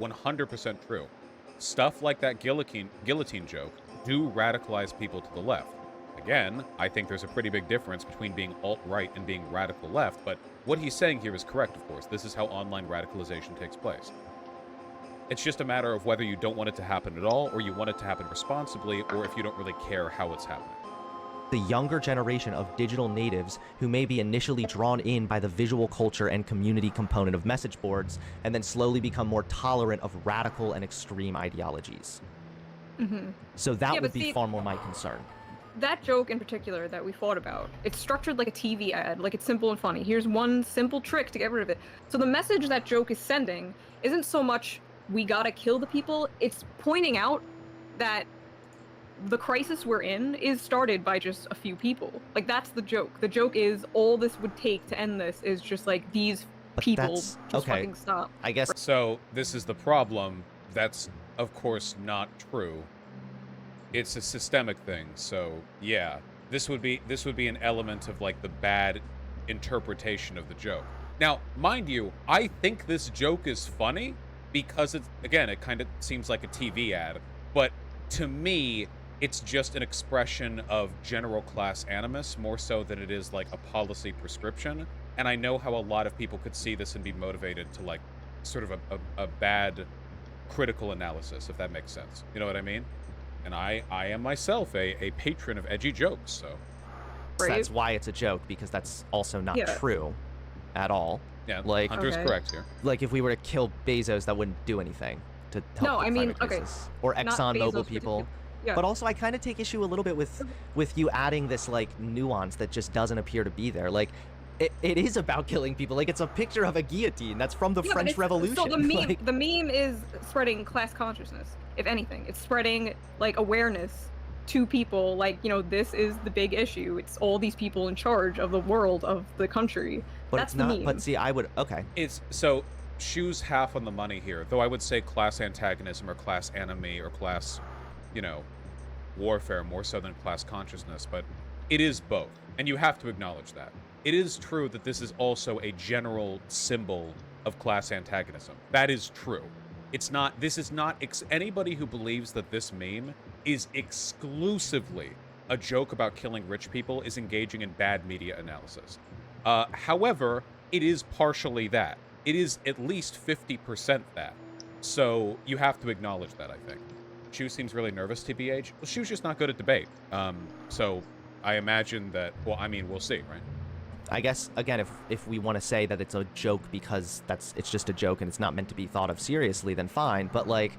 100% true. Stuff like that guillotine joke do radicalize people to the left. Again, I think there's a pretty big difference between being alt-right and being radical left, but what he's saying here is correct, of course. This is how online radicalization takes place. It's just a matter of whether you don't want it to happen at all, or you want it to happen responsibly, or if you don't really care how it's happening. The younger generation of digital natives who may be initially drawn in by the visual culture and community component of message boards, and then slowly become more tolerant of radical and extreme ideologies. So that would be far more my concern. That joke in particular that we fought about, it's structured like a TV ad, like it's simple and funny. Here's one simple trick to get rid of it. So the message that joke is sending isn't so much, we gotta kill the people, it's pointing out that the crisis we're in is started by just a few people. Like, that's the joke. The joke is, all this would take to end this is just like, these people just fucking stop. I guess. So, this is the problem. That's, of course, not true. It's a systemic thing, so yeah, this would be an element of like the bad interpretation of the joke. Now, mind you, I think this joke is funny because it's, again, it kind of seems like a TV ad, but to me, it's just an expression of general class animus more so than it is like a policy prescription. And I know how a lot of people could see this and be motivated to like sort of a bad critical analysis, if that makes sense. You know what I mean? And I am myself a patron of edgy jokes, so. That's why it's a joke, because that's also not true at all. Yeah, like, Hunter's correct here. Like, if we were to kill Bezos, that wouldn't do anything to help no, the I mean, climate crisis. Or ExxonMobil people. Yeah. But also, I kind of take issue a little bit with you adding this, like, nuance that just doesn't appear to be there. Like, it is about killing people. Like, it's a picture of a guillotine. That's from the French Revolution. So the meme, the meme is spreading class consciousness, if anything. It's spreading, like, awareness to people, like, you know, this is the big issue. It's all these people in charge of the world, of the country. But that's it's not, the meme. but see, I would, okay. It's, so, Shoe's half on the money here, though I would say class antagonism or class enemy or class, you know, warfare more so than class consciousness, but it is both, and you have to acknowledge that. It is true that this is also a general symbol of class antagonism. That is true. It's not, this is not, anybody who believes that this meme is exclusively a joke about killing rich people is engaging in bad media analysis. However, it is partially that. It is at least 50% that. So you have to acknowledge that, I think. Shu seems really nervous, TBH. Well, Shu's just not good at debate. So I imagine that, well, I mean, we'll see, right? I guess, again, if we want to say that it's a joke because it's just a joke and it's not meant to be thought of seriously, then fine. But, like,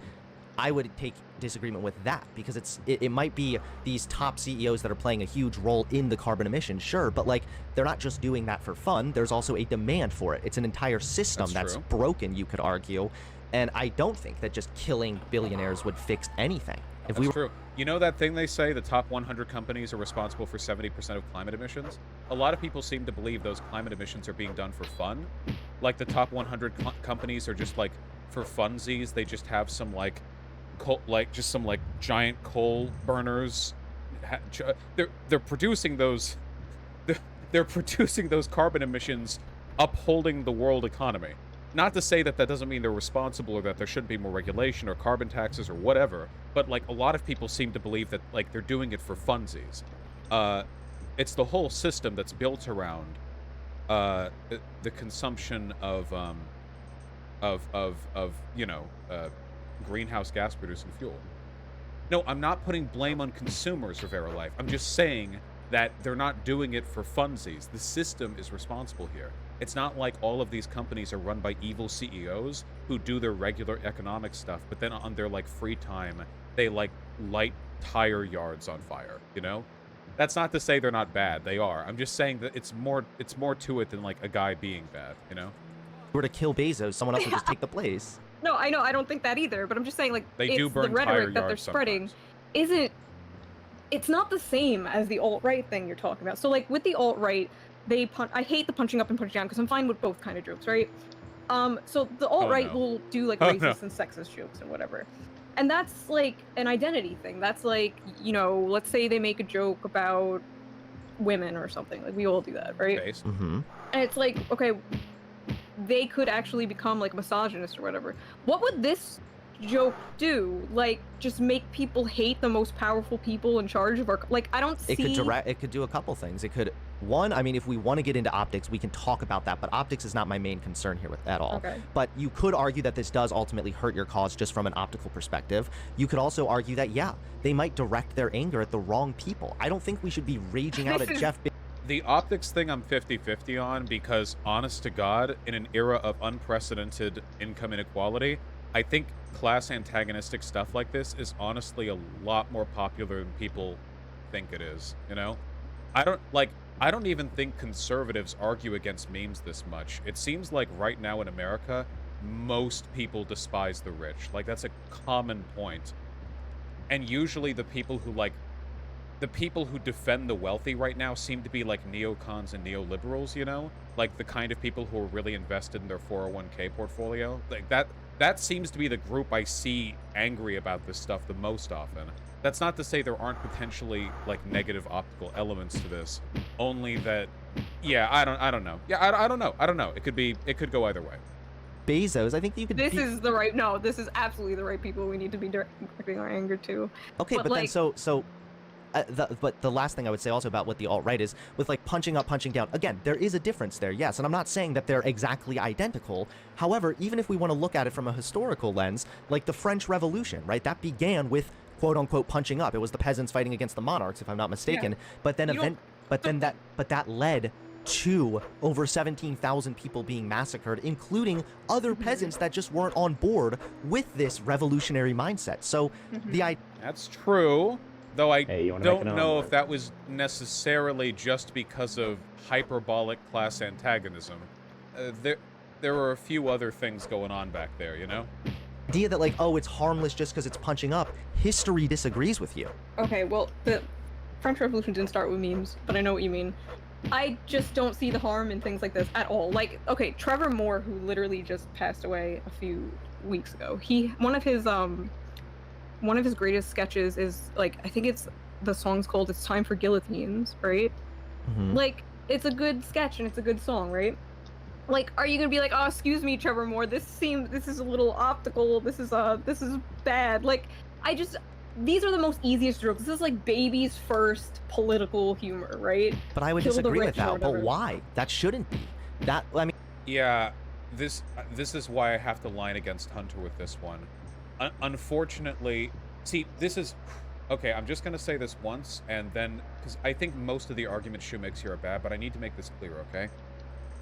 I would take disagreement with that, because it might be these top CEOs that are playing a huge role in the carbon emissions, sure, but, like, they're not just doing that for fun. There's also a demand for it. It's an entire system that's broken, you could argue. And I don't think that just killing billionaires would fix anything. That's true. You know that thing they say, the top 100 companies are responsible for 70% of climate emissions? A lot of people seem to believe those climate emissions are being done for fun. Like, the top 100 companies are just, like, for funsies. They just have some, like, giant coal burners. They're producing those... They're producing those carbon emissions, upholding the world economy. Not to say that that doesn't mean they're responsible or that there shouldn't be more regulation or carbon taxes or whatever, but, like, a lot of people seem to believe that, like, they're doing it for funsies. It's the whole system that's built around the consumption of you know, greenhouse gas producing fuel. No, I'm not putting blame on consumers, Rivera Life. I'm just saying that they're not doing it for funsies. The system is responsible here. It's not like all of these companies are run by evil CEOs who do their regular economic stuff, but then on their, like, free time, they, like, light tire yards on fire, you know? That's not to say they're not bad. They are. I'm just saying that it's more to it than, like, a guy being bad, you know? If we were to kill Bezos, someone else would just take the place. No, I know, I don't think that either, but I'm just saying, like, they do burn the rhetoric that they're sometimes. spreading isn't, it's not the same as the alt-right thing you're talking about. So, like, with the alt-right, I hate the punching up and punching down, because I'm fine with both kind of jokes, right? So the alt-right will do, like, racist and sexist jokes and whatever. And that's, like, an identity thing. That's, like, you know, let's say they make a joke about women or something. Like, we all do that, right? Mm-hmm. And it's like, okay, they could actually become like misogynist or whatever. What would this joke do? Like, just make people hate the most powerful people in charge of our, like, I don't see. It could do a couple things. It could, one, I mean, if we want to get into optics, we can talk about that, but optics is not my main concern here at all. Okay. But you could argue that this does ultimately hurt your cause just from an optical perspective. You could also argue that, yeah, they might direct their anger at the wrong people. I don't think we should be raging out at Jeff Bezos. The optics thing I'm 50-50 on, because honest to God, in an era of unprecedented income inequality, I think class antagonistic stuff like this is honestly a lot more popular than people think it is, you know? I don't even think conservatives argue against memes this much. It seems like right now in America, most people despise the rich. Like, that's a common point. And usually the people who defend the wealthy right now seem to be like neocons and neoliberals, you know? Like the kind of people who are really invested in their 401k portfolio. Like that seems to be the group I see angry about this stuff the most often. That's not to say there aren't potentially like negative optical elements to this, only that, yeah, I don't know. Yeah, I don't know. It could go either way. Bezos, I think you could. This is absolutely the right people we need to be directing our anger to. Okay, but like, then but the last thing I would say also about what the alt-right is, with like punching up, punching down, again, there is a difference there, yes, and I'm not saying that they're exactly identical. However, even if we want to look at it from a historical lens, like the French Revolution, right, that began with quote-unquote punching up. It was the peasants fighting against the monarchs, if I'm not mistaken. Yeah. But that led to over 17,000 people being massacred, including other peasants that just weren't on board with this revolutionary mindset. So That's true. Though I don't know if omelet? that was necessarily just because of hyperbolic class antagonism. There were a few other things going on back there, you know? idea that like, oh, it's harmless just because it's punching up, history disagrees with you. Okay, well, the French Revolution didn't start with memes, but I know what you mean. I just don't see the harm in things like this at all. Like, okay, Trevor Moore, who literally just passed away a few weeks ago, one of his greatest sketches is like, I think the song's called "It's Time for Guillotines," right? Mm-hmm. Like, it's a good sketch and it's a good song, right? Like, are you gonna be like, oh, excuse me, Trevor Moore, this is a little optical, this is bad. Like, these are the most easiest jokes. This is like baby's first political humor, right? But I would disagree with that. But why? That shouldn't be. Yeah, this is why I have to line against Hunter with this one. Unfortunately, see, this is... Okay, I'm just going to say this once, and then... Because I think most of the arguments Shu makes here are bad, but I need to make this clear, okay?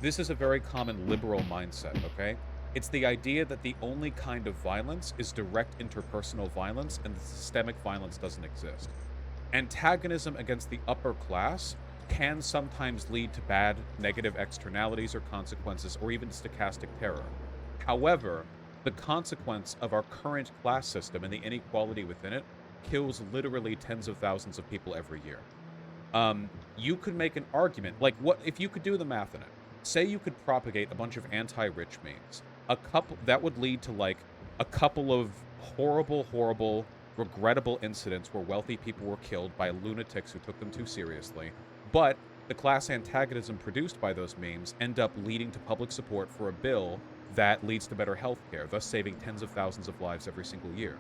This is a very common liberal mindset, okay? It's the idea that the only kind of violence is direct interpersonal violence, and the systemic violence doesn't exist. Antagonism against the upper class can sometimes lead to bad, negative externalities or consequences, or even stochastic terror. However, the consequence of our current class system and the inequality within it kills literally tens of thousands of people every year. You could make an argument, like, what if you could do the math in it? Say you could propagate a bunch of anti-rich memes. That would lead to, like, a couple of horrible, regrettable incidents where wealthy people were killed by lunatics who took them too seriously. But the class antagonism produced by those memes end up leading to public support for a bill that leads to better healthcare, thus saving tens of thousands of lives every single year.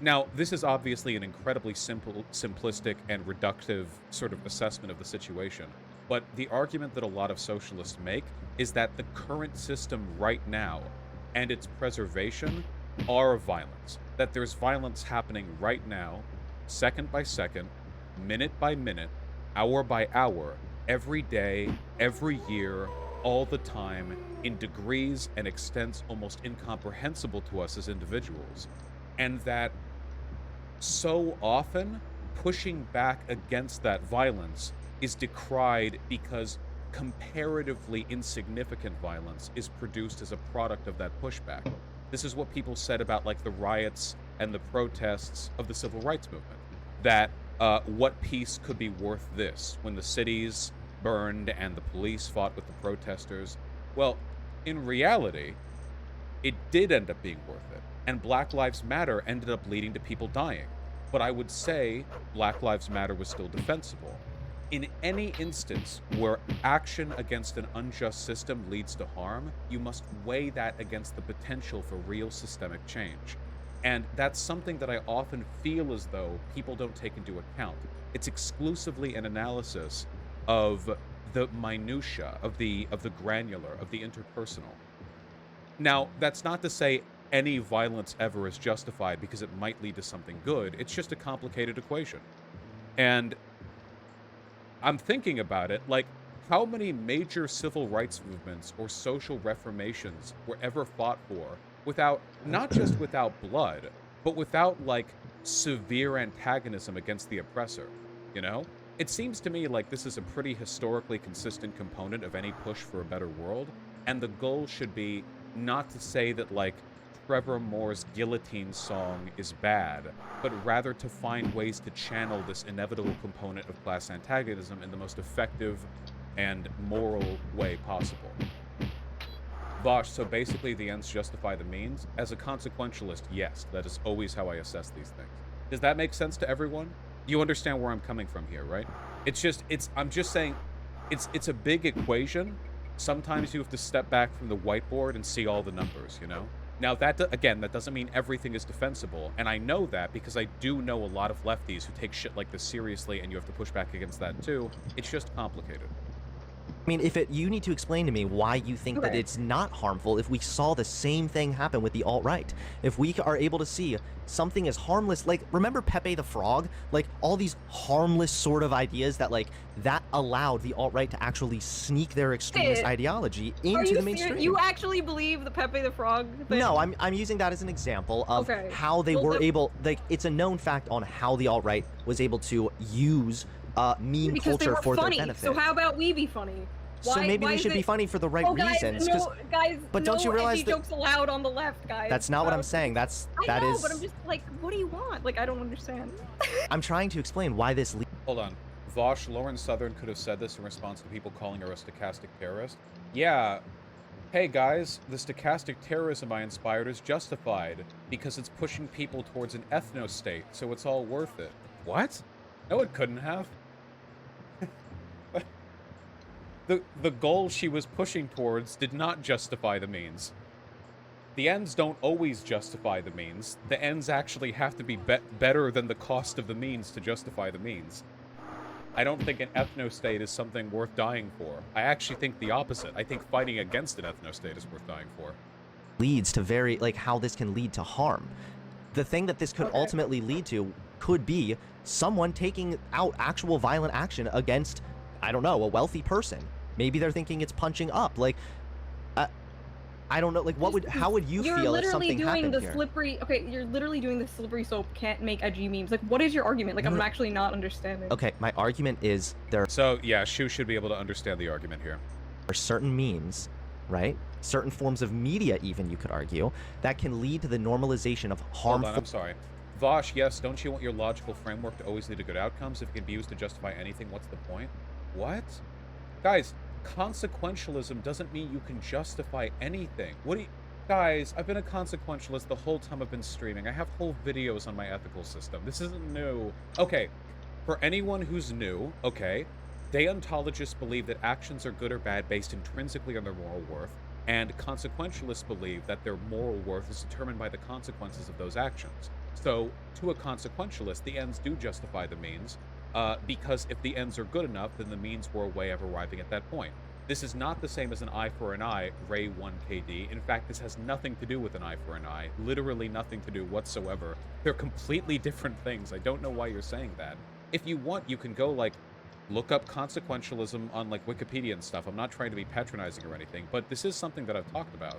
Now, this is obviously an incredibly simplistic and reductive sort of assessment of the situation, but the argument that a lot of socialists make is that the current system right now and its preservation are violence. That there's violence happening right now, second by second, minute by minute, hour by hour, every day, every year, all the time, in degrees and extents almost incomprehensible to us as individuals. And that so often pushing back against that violence is decried because comparatively insignificant violence is produced as a product of that pushback. This is what people said about, like, the riots and the protests of the civil rights movement. That what peace could be worth this when the cities burned and the police fought with the protesters? Well, in reality, it did end up being worth it. And Black Lives Matter ended up leading to people dying. But I would say Black Lives Matter was still defensible. in any instance where action against an unjust system leads to harm, you must weigh that against the potential for real systemic change. And that's something that I often feel as though people don't take into account. It's exclusively an analysis of the minutia, of the granular, of the interpersonal. Now, that's not to say any violence ever is justified because it might lead to something good. It's just a complicated equation. And I'm thinking about it, like, how many major civil rights movements or social reformations were ever fought for without, not just without blood, but without, like, severe antagonism against the oppressor, you know? It seems to me like this is a pretty historically consistent component of any push for a better world, and the goal should be not to say that, like, Trevor Moore's Guillotine song is bad, but rather to find ways to channel this inevitable component of class antagonism in the most effective and moral way possible. Vosh, so basically the ends justify the means? As a consequentialist, yes, that is always how I assess these things. Does that make sense to everyone? You understand where I'm coming from here, right? I'm just saying, it's a big equation. Sometimes you have to step back from the whiteboard and see all the numbers, you know? Now, again, that doesn't mean everything is defensible, and I know that because I do know a lot of lefties who take shit like this seriously, and you have to push back against that too. It's just complicated. I mean, you need to explain to me why you think that it's not harmful if we saw the same thing happen with the alt-right. If we are able to see something as harmless, like, remember Pepe the Frog? Like, all these harmless sort of ideas that, like, that allowed the alt-right to actually sneak their extremist ideology into the mainstream. You actually believe the Pepe the Frog thing? No, I'm using that as an example of how they were able, like, it's a known fact on how the alt-right was able to use meme culture for their benefit. So how about we be funny? So maybe we should be funny for the right reasons. But don't you realize that jokes allowed on the left, guys? That's not what I'm saying. That is. But I'm just like, what do you want? Like, I don't understand. I'm trying to explain why this. Hold on, Vosh. Lauren Southern could have said this in response to people calling her a stochastic terrorist. Yeah. Hey guys, the stochastic terrorism I inspired is justified because it's pushing people towards an ethno-state, so it's all worth it. What? No, it couldn't have. The goal she was pushing towards did not justify the means. The ends don't always justify the means. The ends actually have to be better than the cost of the means to justify the means. I don't think an ethno-state is something worth dying for. I actually think the opposite. I think fighting against an ethno-state is worth dying for. Leads to how this can lead to harm. The thing that this could ultimately lead to could be someone taking out actual violent action against, I don't know, a wealthy person. Maybe they're thinking it's punching up. Like, I don't know. Like, how would you feel if something happened here? You're literally doing the slippery slope, can't make edgy memes. Like, what is your argument? Like, I'm actually not understanding. Okay, my argument is So, yeah, Shu should be able to understand the argument here. Are certain memes, right? Certain forms of media, even, you could argue, that can lead to the normalization of harmful... Hold on, I'm sorry. Vosh, yes, don't you want your logical framework to always lead to good outcomes? If it can be used to justify anything, what's the point? What? Guys, consequentialism doesn't mean you can justify anything. Guys, I've been a consequentialist the whole time I've been streaming. I have whole videos on my ethical system. This isn't new. Okay, for anyone who's new, okay, deontologists believe that actions are good or bad based intrinsically on their moral worth, and consequentialists believe that their moral worth is determined by the consequences of those actions. So, to a consequentialist, the ends do justify the means, because if the ends are good enough, then the means were a way of arriving at that point. This is not the same as an eye for an eye, Ray 1KD. In fact, this has nothing to do with an eye for an eye. Literally nothing to do whatsoever. They're completely different things. I don't know why you're saying that. If you want, you can go, like, look up consequentialism on, like, Wikipedia and stuff. I'm not trying to be patronizing or anything, but this is something that I've talked about.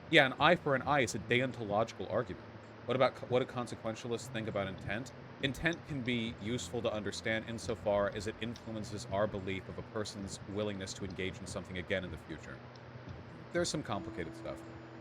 Yeah, an eye for an eye is a deontological argument. What do consequentialists think about intent? Intent can be useful to understand insofar as it influences our belief of a person's willingness to engage in something again in the future. There's some complicated stuff.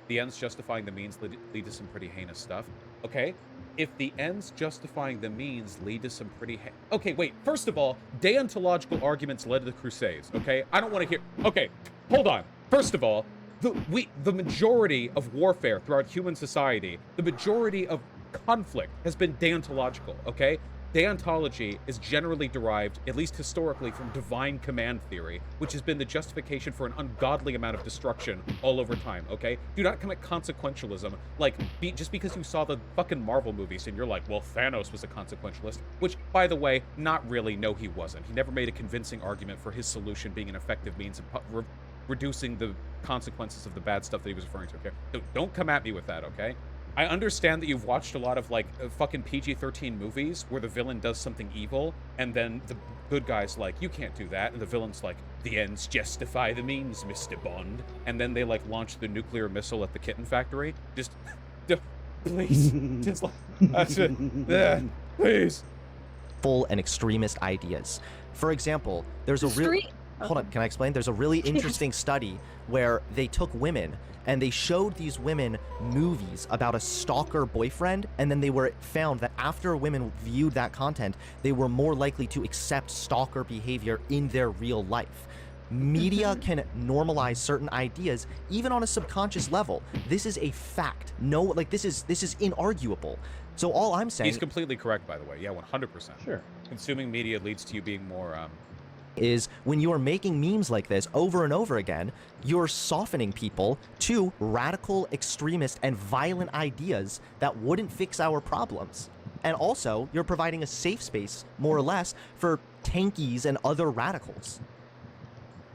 The ends justifying the means lead to some pretty heinous stuff. Okay, if the ends justifying the means lead to some pretty okay, wait, first of all, deontological arguments led to the Crusades, okay? I don't want to hear... Okay, hold on. First of all, the majority of warfare throughout human society, the majority of conflict has been deontological, okay? deontology is generally derived, at least historically, from divine command theory, which has been the justification for an ungodly amount of destruction all over time, okay? Do not commit consequentialism, like, just because you saw the fucking Marvel movies and you're like, well, Thanos was a consequentialist, which, by the way, not really, no, he wasn't. He never made a convincing argument for his solution being an effective means of reducing the consequences of the bad stuff that he was referring to, okay? So don't come at me with that, okay? I understand that you've watched a lot of, like, fucking PG-13 movies where the villain does something evil, and then the good guy's like, you can't do that, and the villain's like, the ends justify the means, Mr. Bond. And then they, like, launch the nuclear missile at the kitten factory. Just, please, just like, please. Full and extremist ideas. For example, there's a really... Hold on, can I explain? There's a really interesting study where they took women and they showed these women movies about a stalker boyfriend, and then they were found that after women viewed that content, they were more likely to accept stalker behavior in their real life. Media can normalize certain ideas even on a subconscious level. This is a fact. No, like this is inarguable. So all I'm saying... He's completely correct, by the way. Yeah, 100%. Sure. Consuming media leads to you being more, is when you are making memes like this over and over again, you're softening people to radical, extremist, and violent ideas that wouldn't fix our problems. And also, you're providing a safe space, more or less, for tankies and other radicals.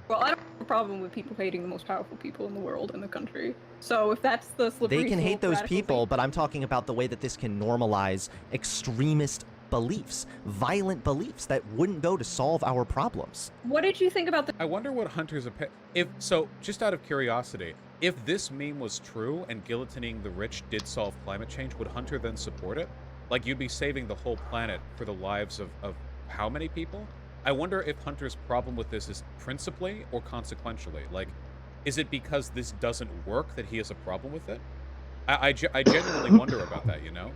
Well, I don't have a problem with people hating the most powerful people in the world and the country. So if that's the slippery They can hate those radical people, thing, but I'm talking about the way that this can normalize extremist beliefs, violent beliefs that wouldn't go to solve our problems. what did you think about the... I wonder what Hunter's opinion... So, just out of curiosity, if this meme was true and guillotining the rich did solve climate change, would Hunter then support it? Like, you'd be saving the whole planet for the lives of how many people? I wonder if Hunter's problem with this is principally or consequentially. Like, is it because this doesn't work that he has a problem with it? I genuinely wonder about that, you know?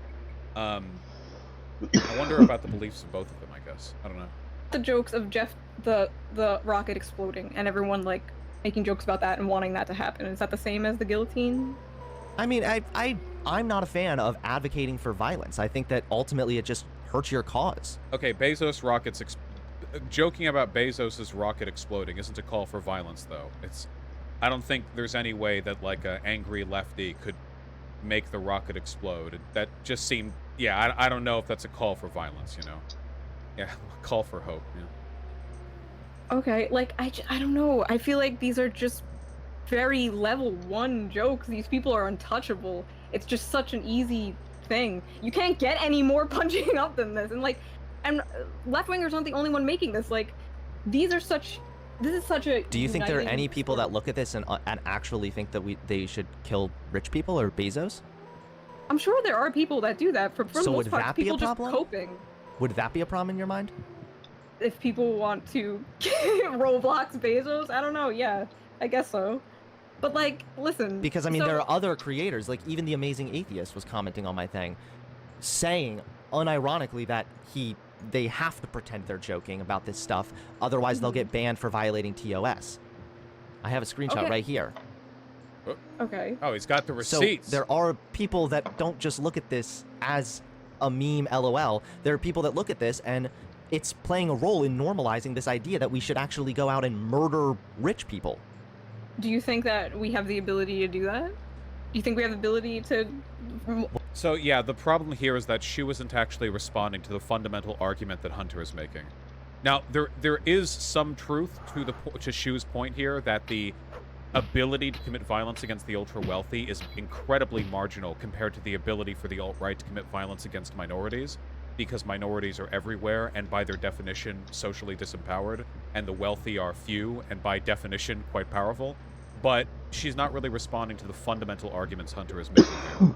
I wonder about the beliefs of both of them, I guess. I don't know. the jokes of Jeff the rocket exploding and everyone like making jokes about that and wanting that to happen? Is that the same as the guillotine? I mean, I'm not a fan of advocating for violence. I think that ultimately it just hurts your cause. Okay, Bezos rockets... Joking about Bezos's rocket exploding isn't a call for violence, though. I don't think there's any way that, like, an angry lefty could make the rocket explode. That just seemed... Yeah, I don't know if that's a call for violence, you know? Yeah, a call for hope, yeah. Okay, like, I don't know. I feel like these are just very level 1 jokes. These people are untouchable. It's just such an easy thing. You can't get any more punching up than this. And, like, and left-wingers aren't the only one making this. Like, these are such... This is such a... Do you think there are uniting any people that story. look at this and actually think that they should kill rich people or Bezos? I'm sure there are people that do that. For So the would most part, that be a people just problem? coping. Would that be a problem in your mind? If people want to Roblox Bezos, I don't know. Yeah, I guess so. But like, listen. Because I mean, so- there are other creators, like even the Amazing Atheist was commenting on my thing, saying unironically that they have to pretend they're joking about this stuff, otherwise they'll get banned for violating TOS. I have a screenshot Okay. right here. Okay. Oh, he's got the So receipts. there are people that don't just look at this as a meme LOL. There are people that look at this and it's playing a role in normalizing this idea that we should actually go out and murder rich people. Do you think that we have the ability to do that? Do you think we have the ability to... So, yeah, the problem here is that Shu isn't actually responding to the fundamental argument that Hunter is making. Now, there is some truth to Shu's point here that the ability to commit violence against the ultra-wealthy is incredibly marginal compared to the ability for the alt-right to commit violence against minorities, because minorities are everywhere and by their definition socially disempowered, and the wealthy are few and by definition quite powerful. But she's not really responding to the fundamental arguments Hunter is making here.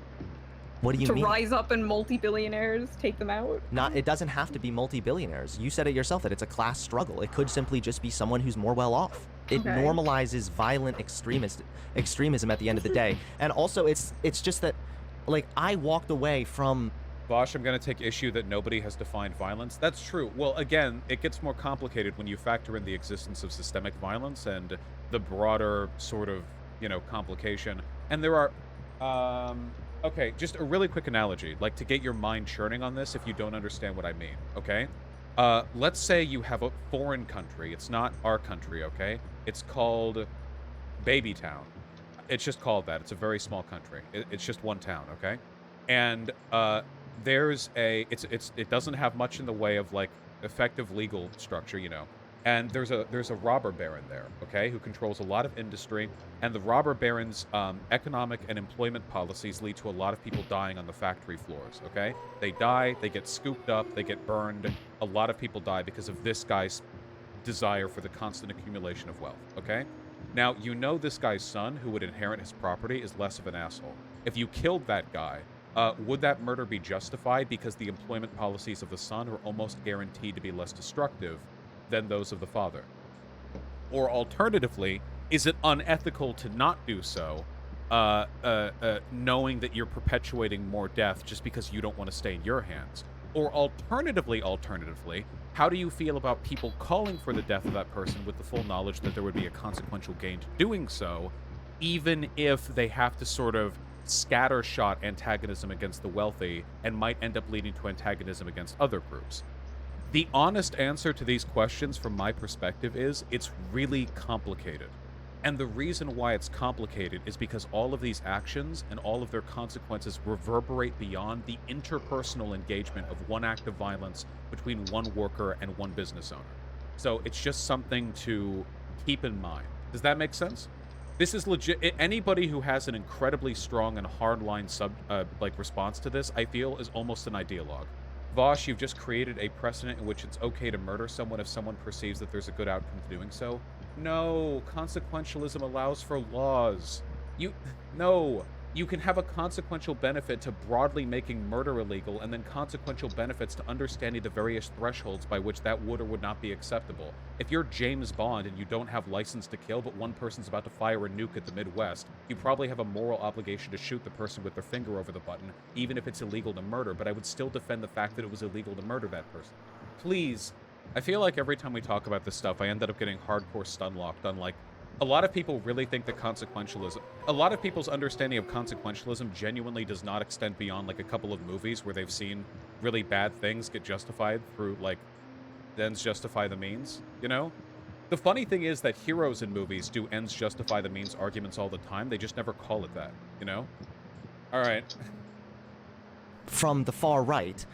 What do you to mean? rise up and multi-billionaires take them out? It doesn't have to be multi-billionaires. You said it yourself that it's a class struggle. It could simply just be someone who's more well off. It Okay. normalizes violent extremism at the end of the day. And also it's just that, like, I walked away from... Bosch, I'm going to take issue that nobody has defined violence. That's true. Well, again, it gets more complicated when you factor in the existence of systemic violence and the broader sort of, complication. And there are... Okay, just a really quick analogy, like to get your mind churning on this if you don't understand what I mean, okay? Let's say you have a foreign country. It's not our country, okay? It's called Baby Town. It's just called that. It's a very small country. It's just one town, okay? And there's it doesn't have much in the way of like effective legal structure, you know. And there's a robber baron there, okay, who controls a lot of industry, and the robber baron's economic and employment policies lead to a lot of people dying on the factory floors, okay? They die, they get scooped up, they get burned. A lot of people die because of this guy's desire for the constant accumulation of wealth, okay? Now, you know this guy's son, who would inherit his property, is less of an asshole. If you killed that guy, would that murder be justified because the employment policies of the son are almost guaranteed to be less destructive than those of the father? Or alternatively, is it unethical to not do so, knowing that you're perpetuating more death just because you don't want to stay in your hands? Or alternatively, how do you feel about people calling for the death of that person with the full knowledge that there would be a consequential gain to doing so, even if they have to sort of scattershot antagonism against the wealthy and might end up leading to antagonism against other groups? The honest answer to these questions from my perspective is it's really complicated. And the reason why it's complicated is because all of these actions and all of their consequences reverberate beyond the interpersonal engagement of one act of violence between one worker and one business owner. So it's just something to keep in mind. Does that make sense? This is legit. Anybody who has an incredibly strong and hardline response to this, I feel, is almost an ideologue. Vosh, you've just created a precedent in which it's okay to murder someone if someone perceives that there's a good outcome to doing so. No, consequentialism allows for laws. No, you can have a consequential benefit to broadly making murder illegal, and then consequential benefits to understanding the various thresholds by which that would or would not be acceptable. If you're James Bond and you don't have license to kill, but one person's about to fire a nuke at the Midwest, you probably have a moral obligation to shoot the person with their finger over the button, even if it's illegal to murder, but I would still defend the fact that it was illegal to murder that person. Please. I feel like every time we talk about this stuff, I ended up getting hardcore stun-locked on, like, a lot of people really think that a lot of people's understanding of consequentialism genuinely does not extend beyond, like, a couple of movies where they've seen really bad things get justified through, like, ends justify the means, you know? The funny thing is that heroes in movies do ends justify the means arguments all the time. They just never call it that, you know? All right. From the far right,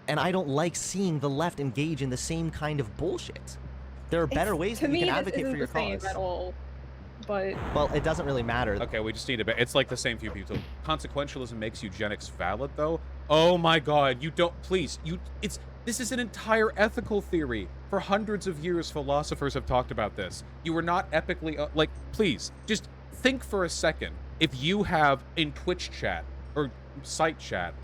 and I don't like seeing the left engage in the same kind of bullshit. There are better ways that you can advocate for your cause. At all, but well, it doesn't really matter. Okay, we just need a bit. It's like the same few people. Consequentialism makes eugenics valid, though. Oh my God! You don't. Please, This is an entire ethical theory. For hundreds of years, philosophers have talked about this. You are not epically please, just think for a second. If you have in Twitch chat or site chat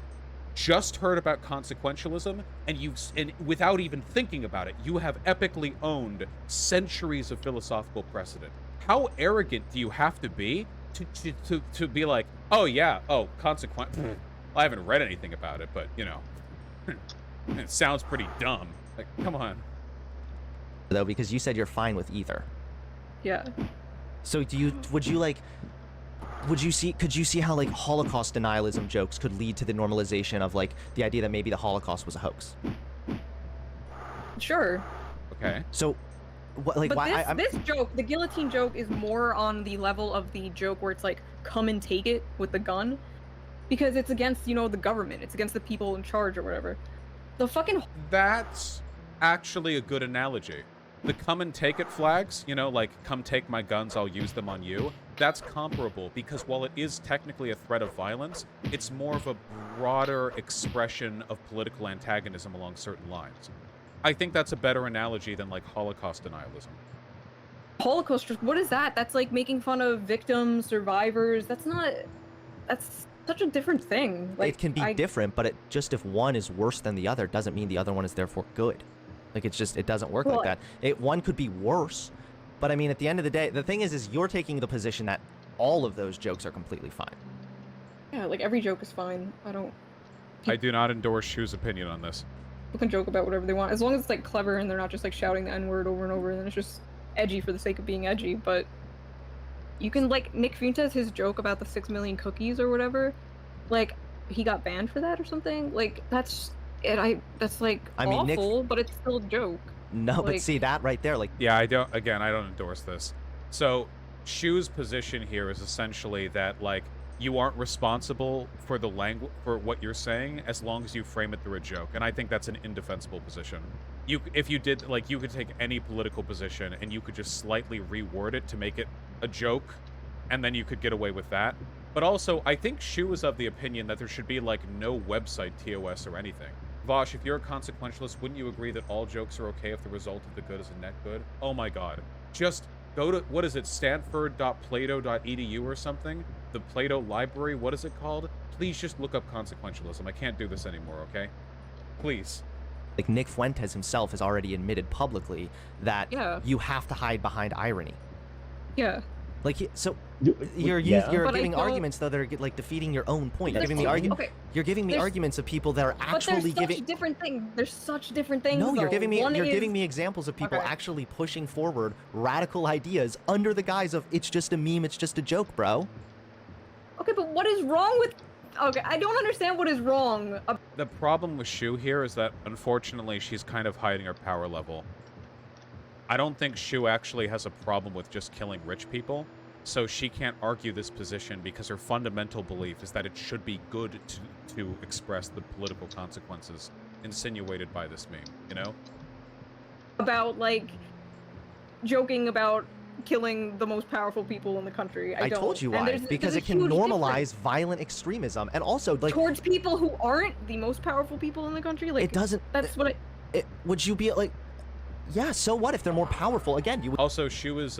just heard about consequentialism, and without even thinking about it, you have epically owned centuries of philosophical precedent. How arrogant do you have to be to be like, oh yeah, oh, consequent. I haven't read anything about it, but you know, it sounds pretty dumb. Like, come on. Though, because you said you're fine with either. yeah. So could you see how, like, Holocaust denialism jokes could lead to the normalization of, like, the idea that maybe the Holocaust was a hoax? Sure. Okay. So, like, but why? this joke, the guillotine joke, is more on the level of the joke where it's like, come and take it with the gun, because it's against, you know, the government. It's against the people in charge or whatever. The fucking. That's actually a good analogy. The come and take it flags, you know, like, come take my guns, I'll use them on you. That's comparable because while it is technically a threat of violence, it's more of a broader expression of political antagonism along certain lines. I think that's a better analogy than, like, Holocaust denialism. Holocaust, what is that? That's like making fun of victims, survivors. That's such a different thing. Like, it can be different, but if one is worse than the other doesn't mean the other one is therefore good. Like, it doesn't work like that. One could be worse, but I mean, at the end of the day, the thing is you're taking the position that all of those jokes are completely fine. Yeah, like, every joke is fine. I do not endorse Shu's opinion on this. People can joke about whatever they want, as long as it's, like, clever and they're not just, like, shouting the N-word over and over, and then it's just edgy for the sake of being edgy. But you can, like, Nick Fuentes, his joke about the 6 million cookies or whatever, like he got banned for that or something. Like that's it. That's like I mean, Nick, awful, but it's still a joke. no, but Like, see that right there, like, Yeah, I don't endorse this. So, Shu's position here is essentially that, like, you aren't responsible for the language, for what you're saying, as long as you frame it through a joke, and I think that's an indefensible position. If you did, like, you could take any political position, and you could just slightly reword it to make it a joke, and then you could get away with that. But also, I think Shu is of the opinion that there should be, like, no website TOS or anything. Vosh, if you're a consequentialist, wouldn't you agree that all jokes are okay if the result of the good is a net good? Oh my god. Just go to, what is it, stanford.plato.edu or something? The Plato Library, what is it called? Please just look up consequentialism. I can't do this anymore, okay? Please. like Nick Fuentes himself has already admitted publicly that yeah, you have to hide behind irony. yeah. Like, so Yeah. you're But I giving don't- arguments though that are like defeating your own point. You're There's giving me okay, You're giving me there's- arguments of people that are but actually there's giving. such different things. There's such different things. No, you're though. giving me One you're is, giving me examples of people Okay. actually pushing forward radical ideas under the guise of it's just a meme, it's just a joke, bro. Okay, but what is wrong with? Okay, I don't understand what is wrong. The problem with Shu here is that, unfortunately, she's kind of hiding her power level. I don't think Shu actually has a problem with just killing rich people, so she can't argue this position because her fundamental belief is that it should be good to express the political consequences insinuated by this meme, you know? About like joking about killing the most powerful people in the country. I don't. told you And why. there's Because a it can huge normalize difference violent extremism, and also like towards people who aren't the most powerful people in the country. Like it doesn't. That's what I. Would you be like, yeah? So what if they're more powerful? Again, you would. Also, Shu is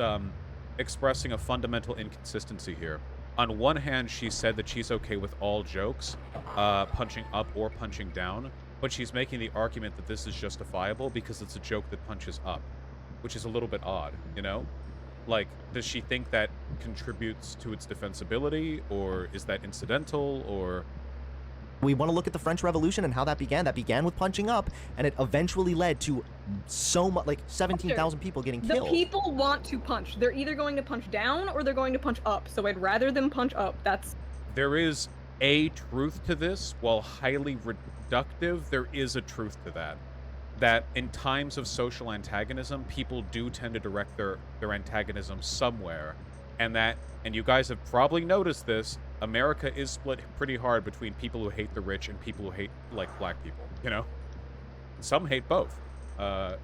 expressing a fundamental inconsistency here. On one hand, she said that she's okay with all jokes, punching up or punching down, but she's making the argument that this is justifiable because it's a joke that punches up, which is a little bit odd, you know? Like, does she think that contributes to its defensibility, or is that incidental, or... We want to look at the French Revolution and how that began. That began with punching up, and it eventually led to so much, like 17,000 people getting The killed. people want to punch. They're either going to punch down or they're going to punch up. So I'd rather them punch up. That's There is a truth to this. While highly reductive, there is a truth to that. That in times of social antagonism, people do tend to direct their antagonism somewhere. And you guys have probably noticed this, America is split pretty hard between people who hate the rich and people who hate, like, black people, you know? Some hate both. But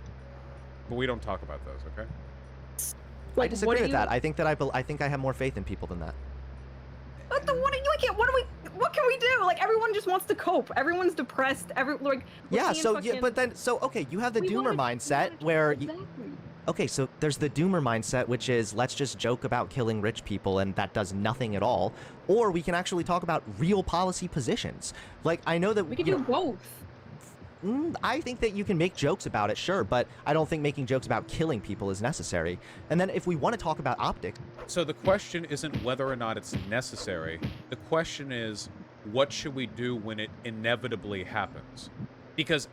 we don't talk about those, okay? I like, disagree what do with you- that. I think that I think I have more faith in people than that. What the? What do you? I can't. What can we do? Like everyone just wants to cope. Everyone's depressed. We're Yeah. seeing So fucking, but then okay, you have the we doomer wanna- mindset we where. wanna- exactly. Okay, so there's the doomer mindset, which is let's just joke about killing rich people and that does nothing at all. Or we can actually talk about real policy positions. Like, I know that We could you do know, both. I think that you can make jokes about it, sure, but I don't think making jokes about killing people is necessary. And then if we want to talk about optics, So the question isn't whether or not it's necessary. The question is, what should we do when it inevitably happens? Because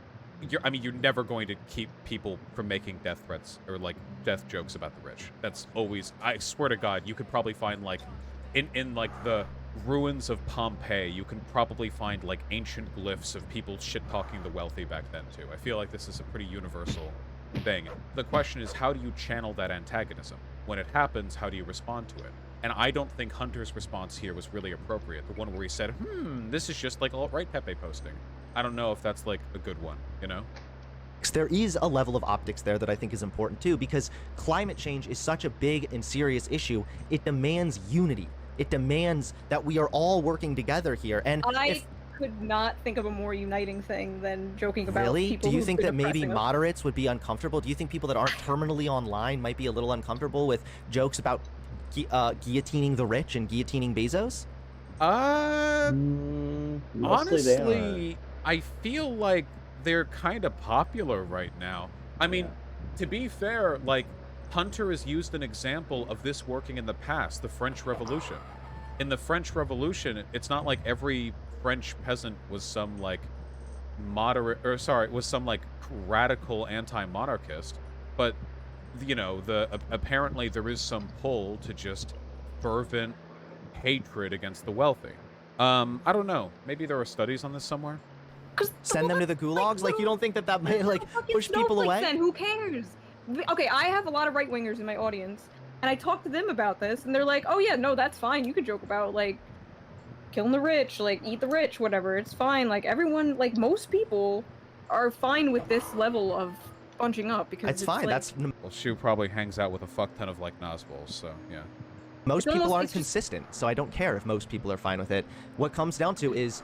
you're never going to keep people from making death threats or like death jokes about the rich. That's always, I swear to God, you could probably find like in like the ruins of Pompeii, you can probably find like ancient glyphs of people shit-talking the wealthy back then too. I feel like this is a pretty universal thing. The question is, how do you channel that antagonism? When it happens, how do you respond to it? And I don't think Hunter's response here was really appropriate. The one where he said, this is just like alt-right Pepe posting. I don't know if that's like a good one, you know? there is a level of optics there that I think is important too, because climate change is such a big and serious issue. It demands unity. It demands that we are all working together here. And I could not think of a more uniting thing than joking about really, people do you who've think been that maybe oppressing us. moderates would be uncomfortable? Do you think people that aren't terminally online might be a little uncomfortable with jokes about guillotining the rich and guillotining Bezos? Mostly they Honestly, I feel like they're kind of popular right now. I mean, to be fair, like, Hunter has used an example of this working in the past, the French Revolution. In the French Revolution, it's not like every French peasant was some, like, was some, like, radical anti-monarchist, but, you know, apparently there is some pull to just fervent hatred against the wealthy. I don't know. Maybe there are studies on this somewhere. Send them to the gulags? Like, you don't think that that might, like, push people away? Then who cares? Okay, I have a lot of right-wingers in my audience, and I talk to them about this, and they're like, oh yeah, no, that's fine. You could joke about, like, killing the rich, like, eat the rich, whatever. It's fine. Like, everyone, like, most people are fine with this level of bunching up because It's fine. like, That's Well, Shu probably hangs out with a fuck ton of, like, Nazguls, so, yeah. most It's people almost- aren't it's just- consistent, so I don't care if most people are fine with it. What comes down to is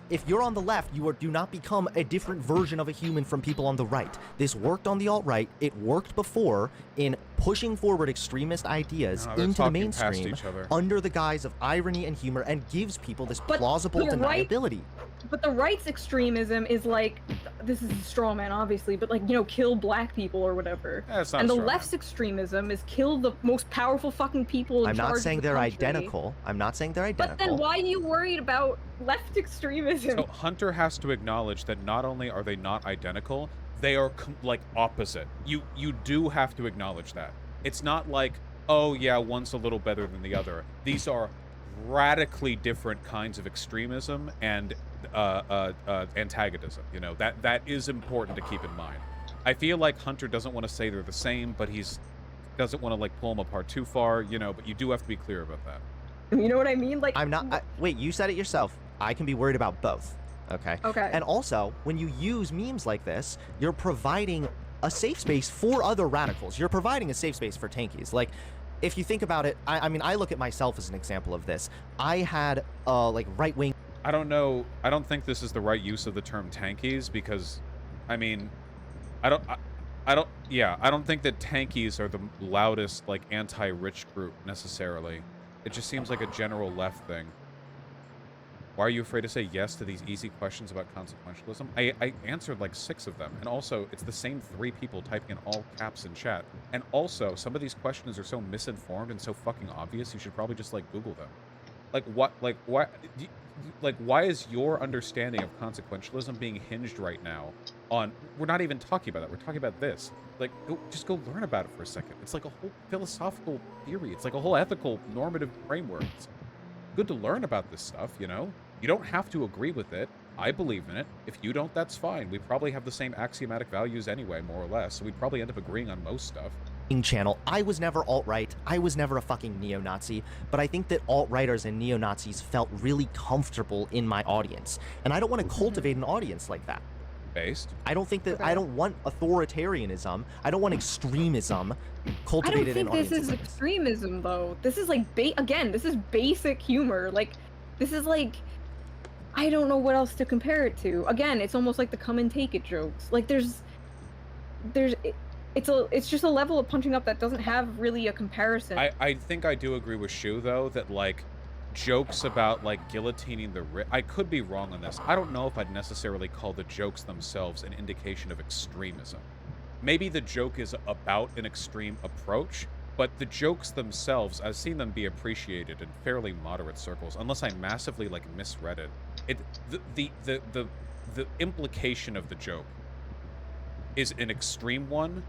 if you're on the left, do not become a different version of a human from people on the right. This worked on the alt-right. It worked before in pushing forward extremist ideas No, they're into the talking past mainstream each other. under the guise of irony and humor and gives people this But plausible the right- deniability. But the right's extremism is like, this is a straw man, obviously, but like, you know, kill black people or whatever. Yeah, it's not And the straw man. left's extremism is kill the most powerful fucking people in I'm charge not of saying the they're country. identical. I'm not saying they're But identical. then why are you worried about left extremism? So Hunter has to acknowledge that not only are they not identical, they are like opposite. You do have to acknowledge that. It's not like, oh yeah, one's a little better than the other. These are radically different kinds of extremism and antagonism. You know, that is important to keep in mind. I feel like Hunter doesn't want to say they're the same, but doesn't want to like pull them apart too far. You know, but you do have to be clear about that. You know what I mean? Like, I'm not. Wait, you said it yourself. I can be worried about both. Okay. Okay. And also, when you use memes like this, you're providing a safe space for other radicals. You're providing a safe space for tankies. Like, if you think about it, I mean, I look at myself as an example of this. I had like right-wing. I don't know. I don't think this is the right use of the term tankies because, I mean, I don't think that tankies are the loudest, like, anti-rich group, necessarily. It just seems like a general left thing. Why are you afraid to say yes to these easy questions about consequentialism? I answered, like, 6 of them. And also, it's the same 3 people typing in all caps in chat. And also, some of these questions are so misinformed and so fucking obvious, you should probably just, like, Google them. Why is your understanding of consequentialism being hinged right now on... We're not even talking about that. We're talking about this. Like, just go learn about it for a second. It's like a whole philosophical theory. It's like a whole ethical, normative framework. It's good to learn about this stuff, you know? You don't have to agree with it. I believe in it. If you don't, that's fine. We probably have the same axiomatic values anyway, more or less, so we'd probably end up agreeing on most stuff. Channel. I was never alt-right. I was never a fucking neo-Nazi, but I think that alt-righters and neo-Nazis felt really comfortable in my audience, and I don't want to cultivate an audience like that. Based. I don't think that Okay. I don't want authoritarianism. I don't want extremism I cultivated don't in think this audiences is like this. extremism, though. This is like, again, this is basic humor. Like, this is like, I don't know what else to compare it to. Again, it's almost like the come and take it jokes. Like, it's just a level of punching up that doesn't have really a comparison. I think I do agree with Shu, though, that, like, jokes about, like, guillotining the rich... I could be wrong on this. I don't know if I'd necessarily call the jokes themselves an indication of extremism. Maybe the joke is about an extreme approach, but the jokes themselves, I've seen them be appreciated in fairly moderate circles, unless I massively, like, misread it. The implication of the joke is an extreme one,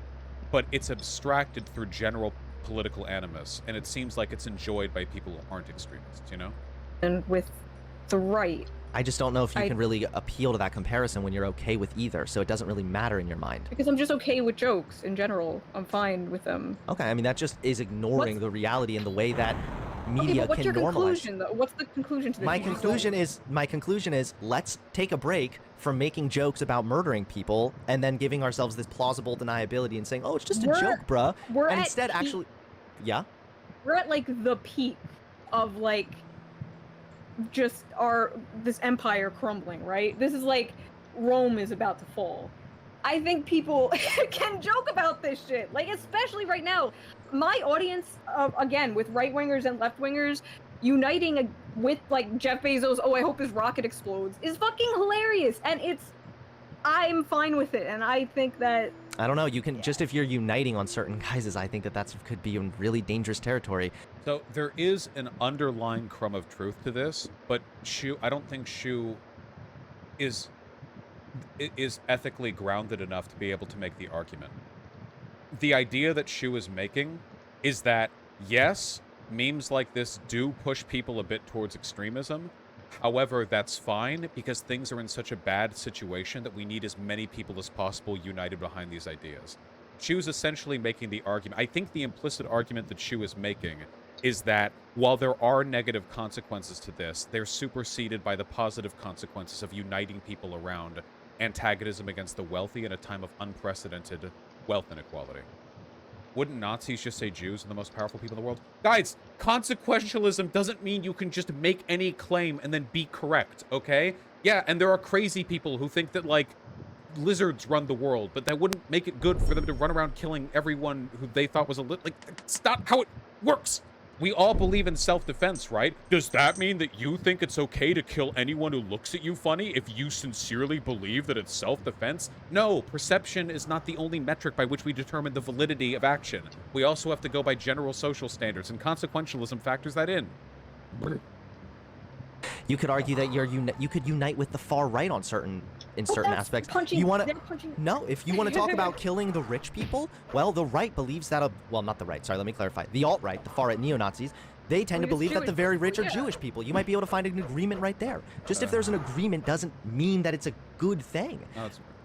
but it's abstracted through general political animus, and it seems like it's enjoyed by people who aren't extremists, you know? And with the right, I just don't know if you can really appeal to that comparison when you're okay with either, so it doesn't really matter in your mind. because I'm just okay with jokes in general. I'm fine with them. Okay, I mean, that just is ignoring the reality in the way that Okay, media but what's can your normalize. conclusion, though? What's the conclusion to this? My You just conclusion is let's take a break from making jokes about murdering people and then giving ourselves this plausible deniability and saying, "Oh, it's just a We're- joke, bruh." we're And at instead, peak- actually, yeah. We're at like the peak of like just this empire crumbling, right? This is like Rome is about to fall. I think people can joke about this shit, like especially right now. My audience, again, with right wingers and left wingers, uniting with like Jeff Bezos. Oh, I hope his rocket explodes is fucking hilarious, and I'm fine with it, and I think that I don't know. You can just if you're uniting on certain guises, I think that could be in really dangerous territory. So there is an underlying crumb of truth to this, but I don't think Shu is ethically grounded enough to be able to make the argument. The idea that Shu is making is that, yes, memes like this do push people a bit towards extremism. However, that's fine because things are in such a bad situation that we need as many people as possible united behind these ideas. Shu's essentially making the argument. I think the implicit argument that Shu is making is that while there are negative consequences to this, they're superseded by the positive consequences of uniting people around antagonism against the wealthy in a time of unprecedented wealth inequality. Wouldn't Nazis just say Jews are the most powerful people in the world? Guys, consequentialism doesn't mean you can just make any claim and then be correct, okay? Yeah, and there are crazy people who think that, like, lizards run the world, but that wouldn't make it good for them to run around killing everyone who they thought was a like, it's not how it works. We all believe in self-defense, right? Does that mean that you think it's okay to kill anyone who looks at you funny if you sincerely believe that it's self-defense? No, perception is not the only metric by which we determine the validity of action. We also have to go by general social standards, and consequentialism factors that in. You could argue that you could unite with the far right on certain aspects. You want to no, if you want to talk about killing the rich people, well, the right believes that well, not the right. Sorry, let me clarify. The alt-right, the far right neo-Nazis, they tend to believe that the very rich are Jewish people. You might be able to find an agreement right there. Just if there's an agreement doesn't mean that it's a good thing.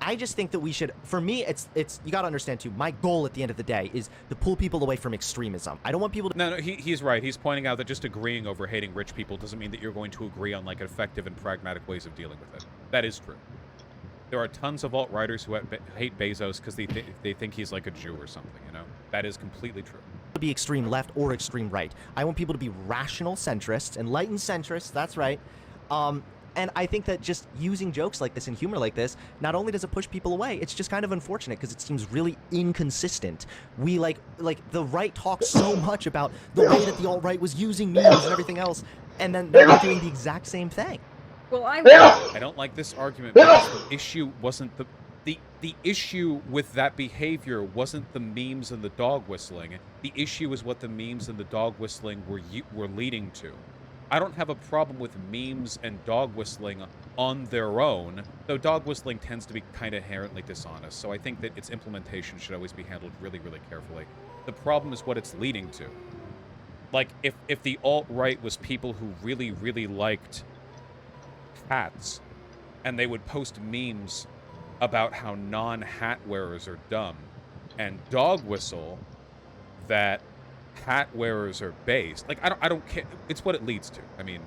I just think that we should, for me, it's you got to understand too, my goal at the end of the day is to pull people away from extremism. I don't want people to... No, he's right. He's pointing out that just agreeing over hating rich people doesn't mean that you're going to agree on, like, effective and pragmatic ways of dealing with it. That is true. There are tons of alt-righters who hate Bezos because they think he's like a Jew or something, you know? That is completely true. Be extreme left or extreme right. I want people to be rational centrists, enlightened centrists, that's right. And I think that just using jokes like this and humor like this, not only does it push people away, it's just kind of unfortunate because it seems really inconsistent. We like the right talks so much about the way that the alt-right was using memes and everything else, and then they're doing the exact same thing. Well, I don't like this argument because the issue wasn't the issue with that behavior wasn't the memes and the dog whistling. The issue is what the memes and the dog whistling were leading to. I don't have a problem with memes and dog whistling on their own, though dog whistling tends to be kind of inherently dishonest, so I think that its implementation should always be handled really, really carefully. The problem is what it's leading to. Like, if the alt-right was people who really, really liked hats, and they would post memes about how non-hat wearers are dumb, and dog whistle that hat wearers are based. Like, I don't care. It's what it leads to. I mean,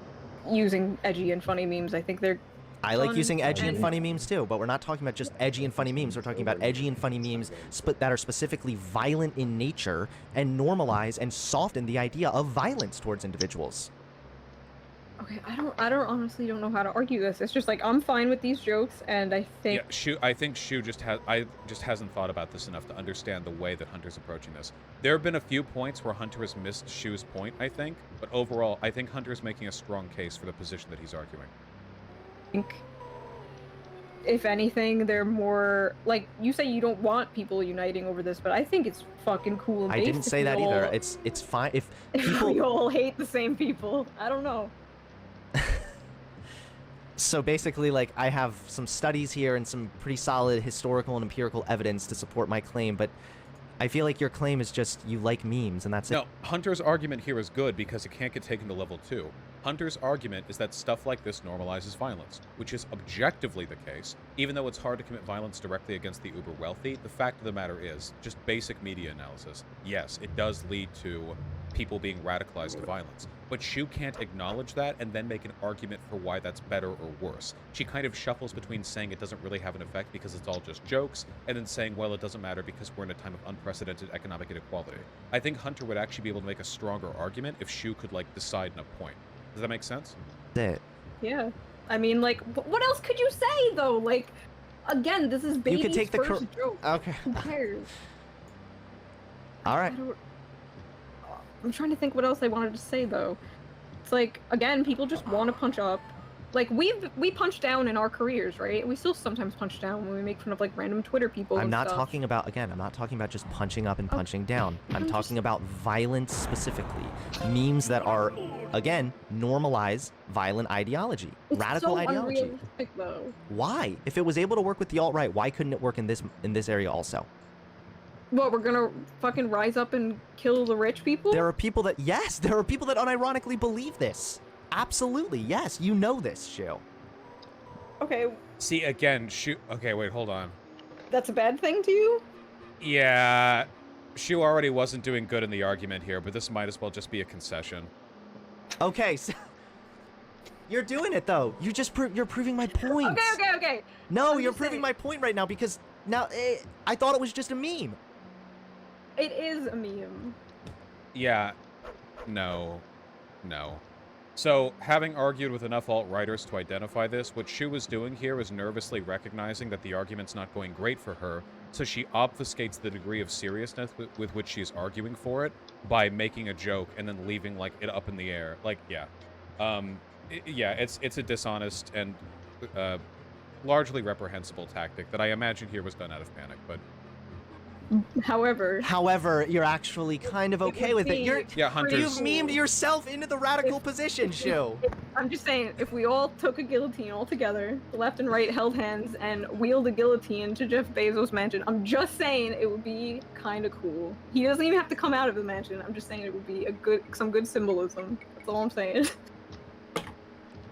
using edgy and funny memes, I think they're I like using edgy and funny memes too, but we're not talking about just edgy and funny memes. We're talking about edgy and funny memes that are specifically violent in nature and normalize and soften the idea of violence towards individuals. Okay, I don't honestly don't know how to argue this. It's just like I'm fine with these jokes, and I think I think Shu just hasn't thought about this enough to understand the way that Hunter's approaching this. There have been a few points where Hunter has missed Shu's point, I think, but overall, I think Hunter is making a strong case for the position that he's arguing. I think, if anything, they're more like you say. You don't want people uniting over this, but I think it's fucking cool. And I didn't say that either. It's fine if people we all hate the same people. I don't know. So basically, like, I have some studies here and some pretty solid historical and empirical evidence to support my claim, but I feel like your claim is just you like memes, and that's it. No, Hunter's argument here is good because it can't get taken to level 2. Hunter's argument is that stuff like this normalizes violence, which is objectively the case. Even though it's hard to commit violence directly against the uber wealthy, the fact of the matter is, just basic media analysis, yes, it does lead to people being radicalized to violence. But Shu can't acknowledge that and then make an argument for why that's better or worse. She kind of shuffles between saying it doesn't really have an effect because it's all just jokes, and then saying, well, it doesn't matter because we're in a time of unprecedented economic inequality. I think Hunter would actually be able to make a stronger argument if Shu could, like, decide in a point. Does that make sense? Yeah. I mean, like, what else could you say, though? Like, again, this is baby's first joke. Okay. Who cares? All right. I'm trying to think what else I wanted to say, though. It's like, again, people just want to punch up. Like, we punch down in our careers, right? We still sometimes punch down when we make fun of, like, random Twitter people I'm not talking about just punching up and punching down. I'm talking about violence specifically. Memes that are, again, normalize violent ideology. Radical so ideology. Unrealistic, though. Why? If it was able to work with the alt-right, why couldn't it work in this area also? What, we're gonna fucking rise up and kill the rich people? There are people that, yes, there are people that unironically believe this. Absolutely, yes, you know this, Shu. Okay, See, again, okay, wait, hold on. that's a bad thing to you? Yeah, Shu already wasn't doing good in the argument here, but this might as well just be a concession. Okay, so you're doing it though. You're proving my point. Okay. No, I'm you're just proving saying. my point right now because now I thought it was just a meme. It is a meme. Yeah, no. So, having argued with enough alt-writers to identify this, what Shu was doing here is nervously recognizing that the argument's not going great for her, so she obfuscates the degree of seriousness with which she's arguing for it by making a joke and then leaving, like, it up in the air. Like, yeah. Yeah, it's a dishonest and largely reprehensible tactic that I imagine here was done out of panic, but... However, you're actually kind of okay with it. Yeah, Hunter's... You've memed yourself into the radical position, Shu. I'm just saying, if we all took a guillotine all together, the left and right held hands, and wheeled a guillotine to Jeff Bezos' mansion, I'm just saying it would be kind of cool. He doesn't even have to come out of the mansion. I'm just saying it would be some good symbolism. That's all I'm saying.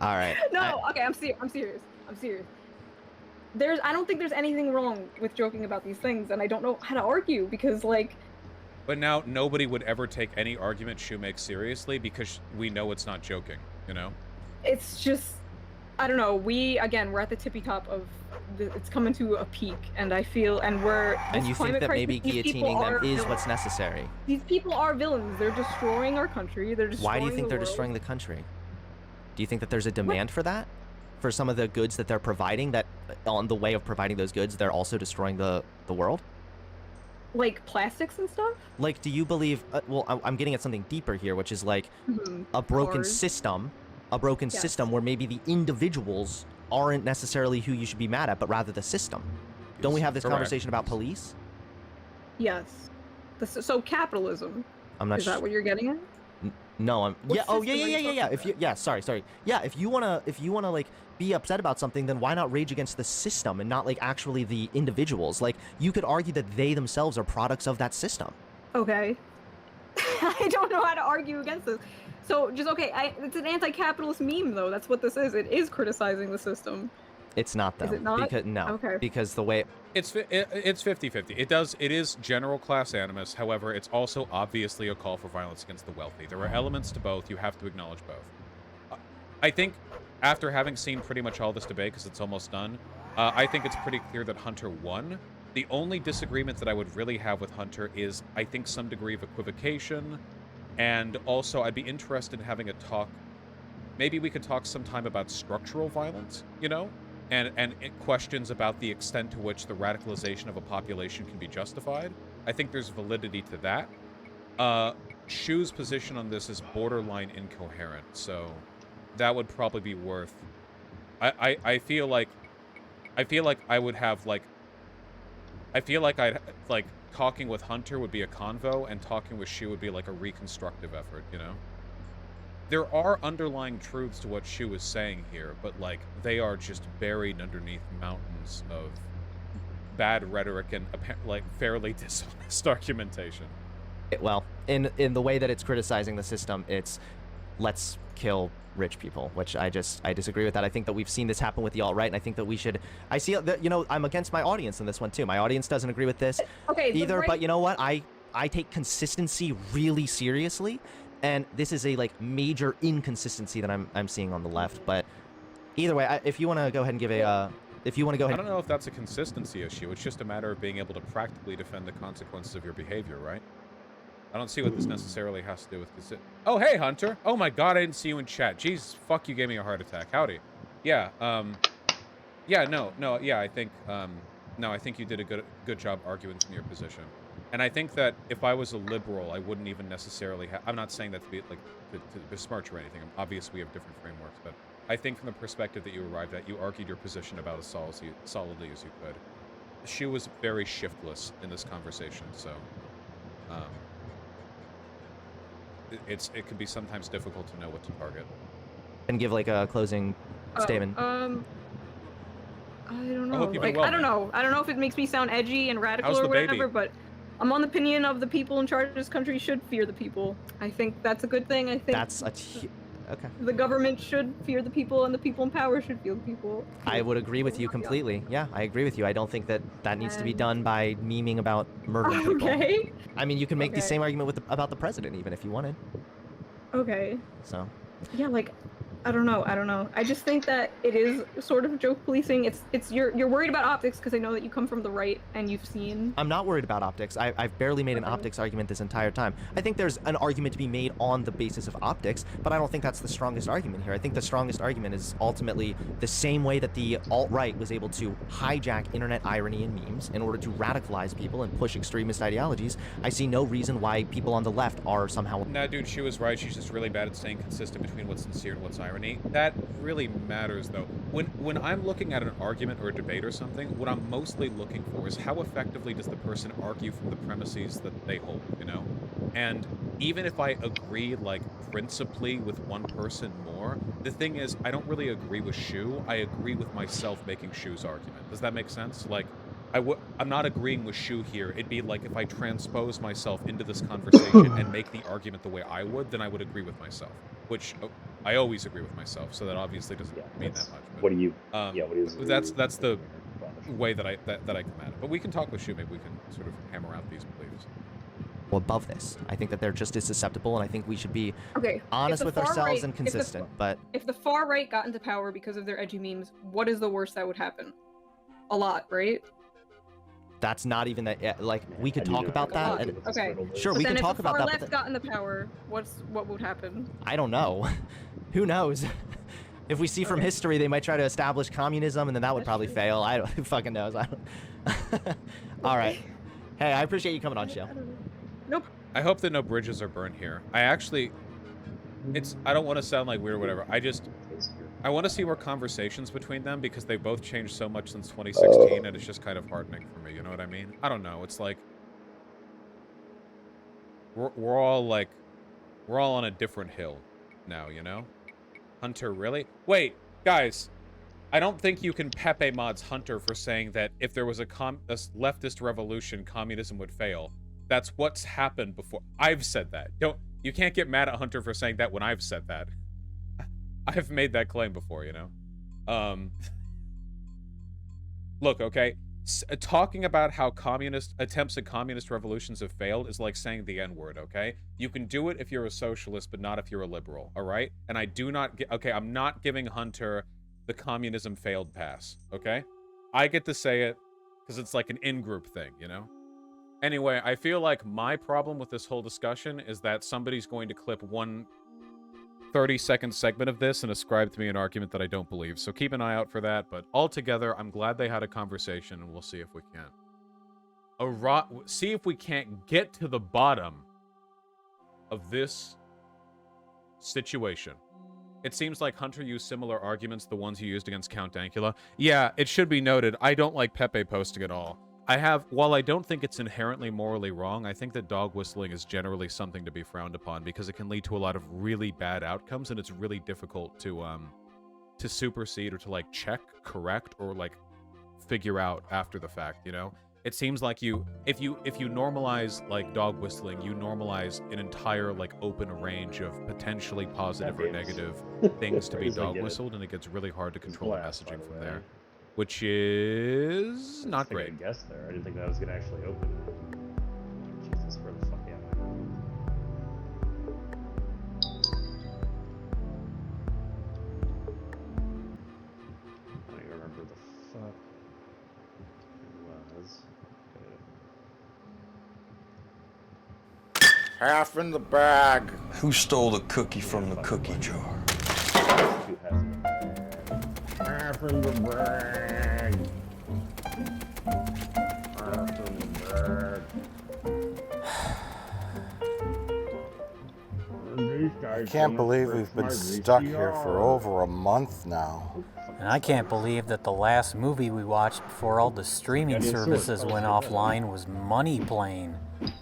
All right. No, okay, I'm serious. I don't think there's anything wrong with joking about these things, and I don't know how to argue because, like... But now nobody would ever take any argument Shu makes seriously because we know it's not joking, you know? It's just... I don't know, we're at the tippy top of... it's coming to a peak, and I feel... And you think that maybe guillotining them is what's necessary? These people are villains. They're destroying our country. They're destroying Why do you think they're world. destroying the country? Do you think that there's a demand for that? For some of the goods that they're providing, that on the way of providing those goods, they're also destroying the world? Like plastics and stuff? Like, do you believe... well, I'm getting at something deeper here, which is like a broken system. A broken system where maybe the individuals aren't necessarily who you should be mad at, but rather the system. Don't we have this conversation about police? Yes. So capitalism. I'm not Is that what you're getting at? No, I'm... Yeah, What oh, system are you yeah. talking If you... sorry. Yeah, if you wanna, like, be upset about something, then why not rage against the system and not, like, actually the individuals? Like, you could argue that they themselves are products of that system. Okay. I don't know how to argue against this. So, just, okay, it's an anti-capitalist meme, though. That's what this is. It is criticizing the system. It's not, though. Is it not? No. Okay. Because the way... It's 50-50. It is general class animus. However, it's also obviously a call for violence against the wealthy. There are elements to both. You have to acknowledge both. I think after having seen pretty much all this debate, because it's almost done, I think it's pretty clear that Hunter won. The only disagreement that I would really have with Hunter is, I think, some degree of equivocation. And also, I'd be interested in having a talk. Maybe we could talk sometime about structural violence, you know? And questions about the extent to which the radicalization of a population can be justified. I think there's validity to that. Shu's position on this is borderline incoherent, so that would probably be worth... I feel like I would have, like... I feel like talking with Hunter would be a convo, and talking with Shu would be, like, a reconstructive effort, you know? There are underlying truths to what Shu is saying here, but, like, they are just buried underneath mountains of bad rhetoric and, like, fairly dishonest argumentation. Well, in the way that it's criticizing the system, it's let's kill rich people, which I disagree with that. I think that we've seen this happen with the alt-right, and I think that we should... I see that, you know, I'm against my audience in this one, too. My audience doesn't agree with this either, but you know what? I take consistency really seriously. And this is a, like, major inconsistency that I'm seeing on the left. But either way, if you want to go ahead and give a... if you want to go ahead... I don't know if that's a consistency issue. It's just a matter of being able to practically defend the consequences of your behavior, right? I don't see what this necessarily has to do with... Oh, hey, Hunter! Oh my god, I didn't see you in chat. Jeez, fuck, you gave me a heart attack. Howdy. Yeah, yeah, no, yeah, I think, no, I think you did a good job arguing from your position. And I think that if I was a liberal, I wouldn't even necessarily have... I'm not saying that to be, like, to besmirch or anything. Obviously, we have different frameworks, but I think from the perspective that you arrived at, you argued your position about as solidly as you could. She was very shiftless in this conversation, so... it can be sometimes difficult to know what to target. And give, like, a closing statement. I don't know. I hope you've been Like, well, I don't man. know. I don't know if it makes me sound edgy and radical How's or the baby? whatever, but I'm on the opinion of the people in charge of this country should fear the people. I think that's a good thing. I think okay. the government should fear the people, and the people in power should fear the people. I would agree with you completely. Yeah, I agree with you. I don't think that needs to be done by memeing about murdering people. Okay. I mean, you can make the same argument with about the president, even if you wanted. Okay. So. Yeah, like, I don't know. I just think that it is sort of joke policing. You're worried about optics because I know that you come from the right and you've seen. I'm not worried about optics. I've barely made an optics argument this entire time. I think there's an argument to be made on the basis of optics, but I don't think that's the strongest argument here. I think the strongest argument is ultimately the same way that the alt-right was able to hijack internet irony and memes in order to radicalize people and push extremist ideologies. I see no reason why people on the left are somehow. Nah, dude, she was right. She's just really bad at staying consistent between what's sincere and what's irony. That really matters, though. When I'm looking at an argument or a debate or something, what I'm mostly looking for is how effectively does the person argue from the premises that they hold, you know? And even if I agree, like, principally with one person more, the thing is, I don't really agree with Shu. I agree with myself making Shu's argument. Does that make sense? Like, I'm not agreeing with Shu here. It'd be like if I transpose myself into this conversation and make the argument the way I would, then I would agree with myself. Which I always agree with myself, so that obviously doesn't mean that much. But, what do you? That's the way that I come at it. But we can talk with Shu. Maybe we can sort of hammer out these beliefs. Above this, I think that they're just as susceptible, and I think we should be okay. honest with ourselves and consistent. But if the far right got into power because of their edgy memes, what is the worst that would happen? A lot, right? That's not even that. Like, we could talk about that. Okay. Sure, we can talk about that. If the far left got into power, what would happen? I don't know. Who knows? If we see from history, they might try to establish communism, and then that would probably fail. Who fucking knows? I don't. All right. Hey, I appreciate you coming on, Shell. Nope. I hope that no bridges are burned here. I don't want to sound like weird or whatever. I want to see more conversations between them because they both changed so much since 2016, and it's just kind of heartening for me. You know what I mean? I don't know. It's like we're all on a different hill now. You know? Hunter, really? Wait, guys. I don't think you can Pepe mods Hunter for saying that if there was a leftist revolution, communism would fail. That's what's happened before. I've said that. You can't get mad at Hunter for saying that when I've said that. I've made that claim before, you know? Look, okay? Talking about how attempts at communist revolutions have failed is like saying the N-word, okay? You can do it if you're a socialist, but not if you're a liberal, all right? And I do not I'm not giving Hunter the communism failed pass, okay? I get to say it because it's like an in-group thing, you know? Anyway, I feel like my problem with this whole discussion is that somebody's going to clip one 30-second segment of this and ascribe to me an argument that I don't believe. So keep an eye out for that. But altogether, I'm glad they had a conversation, and we'll see if we can. See if we can't get to the bottom of this situation. It seems like Hunter used similar arguments to the ones he used against Count Dankula. Yeah, it should be noted, I don't like Pepe posting at all. While I don't think it's inherently morally wrong, I think that dog whistling is generally something to be frowned upon because it can lead to a lot of really bad outcomes, and it's really difficult to supersede or to like check, correct, or like figure out after the fact, you know? It seems like if you normalize like dog whistling, you normalize an entire like open range of potentially positive or negative things to be dog whistled, and it gets really hard to control the messaging from there. Which is not great. I guess there. I didn't think that was gonna actually open. Jesus, where the fuck am I? I don't even remember the fuck it was. Half in the bag. Who stole the cookie from the cookie jar? Half in the bag. I can't believe we've been stuck here for over a month now. And I can't believe that the last movie we watched before all the streaming services went offline was Money Plane.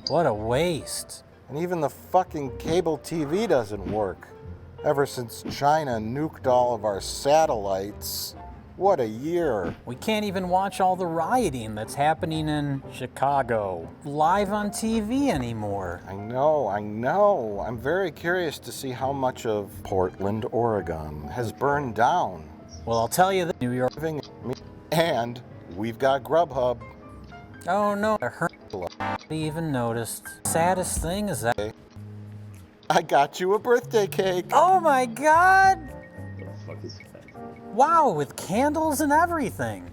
What a waste. And even the fucking cable TV doesn't work. Ever since China nuked all of our satellites. What a year. We can't even watch all the rioting that's happening in Chicago live on TV anymore. I know. I'm very curious to see how much of Portland, Oregon has burned down. Well, I'll tell you that New York. And we've got Grubhub. Oh no, I heard. I even noticed. Saddest thing is that. I got you a birthday cake. Oh my God! What the fuck is that? Wow, with candles and everything.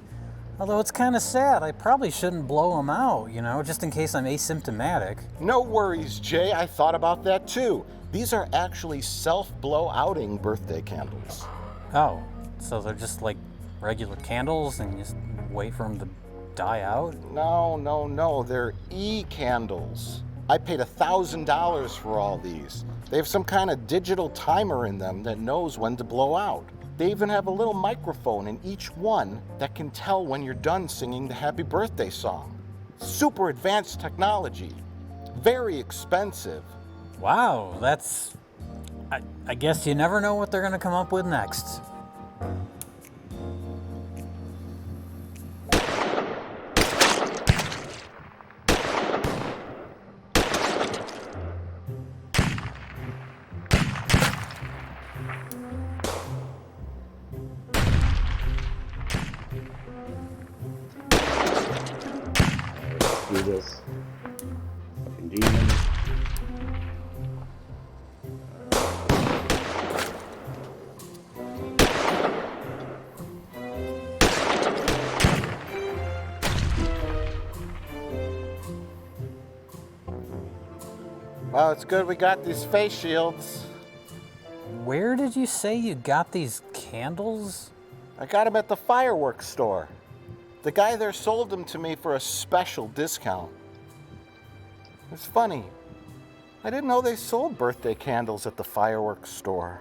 Although it's kind of sad, I probably shouldn't blow them out, just in case I'm asymptomatic. No worries, Jay. I thought about that too. These are actually self-blow-outing birthday candles. Oh, so they're just like regular candles and you just wait for them to die out? No. They're e-candles. I paid $1,000 for all these. They have some kind of digital timer in them that knows when to blow out. They even have a little microphone in each one that can tell when you're done singing the happy birthday song. Super advanced technology. Very expensive. Wow, that's... I guess you never know what they're gonna come up with next. Do this. Fucking demon. Well, it's good we got these face shields. Where did you say you got these candles? I got them at the fireworks store. The guy there sold them to me for a special discount. It's funny. I didn't know they sold birthday candles at the fireworks store.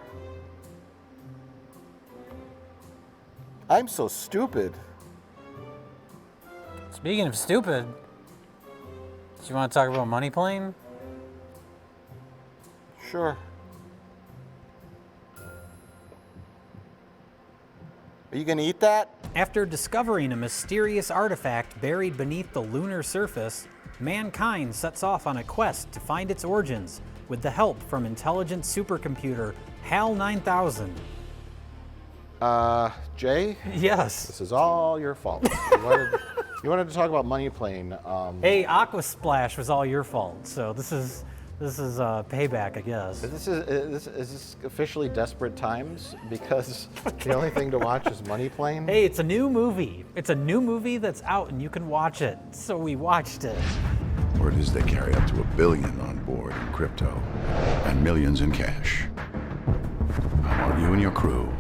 I'm so stupid. Speaking of stupid, do you want to talk about Money Plane? Sure. Are you gonna eat that? After discovering a mysterious artifact buried beneath the lunar surface, mankind sets off on a quest to find its origins with the help from intelligent supercomputer HAL 9000. Jay? Yes. This is all your fault. You wanted to talk about Money Plane. Hey, Aqua Splash was all your fault, so this is payback, I guess. Is this officially desperate times? Because the only thing to watch is Money Plane? Hey, it's a new movie. It's a new movie that's out and you can watch it. So we watched it. Word is they carry up to $1 billion on board in crypto and millions in cash. I want you and your crew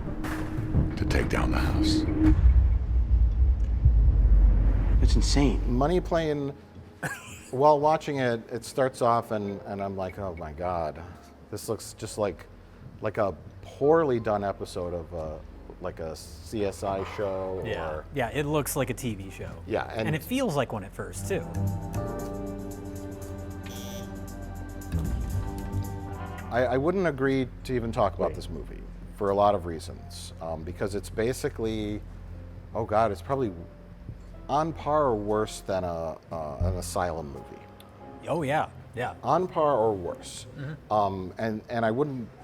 to take down the house. It's insane. Money Plane, while watching it, it starts off and I'm like, oh my God, this looks just like a poorly done episode of like a CSI show. Yeah, it looks like a TV show. Yeah, and it feels like one at first too. I wouldn't agree to even talk about this movie for a lot of reasons, because it's basically, oh God, it's probably on par or worse than an asylum movie. Oh yeah. On par or worse. Mm-hmm. And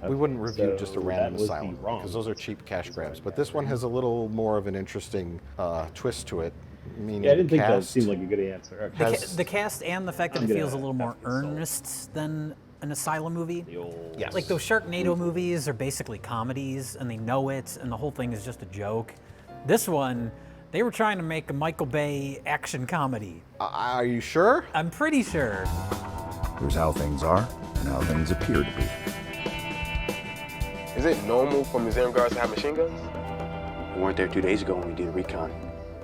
we wouldn't review just a random asylum because those are cheap cash grabs. But this one has a little more of an interesting twist to it. Yeah, I didn't think that seemed like a good answer. The cast and the fact that it feels a little more earnest than an asylum movie. Yes. Like those Sharknado movies are basically comedies and they know it and the whole thing is just a joke. This one, they were trying to make a Michael Bay action comedy. Are you sure? I'm pretty sure. Here's how things are and how things appear to be. Is it normal for museum guards to have machine guns? We weren't there 2 days ago when we did a recon.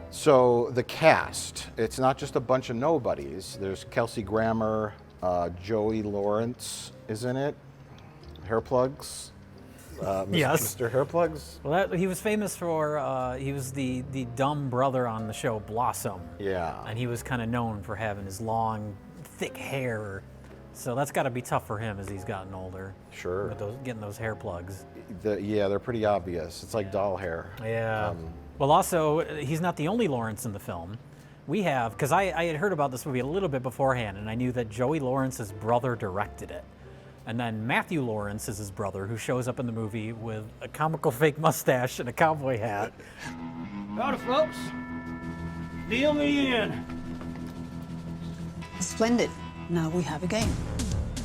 So the cast, it's not just a bunch of nobodies. There's Kelsey Grammer, Joey Lawrence is in it, Hairplugs. Yes. Mr. Hairplugs? Well, he was famous for, he was the dumb brother on the show Blossom. Yeah. And he was kind of known for having his long, thick hair. So that's got to be tough for him as he's gotten older. Sure. With getting those hair plugs. Yeah, they're pretty obvious. It's like doll hair. Yeah. Well, also, he's not the only Lawrence in the film. We have, because I had heard about this movie a little bit beforehand, and I knew that Joey Lawrence's brother directed it. And then Matthew Lawrence is his brother, who shows up in the movie with a comical fake mustache and a cowboy hat. Howdy, folks. Deal me in. Splendid. Now we have a game.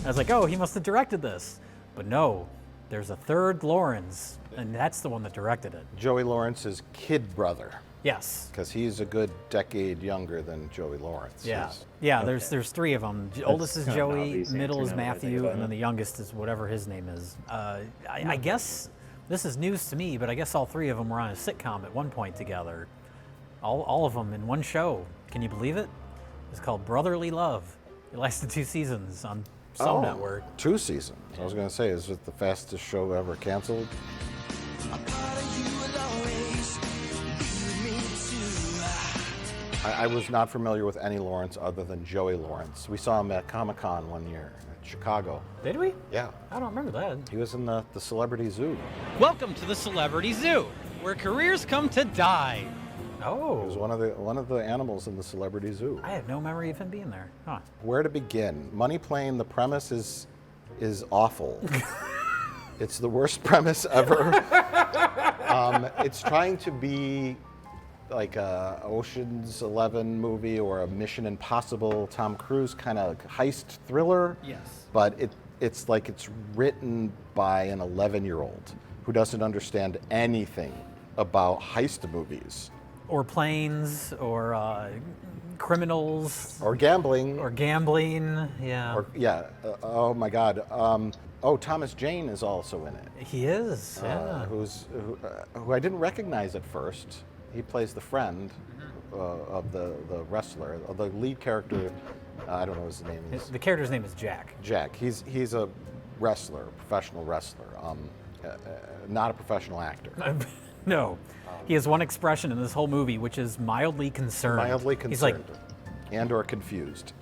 I was like, oh, he must have directed this. But no, there's a third Lawrence, and that's the one that directed it. Joey Lawrence's kid brother. Yes. Because he's a good decade younger than Joey Lawrence. Yeah. is. Yeah, there's three of them. Oldest is kind of an Joey, obvious middle answer is now that I think Matthew, about and then it. the youngest is whatever his name is. I guess this is news to me, but I guess all three of them were on a sitcom at one point together. All of them in one show. Can you believe it? It's called Brotherly Love. It lasted 2 seasons on some network. 2 seasons. I was going to say, is it the fastest show ever canceled? I was not familiar with any Lawrence other than Joey Lawrence. We saw him at Comic-Con one year at Chicago. Did we? Yeah. I don't remember that. He was in the Celebrity Zoo. Welcome to the Celebrity Zoo, where careers come to die. Oh. He was one of the animals in the Celebrity Zoo. I have no memory of him being there. Huh. Where to begin? Money Plane, the premise is awful. It's the worst premise ever. It's trying to be like a Ocean's 11 movie or a Mission Impossible Tom Cruise kind of heist thriller. Yes. But it's like it's written by an 11-year-old who doesn't understand anything about heist movies. Or planes, or criminals. Or gambling. Or gambling, yeah. Oh my God. Thomas Jane is also in it. He is, yeah. Who I didn't recognize at first. He plays the friend of the wrestler. The lead character, I don't know his name. The character's name is Jack. Jack. He's a wrestler, professional wrestler, not a professional actor. No. He has one expression in this whole movie, which is mildly concerned. Mildly concerned. He's like, and or confused.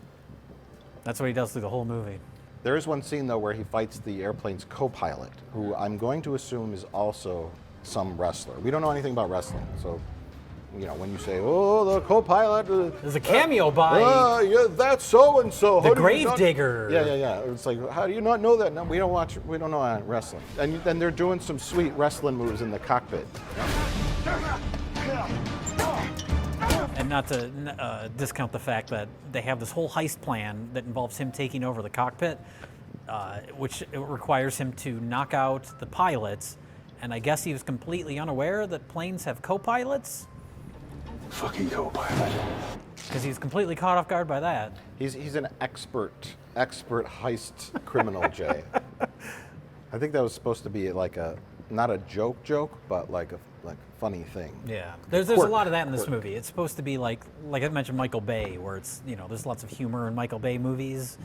That's what he does through the whole movie. There is one scene, though, where he fights the airplane's co-pilot, who I'm going to assume is also some wrestler. We don't know anything about wrestling, so, you know, when you say, oh, the co-pilot... There's a cameo by... yeah, that's so-and-so. The Gravedigger. Yeah. It's like, how do you not know that? No, we don't know wrestling. And then they're doing some sweet wrestling moves in the cockpit. And not to discount the fact that they have this whole heist plan that involves him taking over the cockpit, which requires him to knock out the pilots. And I guess he was completely unaware that planes have co-pilots. Fucking co-pilot. Because he was completely caught off guard by that. He's an expert heist criminal, Jay. I think that was supposed to be like not a joke, but like a funny thing. Yeah, there's a lot of that in this movie. It's supposed to be like I mentioned Michael Bay, where it's, you know, there's lots of humor in Michael Bay movies,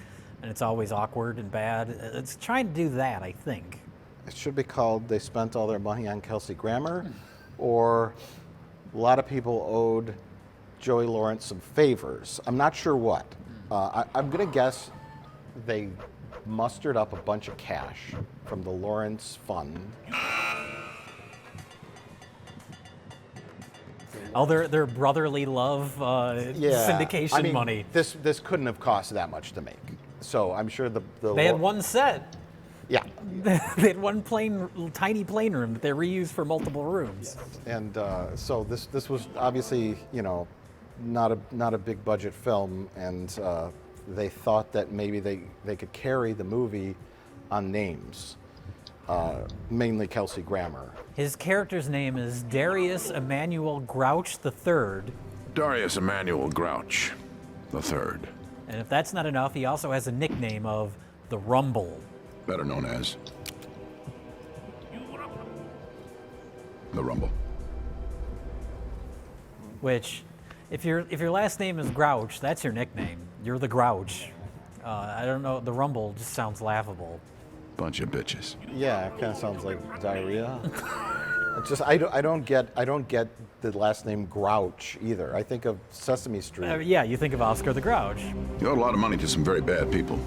and it's always awkward and bad. It's trying to do that, I think. It should be called They Spent All Their Money on Kelsey Grammer, or a lot of people owed Joey Lawrence some favors. I'm not sure what. I'm going to guess they mustered up a bunch of cash from the Lawrence Fund. Oh, their brotherly love syndication money. This couldn't have cost that much to make. So I'm sure they had one set. Yeah. They had one tiny plane room that they reused for multiple rooms. And so this was obviously, you know, not a big budget film, and they thought that maybe they could carry the movie on names, mainly Kelsey Grammer. His character's name is Darius Emanuel Grouch III. Darius Emanuel Grouch III. And if that's not enough, he also has a nickname of the Rumble. Better known as the Rumble. Which, if your last name is Grouch, that's your nickname. You're the Grouch. I don't know. The Rumble just sounds laughable. Bunch of bitches. Yeah, it kind of sounds like diarrhea. It's just I don't get the last name Grouch either. I think of Sesame Street. Yeah, you think of Oscar the Grouch. You owed a lot of money to some very bad people.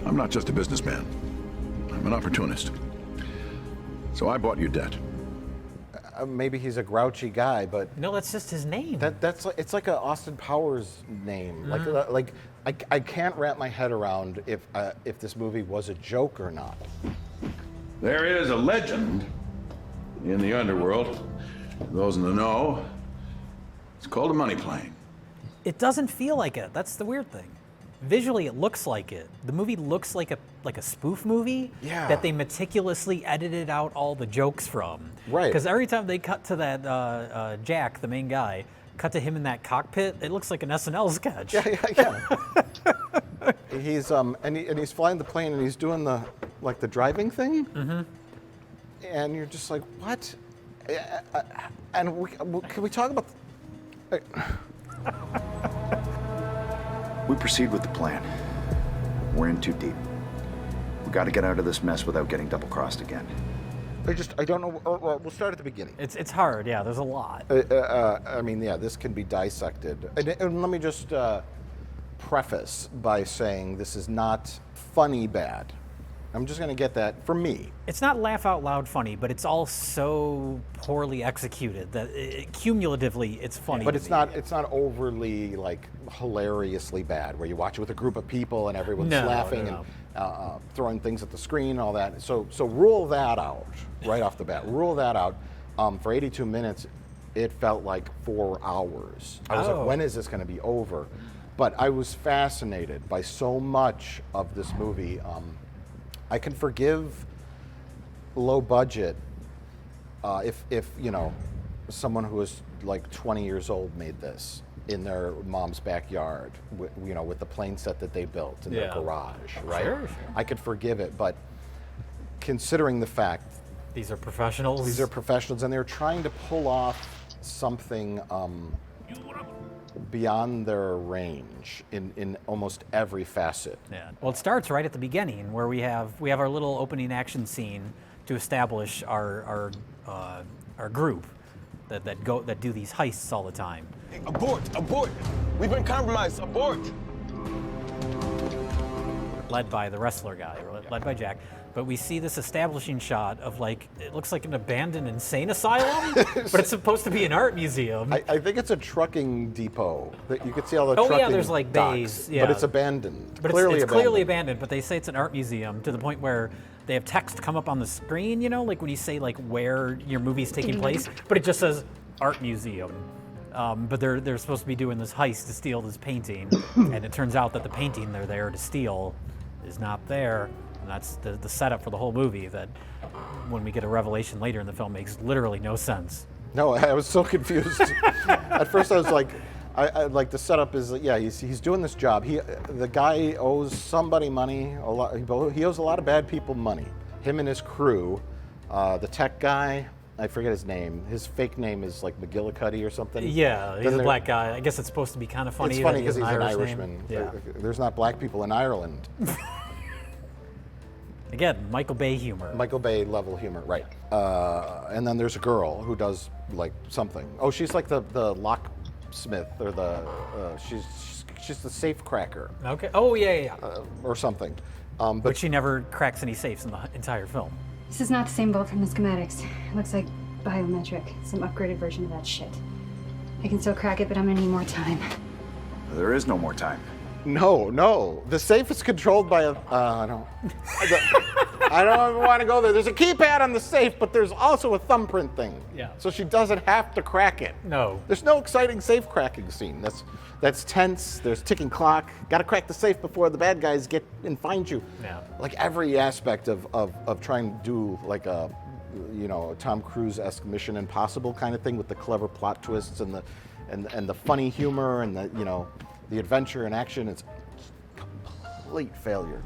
I'm not just a businessman. I'm an opportunist. So I bought your debt. maybe he's a grouchy guy, but No, that's just his name. it's like a Austin Powers name. Like I can't wrap my head around if this movie was a joke or not. There is a legend in the underworld. Those in the know, it's called a money plane. It doesn't feel like it. That's the weird thing. Visually, it looks like it. The movie looks like a spoof movie that they meticulously edited out all the jokes from. Right. Because every time they cut to that Jack, the main guy, cut to him in that cockpit, it looks like an SNL sketch. Yeah. He's and he's flying the plane and he's doing the driving thing. Mm-hmm. And you're just like, what? And can we talk about? We proceed with the plan. We're in too deep. We got to get out of this mess without getting double-crossed again. I don't know. We'll start at the beginning. It's hard. Yeah, there's a lot. I mean, yeah, this can be dissected. And let me just preface by saying this is not funny bad. I'm just going to get that for me. It's not laugh out loud funny, but it's all so poorly executed that cumulatively it's funny. But it's not overly like hilariously bad where you watch it with a group of people and everyone's laughing and throwing things at the screen and all that. So rule that out right off the bat. Rule that out. For 82 minutes, it felt like 4 hours. I was like, when is this going to be over? But I was fascinated by so much of this movie. I can forgive low budget if you know someone who was like 20 years old made this in their mom's backyard, with the plane set that they built in their garage, right? Sure. I could forgive it, but considering the fact these are professionals. These are professionals, and they're trying to pull off something beyond their range in almost every facet. Yeah. Well, it starts right at the beginning where we have our little opening action scene to establish our group that do these heists all the time. Abort! We've been compromised. Abort! Led by the wrestler guy, led by Jack. But we see this establishing shot of it looks like an abandoned insane asylum, but it's supposed to be an art museum. I think it's a trucking depot. That you could see all the trucking yeah, there's like bays. Docks, but it's abandoned. But it's clearly abandoned, but they say it's an art museum to the point where they have text come up on the screen, like when you say where your movie's taking place, but it just says art museum. But they're supposed to be doing this heist to steal this painting, and it turns out that the painting they're there to steal is not there. And that's the setup for the whole movie that when we get a revelation later in the film makes literally no sense. No, I was so confused. At first I was like, I like the setup is, he's doing this job. The guy owes somebody money, a lot. He owes a lot of bad people money. Him and his crew, the tech guy, I forget his name. His fake name is like McGillicuddy or something. Yeah, he's a black guy. I guess it's supposed to be kind of funny. It's funny because he's an Irishman. Yeah. There's not black people in Ireland. Again, Michael Bay humor. Michael Bay level humor, right. And then there's a girl who does like something. Oh, she's like the locksmith or she's the safe cracker. Okay. Oh, yeah. Or something. But she never cracks any safes in the entire film. This is not the same boat from the schematics. It looks like biometric, some upgraded version of that shit. I can still crack it, but I'm gonna need more time. There is no more time. No. The safe is controlled by a. I don't even want to go there. There's a keypad on the safe, but there's also a thumbprint thing. Yeah. So she doesn't have to crack it. No. There's no exciting safe cracking scene. That's tense. There's ticking clock. Got to crack the safe before the bad guys get and find you. Yeah. Like every aspect of trying to do like a, Tom Cruise-esque Mission Impossible kind of thing with the clever plot twists and the funny humor and the adventure and action, it's complete failure.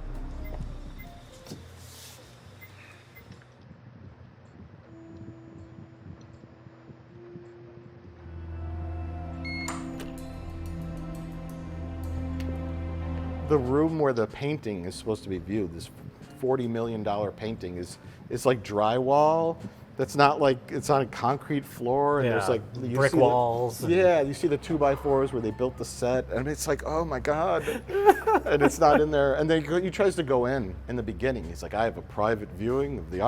The room where the painting is supposed to be viewed, this $40 million painting, is like drywall. That's not like, it's on a concrete floor, and there's like brick walls. You see the 2x4s where they built the set, and it's like, oh my God. And it's not in there. And then he tries to go in the beginning. He's like, I have a private viewing of the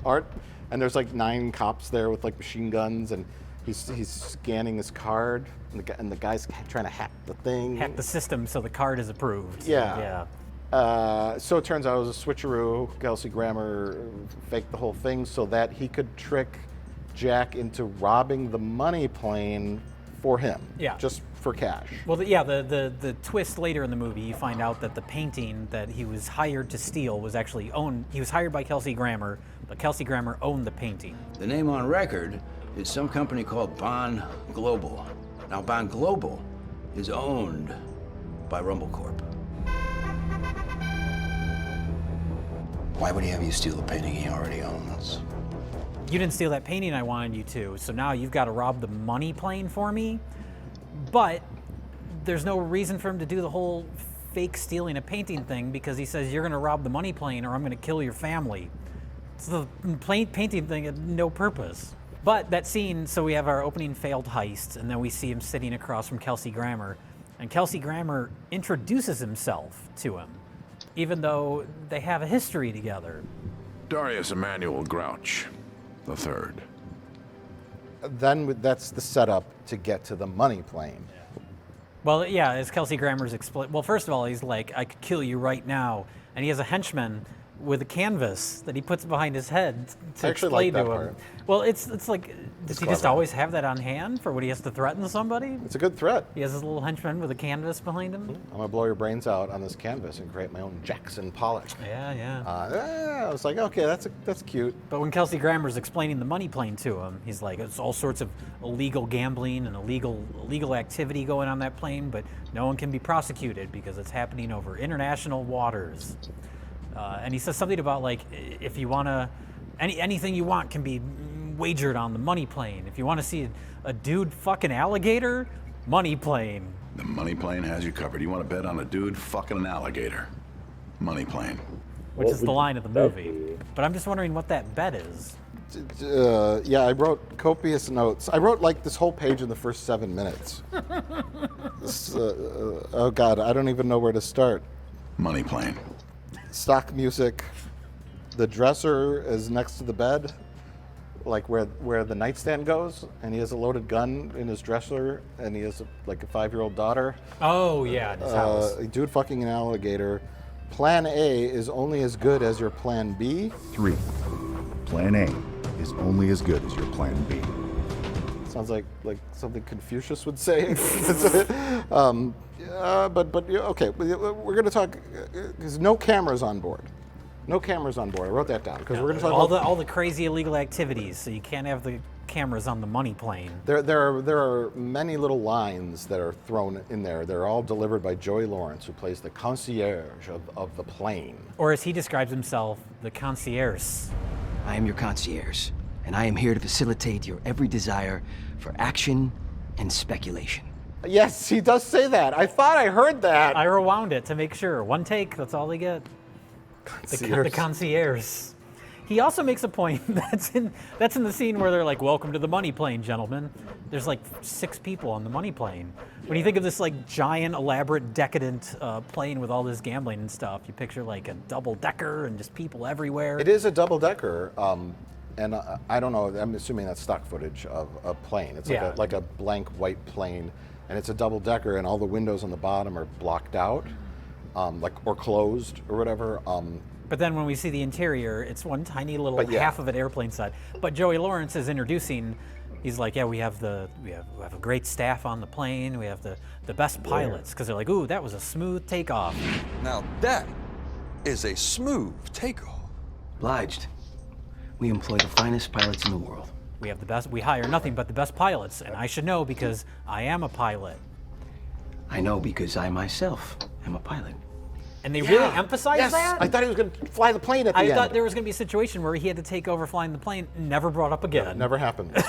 art. And there's like 9 cops there with like machine guns, and he's scanning his card, and the guy's trying to hack the thing. Hack the system so the card is approved. Yeah. So it turns out it was a switcheroo. Kelsey Grammer faked the whole thing so that he could trick Jack into robbing the money plane for him. Yeah. Just for cash. Well, the twist later in the movie, you find out that the painting that he was hired to steal was actually owned. He was hired by Kelsey Grammer, but Kelsey Grammer owned the painting. The name on record is some company called Bond Global. Now, Bond Global is owned by Rumble Corp. Why would he have you steal a painting he already owns? You didn't steal that painting I wanted you to, so now you've got to rob the money plane for me? But there's no reason for him to do the whole fake stealing a painting thing because he says you're going to rob the money plane or I'm going to kill your family. So the painting thing had no purpose. But that scene, so we have our opening failed heist, and then we see him sitting across from Kelsey Grammer, and Kelsey Grammer introduces himself to him, even though they have a history together. Darius Emmanuel Grouch III. Then that's the setup to get to the money plane. Well, yeah, as Kelsey Grammer's explain. Well, first of all, he's like, I could kill you right now. And he has a henchman with a canvas that he puts behind his head to explain to him. Part. Well, it's like, does he just always have that on hand for when he has to threaten somebody? It's a good threat. He has his little henchman with a canvas behind him. I'm gonna blow your brains out on this canvas and create my own Jackson Pollock. Yeah. I was like, okay, that's cute. But when Kelsey Grammer's explaining the money plane to him, he's like, it's all sorts of illegal gambling and illegal activity going on that plane, but no one can be prosecuted because it's happening over international waters. And he says something about like, if you want to, anything you want can be wagered on the money plane. If you want to see a dude fucking alligator, money plane. The money plane has you covered. You want to bet on a dude fucking an alligator? Money plane. Which is the line of the movie. But I'm just wondering what that bet is. Yeah, I wrote copious notes. I wrote like this whole page in the first 7 minutes. Oh God, I don't even know where to start. Money plane. Stock music. The dresser is next to the bed, like where the nightstand goes, and he has a loaded gun in his dresser, and he has a 5-year-old daughter. Oh yeah, in his house. Dude fucking an alligator. Plan A is only as good as your plan B. 3. Plan A is only as good as your plan B. Sounds like something Confucius would say. But okay, we're going to talk. There's no cameras on board. No cameras on board. I wrote that down because we're going to talk all the crazy illegal activities. So you can't have the cameras on the money plane. There are many little lines that are thrown in there. They're all delivered by Joey Lawrence, who plays the concierge of the plane. Or as he describes himself, the concierge. I am your concierge, and I am here to facilitate your every desire for action and speculation. Yes, he does say that. I thought I heard that. I rewound it to make sure. One take, that's all they get. The concierge. He also makes a point that's in the scene where they're like, "Welcome to the money plane, gentlemen." There's like 6 people on the money plane. When you think of this like giant, elaborate, decadent plane with all this gambling and stuff, you picture like a double-decker and just people everywhere. It is a double-decker, and I don't know. I'm assuming that's stock footage of a plane. It's like a blank white plane, and it's a double-decker, and all the windows on the bottom are blocked out, or closed or whatever. But then when we see the interior, it's one tiny little half of an airplane side. But Joey Lawrence is introducing. He's like, yeah, we have a great staff on the plane. We have the best pilots because they're like, ooh, that was a smooth takeoff. Now that is a smooth takeoff. Obliged. We employ the finest pilots in the world. We have the best. We hire nothing but the best pilots, and I should know because I am a pilot. I know because I myself am a pilot. And they really emphasize that? I thought he was going to fly the plane at the end. I thought there was going to be a situation where he had to take over flying the plane. Never brought up again. Never happened.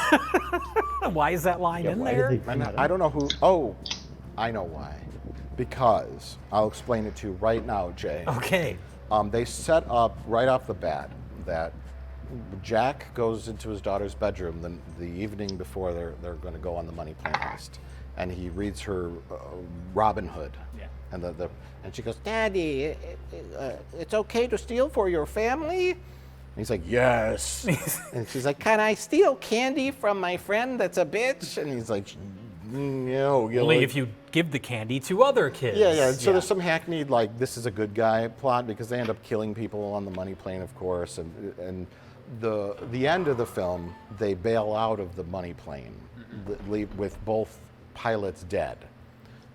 Why is that line in there? I don't know who. Oh, I know why. Because I'll explain it to you right now, Jay. Okay. They set up right off the bat that Jack goes into his daughter's bedroom the evening before they're going to go on the money plane heist, and he reads her Robin Hood. Yeah. And she goes, Daddy, it's okay to steal for your family? he's like, yes. And she's like, can I steal candy from my friend that's a bitch? And he's like, no. Only if you give the candy to other kids. Yeah. So there's some hackneyed, like, this is a good guy plot because they end up killing people on the money plane, of course. And the end of the film, they bail out of the money plane with both pilots dead.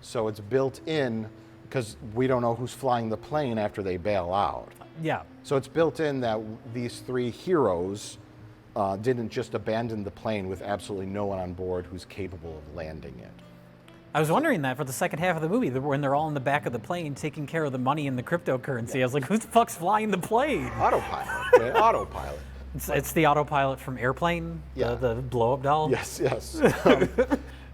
So it's built in because we don't know who's flying the plane after they bail out. Yeah. So it's built in that these three heroes didn't just abandon the plane with absolutely no one on board who's capable of landing it. I was wondering that for the second half of the movie, when they're all in the back of the plane taking care of the money and the cryptocurrency. I was like, who the fuck's flying the plane? Autopilot. Man, autopilot. It's the autopilot from Airplane, Yeah. the blow-up doll? Yes.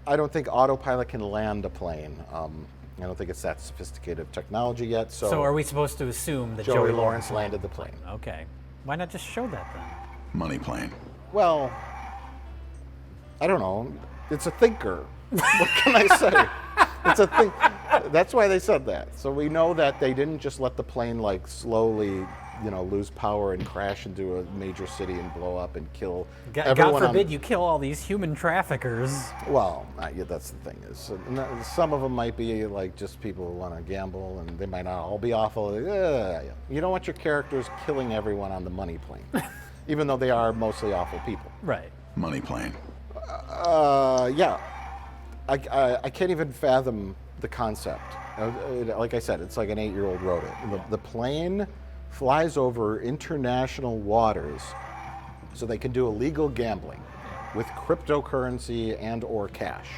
I don't think autopilot can land a plane. I don't think it's that sophisticated of technology yet. So are we supposed to assume that Joey Lawrence landed the plane? Okay. Why not just show that then? Money plane. Well, I don't know. It's a thinker. What can I say? It's a thing. That's why they said that. So we know that they didn't just let the plane like slowly, lose power and crash into a major city and blow up and kill everyone. God forbid you kill all these human traffickers. Well, yeah, that's the thing is, some of them might be like just people who want to gamble, and they might not all be awful. You don't want your characters killing everyone on the money plane, even though they are mostly awful people. Right. Money plane. Yeah. I can't even fathom the concept. Like I said, it's like an 8-year-old wrote it. The plane flies over international waters so they can do illegal gambling with cryptocurrency and or cash.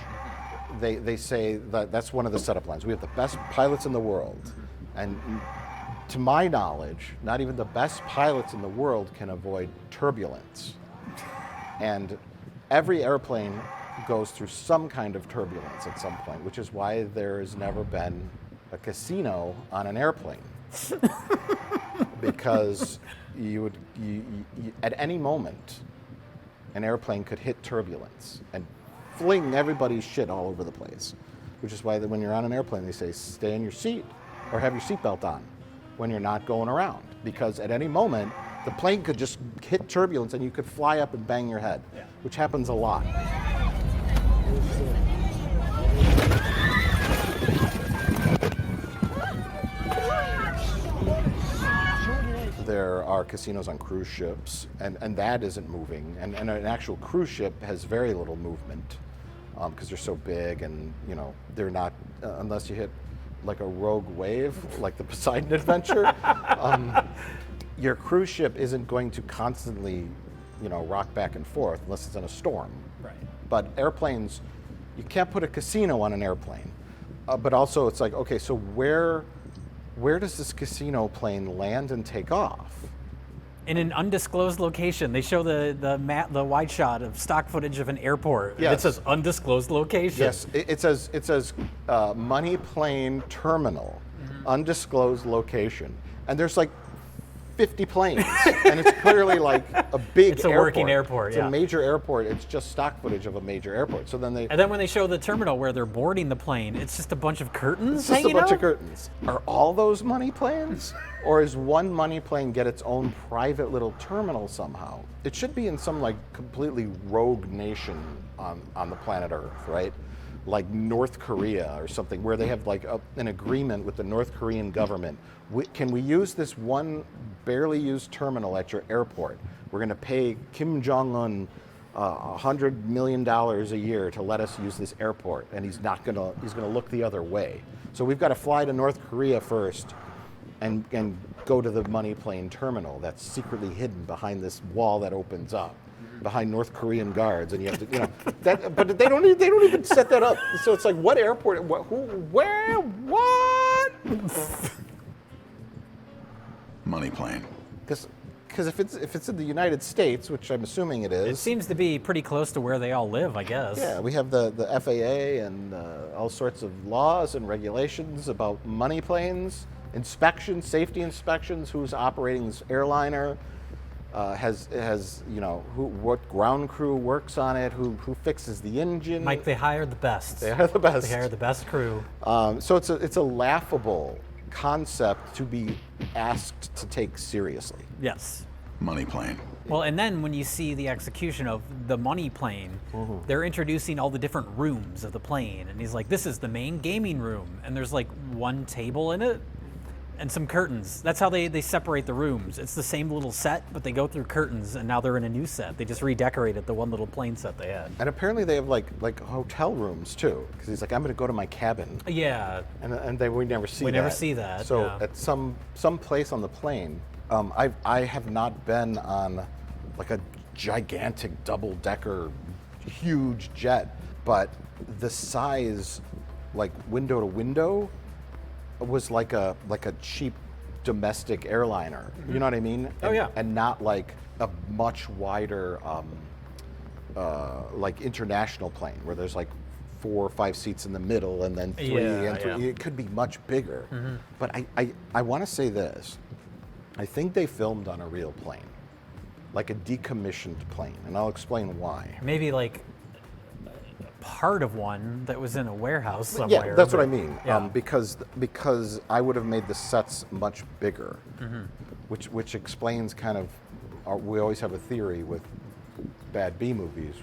They say that that's one of the setup lines. We have the best pilots in the world. And to my knowledge, not even the best pilots in the world can avoid turbulence. And every airplane goes through some kind of turbulence at some point, which is why there has never been a casino on an airplane. Because you at any moment, an airplane could hit turbulence and fling everybody's shit all over the place. Which is why when you're on an airplane, they say stay in your seat or have your seatbelt on when you're not going around. Because at any moment, the plane could just hit turbulence and you could fly up and bang your head, which happens a lot. There are casinos on cruise ships, and that isn't moving. And an actual cruise ship has very little movement because they're so big, and they're not unless you hit like a rogue wave, like the Poseidon Adventure. Your cruise ship isn't going to constantly, rock back and forth unless it's in a storm. Right. But airplanes, you can't put a casino on an airplane. But also, it's like, okay, so where does this casino plane land and take off? In an undisclosed location. They show the wide shot of stock footage of an airport. Yes. And it says undisclosed location. Yes, it says money plane terminal, undisclosed location, and there's like 50 planes, and it's clearly like a big It's a airport. working airport, It's yeah. a major airport. It's just stock footage of a major airport. So then And then when they show the terminal where they're boarding the plane, it's just a bunch of curtains it's just a hanging bunch out? of curtains. Are all those money planes? Or is one money plane get its own private little terminal somehow? It should be in some like completely rogue nation on the planet Earth, right? Like North Korea or something, where they have like an agreement with the North Korean government. Can we use this one barely used terminal at your airport? We're going to pay Kim Jong-un $100 million a year to let us use this airport, and he's going to look the other way. So we've got to fly to North Korea first and go to the money plane terminal that's secretly hidden behind this wall that opens up behind North Korean guards, and you have to, but they don't even set that up. So it's like, what airport, who, where, what? Money plane. Because if it's in the United States, which I'm assuming it is, It seems to be pretty close to where they all live, I guess. yeah, we have the FAA and all sorts of laws and regulations about money planes, inspections, safety inspections, who's operating this airliner, has what ground crew works on it, who fixes the engine. Mike, they hire the best. They are the best. They hire the best crew. So it's a laughable concept to be asked to take seriously. Yes. money plane. Well, and then when you see the execution of the money plane, they're introducing all the different rooms of the plane. And he's like, this is the main gaming room. And there's like one table in it and some curtains. That's how they separate the rooms. It's the same little set, but they go through curtains, and now they're in a new set. They just redecorated the one little plane set they had. And apparently they have like hotel rooms too, because he's like, I'm going to go to my cabin. Yeah. And we never see that. We never see that. So yeah. at some place on the plane, I have not been on like a gigantic double-decker, huge jet, but the size, like window to window, was like a cheap domestic airliner. You know what I mean? Oh yeah. And not like a much wider, like international plane where there's like 4 or 5 seats in the middle and then 3 and 3. Yeah. It could be much bigger. But I want to say this. I think they filmed on a real plane, like a decommissioned plane, and I'll explain why. Maybe like part of one that was in a warehouse somewhere. Yeah, that's what I mean. Yeah. Because I would have made the sets much bigger, which explains kind of. We always have a theory with bad B movies.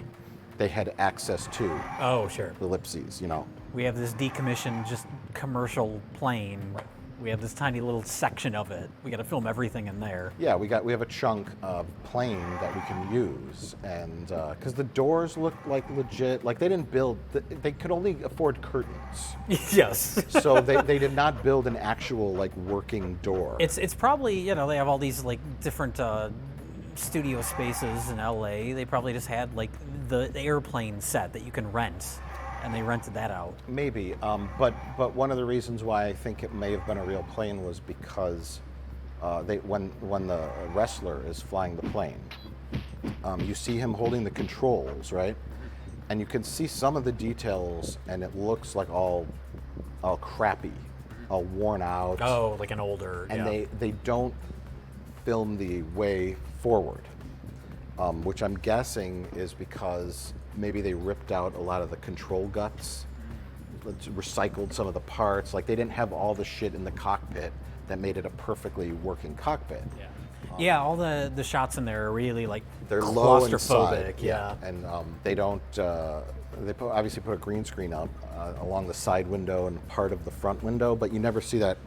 They had access to. Oh, sure. The ellipses, you know. We have this decommissioned, just commercial plane. Right. We have this tiny little section of it. We got to film everything in there. Yeah, we have a chunk of plane that we can use, and because the doors look like legit, like they didn't build, they could only afford curtains. Yes. So they did not build an actual like working door. It's probably, they have all these like different studio spaces in LA. They probably just had like the airplane set that you can rent. And they rented that out. Maybe, but one of the reasons why I think it may have been a real plane was because when the wrestler is flying the plane, you see him holding the controls, right? And you can see some of the details, and it looks like all crappy, all worn out. Oh, like an older. And yeah. they don't film the way forward, which I'm guessing is because maybe they ripped out a lot of the control guts, recycled some of the parts. Like they didn't have all the shit in the cockpit that made it a perfectly working cockpit. Yeah. Yeah, all the shots in there are really like they're low claustrophobic. inside, yeah. And they don't. They obviously put a green screen up along the side window and part of the front window, but you never see that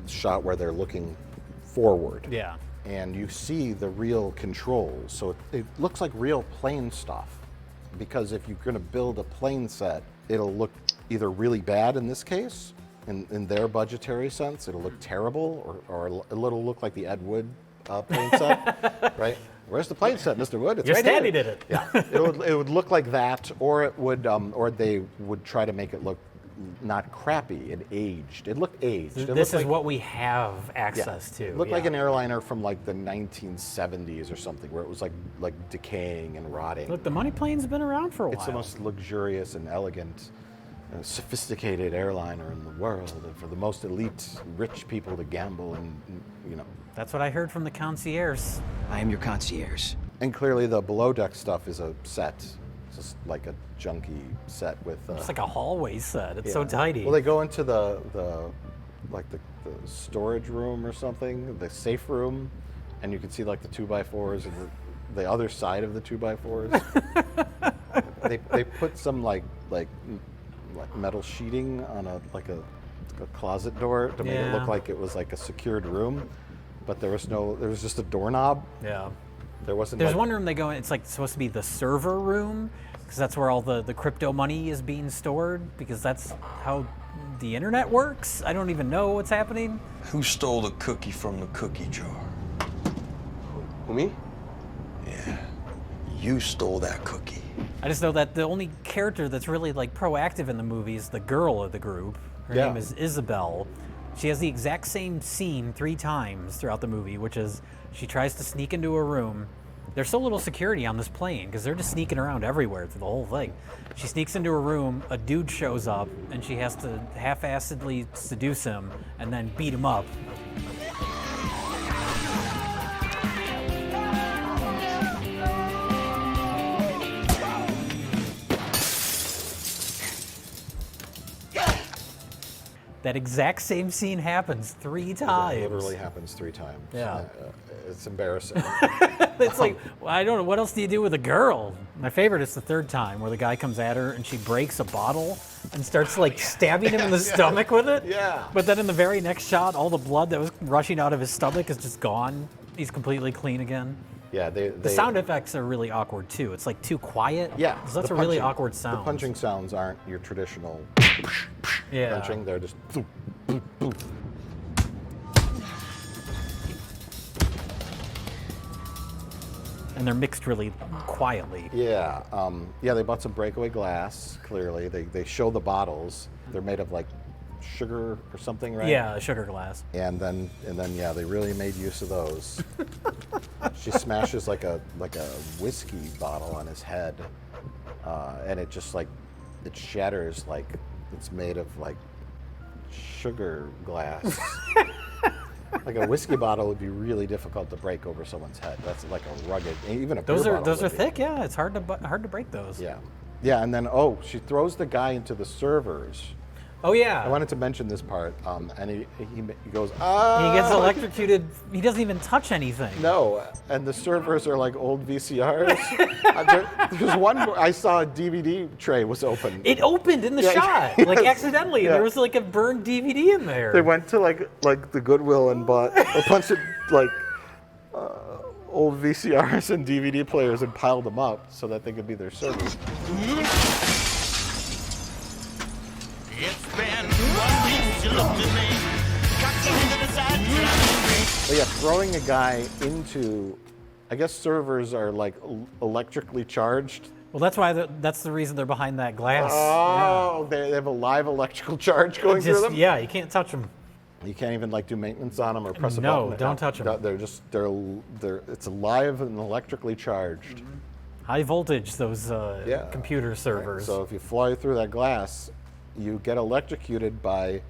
shot where they're looking forward. Yeah. And you see the real controls, so it looks like real plane stuff. Because if you're going to build a plane set, it'll look either really bad in this case, in their budgetary sense, it'll look terrible, or it'll look like the Ed Wood plane set, right? Where's the plane set, Mr. Wood? It's Your right Standy here. did it. Yeah, it would look like that, or it would, or they would try to make it look not crappy and aged. It looked aged. This is what we have access to. It looked like an airliner from like the 1970s or something, where it was like decaying and rotting. Look, the money plane's been around for a while. It's the most luxurious and elegant, sophisticated airliner in the world, and for the most elite, rich people to gamble and. That's what I heard from the concierge. I am your concierge. And clearly, the below deck stuff is a set. It's just like a junky set with. It's like a hallway set. It's so tidy. Well, they go into the storage room or something, the safe room, and you can see like the 2x4s and the other side of the 2x4s. they put some like metal sheeting on a closet door to make it look like it was like a secured room, but there was just a doorknob. Yeah. There's one room they go in, it's like supposed to be the server room, because that's where all the crypto money is being stored, because that's how the internet works. I don't even know what's happening. Who stole the cookie from the cookie jar? Who, me? Yeah, you stole that cookie. I just know that the only character that's really like proactive in the movie is the girl of the group. Her name is Isabel. She has the exact same scene 3 times throughout the movie, which is she tries to sneak into a room. There's so little security on this plane because they're just sneaking around everywhere through the whole thing. She sneaks into a room, a dude shows up, and she has to half-assedly seduce him and then beat him up. that exact same scene happens 3 times. It literally happens 3 times. Yeah. It's embarrassing. It's like, well, I don't know, what else do you do with a girl? My favorite is the 3rd time where the guy comes at her and she breaks a bottle and starts like stabbing him in the stomach with it. Yeah. But then in the very next shot, all the blood that was rushing out of his stomach is just gone. He's completely clean again. Yeah, the sound effects are really awkward too. It's like too quiet. Yeah. 'cause that's a really awkward sound. The punching sounds aren't your traditional punching. They're just boop, boop, boop. And they're mixed really quietly. Yeah, yeah. They bought some breakaway glass. Clearly, they show the bottles. They're made of like sugar or something, right? Yeah, sugar glass. And then yeah, they really made use of those. She smashes like a whiskey bottle on his head, and it just like it shatters like it's made of like sugar glass. Like a whiskey bottle would be really difficult to break over someone's head. That's like a rugged, even a beer bottle Those are would be. thick. Yeah, it's hard to break those. Yeah, yeah, and then she throws the guy into the servers. Oh yeah. I wanted to mention this part, and he goes, ah! He gets electrocuted. He doesn't even touch anything. No, and the servers are like old VCRs. There's one where I saw a DVD tray was open. It opened in the shot, like accidentally. Yeah. There was like a burned DVD in there. They went to like the Goodwill and bought a bunch of like old VCRs and DVD players and piled them up so that they could be their servers. But yeah, throwing a guy into, I guess servers are like electrically charged. Well, that's why that's the reason they're behind that glass. Oh, they have a live electrical charge going through them? Yeah, you can't touch them. You can't even like do maintenance on them or press a button? No, don't touch them. They're just, it's live and electrically charged. High voltage, those computer servers. So if you fly through that glass, you get electrocuted by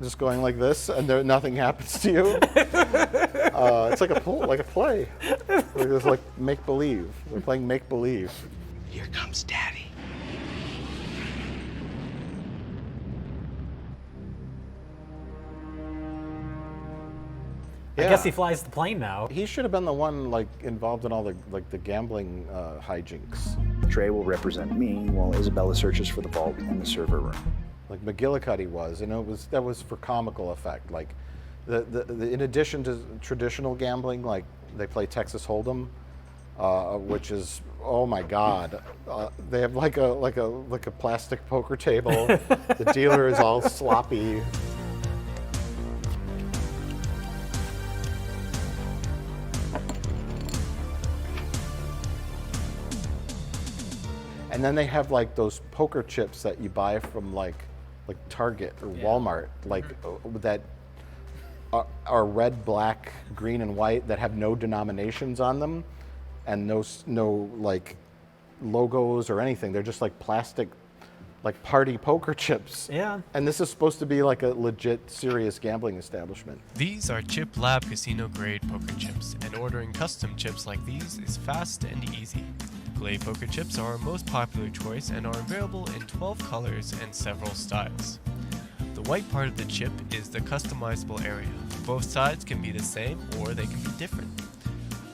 just going like this, and nothing happens to you. It's like a play. It's like make believe. We're playing make believe. Here comes Daddy. I guess he flies the plane now. He should have been the one like involved in all the gambling hijinks. Trey will represent me while Isabella searches for the vault in the server room. Like McGillicuddy was, and that was for comical effect. Like, in addition to traditional gambling, like they play Texas Hold'em, which is, oh my God, they have like a plastic poker table. The dealer is all sloppy. And then they have like those poker chips that you buy from like Target or Walmart, like that are red, black, green, and white that have no denominations on them, and no like logos or anything. They're just like plastic, like party poker chips. Yeah. And this is supposed to be like a legit, serious gambling establishment. These are Chip Lab casino grade poker chips, and ordering custom chips like these is fast and easy. Play poker chips are our most popular choice and are available in 12 colors and several styles. The white part of the chip is the customizable area. Both sides can be the same or they can be different.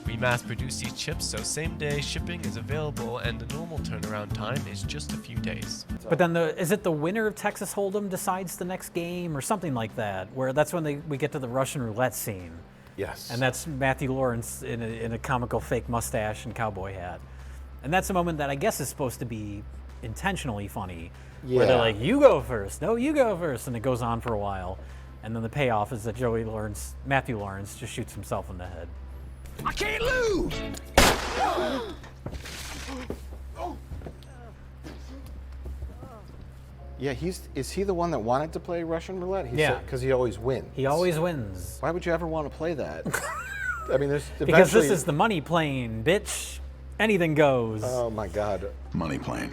We mass produce these chips so same day shipping is available and the normal turnaround time is just a few days. But then is it the winner of Texas Hold'em decides the next game or something like that, where that's when we get to the Russian roulette scene? Yes. And that's Matthew Lawrence in a comical fake mustache and cowboy hat. And that's a moment that I guess is supposed to be intentionally funny, where they're like, you go first, no, you go first, and it goes on for a while. And then the payoff is that Matthew Lawrence just shoots himself in the head. I can't lose! Yeah, is he the one that wanted to play Russian roulette? Yeah. Because he always wins. He always wins. Why would you ever want to play that? I mean, because this is the money plane, bitch. Anything goes. Oh my God. Money plane.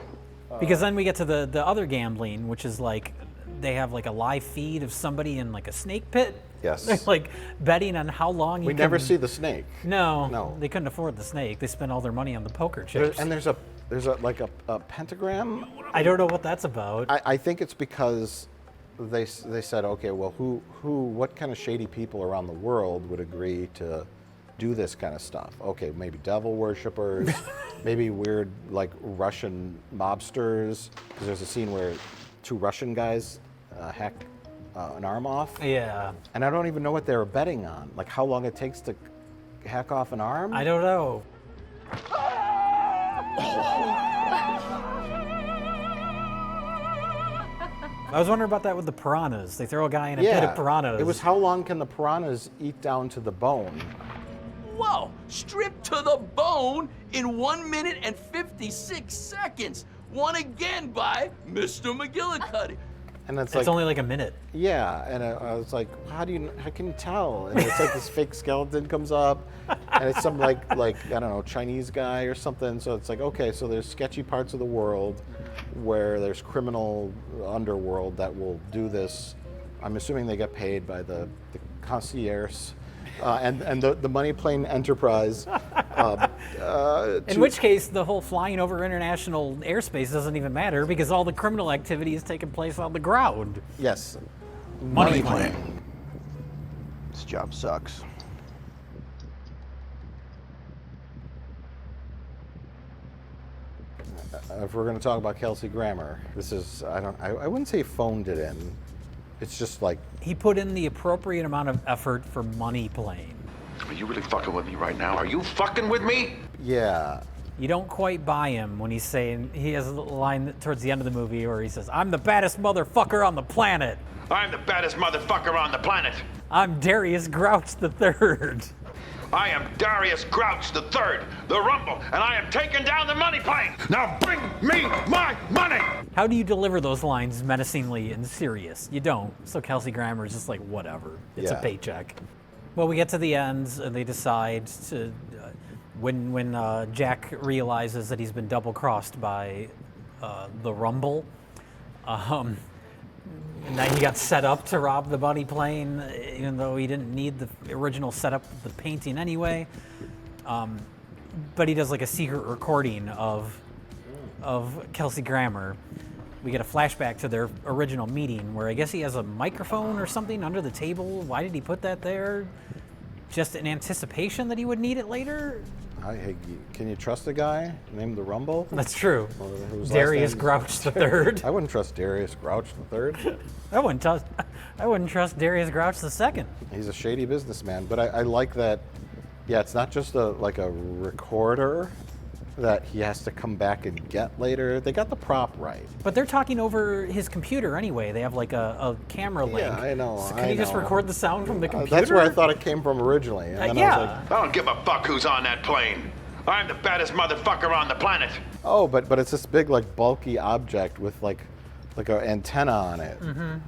Because then we get to the other gambling, which is like they have like a live feed of somebody in like a snake pit. Yes. They're like betting on how long we never see the snake. No, they couldn't afford the snake. They spent all their money on the poker chips. There's a pentagram. I don't know what that's about. I think it's because they said, okay, well, what kind of shady people around the world would agree to do this kind of stuff? Okay, maybe devil worshippers, maybe weird like Russian mobsters, because there's a scene where 2 Russian guys hack an arm off. Yeah. And I don't even know what they were betting on, like how long it takes to hack off an arm. I don't know. I was wondering about that with the piranhas. They throw a guy in a pit of piranhas. It was how long can the piranhas eat down to the bone? Whoa, stripped to the bone in 1 minute and 56 seconds. Won again by Mr. McGillicuddy. And it's only like a minute. Yeah, and I was like, how can you tell? And it's like this fake skeleton comes up, and it's some like I don't know, Chinese guy or something. So it's like, okay, so there's sketchy parts of the world where there's criminal underworld that will do this. I'm assuming they get paid by the concierge and the money plane enterprise. In which case, the whole flying over international airspace doesn't even matter because all the criminal activity is taking place on the ground. Yes. Money plane. This job sucks. If we're going to talk about Kelsey Grammer, this is, I wouldn't say phoned it in. It's just like... He put in the appropriate amount of effort for Money Plane. Are you really fucking with me right now? Are you fucking with me? Yeah. You don't quite buy him when he's saying, he has a line towards the end of the movie where he says, I'm the baddest motherfucker on the planet. I'm the baddest motherfucker on the planet. I'm Darius Grouch III. I am Darius Grouch III, the Rumble, and I am taking down the money plane. Now bring me my money. How do you deliver those lines menacingly and serious? You don't. So Kelsey Grammer is just like, whatever. It's a paycheck. Well, we get to the end, and they decide to, when Jack realizes that he's been double-crossed by the Rumble, and now he got set up to rob the money plane, even though he didn't need the original setup of the painting anyway. But he does like a secret recording of Kelsey Grammer. We get a flashback to their original meeting where I guess he has a microphone or something under the table. Why did he put that there? Just in anticipation that he would need it later? Hey, can you trust a guy named the Rumble? That's true. Darius Grouch III. I wouldn't trust Darius Grouch III. I wouldn't trust Darius Grouch II. He's a shady businessman, but I like that. Yeah, it's not just like a recorder that he has to come back and get later. They got the prop right. But they're talking over his computer anyway. They have like a camera link. Yeah, I know. So can you just record the sound from the computer? That's where I thought it came from originally. And then yeah. I was like, I don't give a fuck who's on that plane. I'm the baddest motherfucker on the planet. Oh, but it's this big like bulky object with like an antenna on it. Mm-hmm.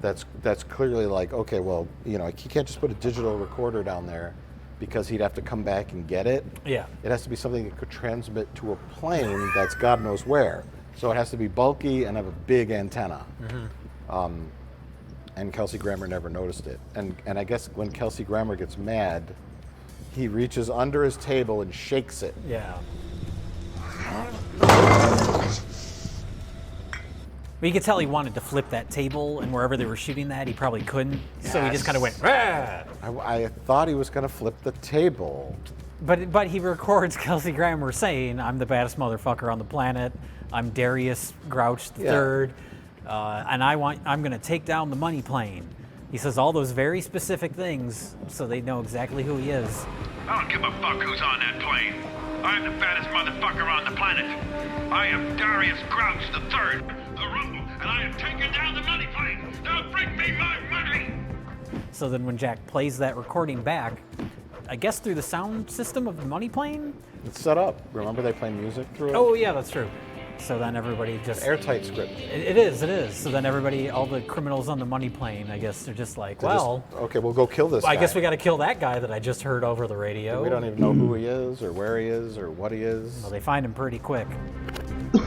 That's clearly like, okay, well, you know, he can't just put a digital recorder down there because he'd have to come back and get it. Yeah. It has to be something that could transmit to a plane that's God knows where. So it has to be bulky and have a big antenna. Mm-hmm. And Kelsey Grammer never noticed it. And I guess when Kelsey Grammer gets mad, he reaches under his table and shakes it. Yeah. But you could tell he wanted to flip that table, and wherever they were shooting that, he probably couldn't. Yes. So he just kind of went, "Rah!" I thought he was going to flip the table. But he records Kelsey Grammer saying, I'm the baddest motherfucker on the planet. I'm Darius Grouch III. And I'm going to take down the money plane. He says all those very specific things so they know exactly who he is. I don't give a fuck who's on that plane. I'm the baddest motherfucker on the planet. I am Darius Grouch III, the Rumble, and I am taking down the money plane. Now bring me my money. So then when Jack plays that recording back, I guess through the sound system of the money plane? It's set up. Remember they play music through it? Oh, yeah, that's true. So then everybody just... Airtight script. It is. So then everybody, all the criminals on the money plane, I guess they're just like, okay, we'll go kill this guy. I guess we got to kill that guy that I just heard over the radio. We don't even know who he is or where he is or what he is. Well, they find him pretty quick.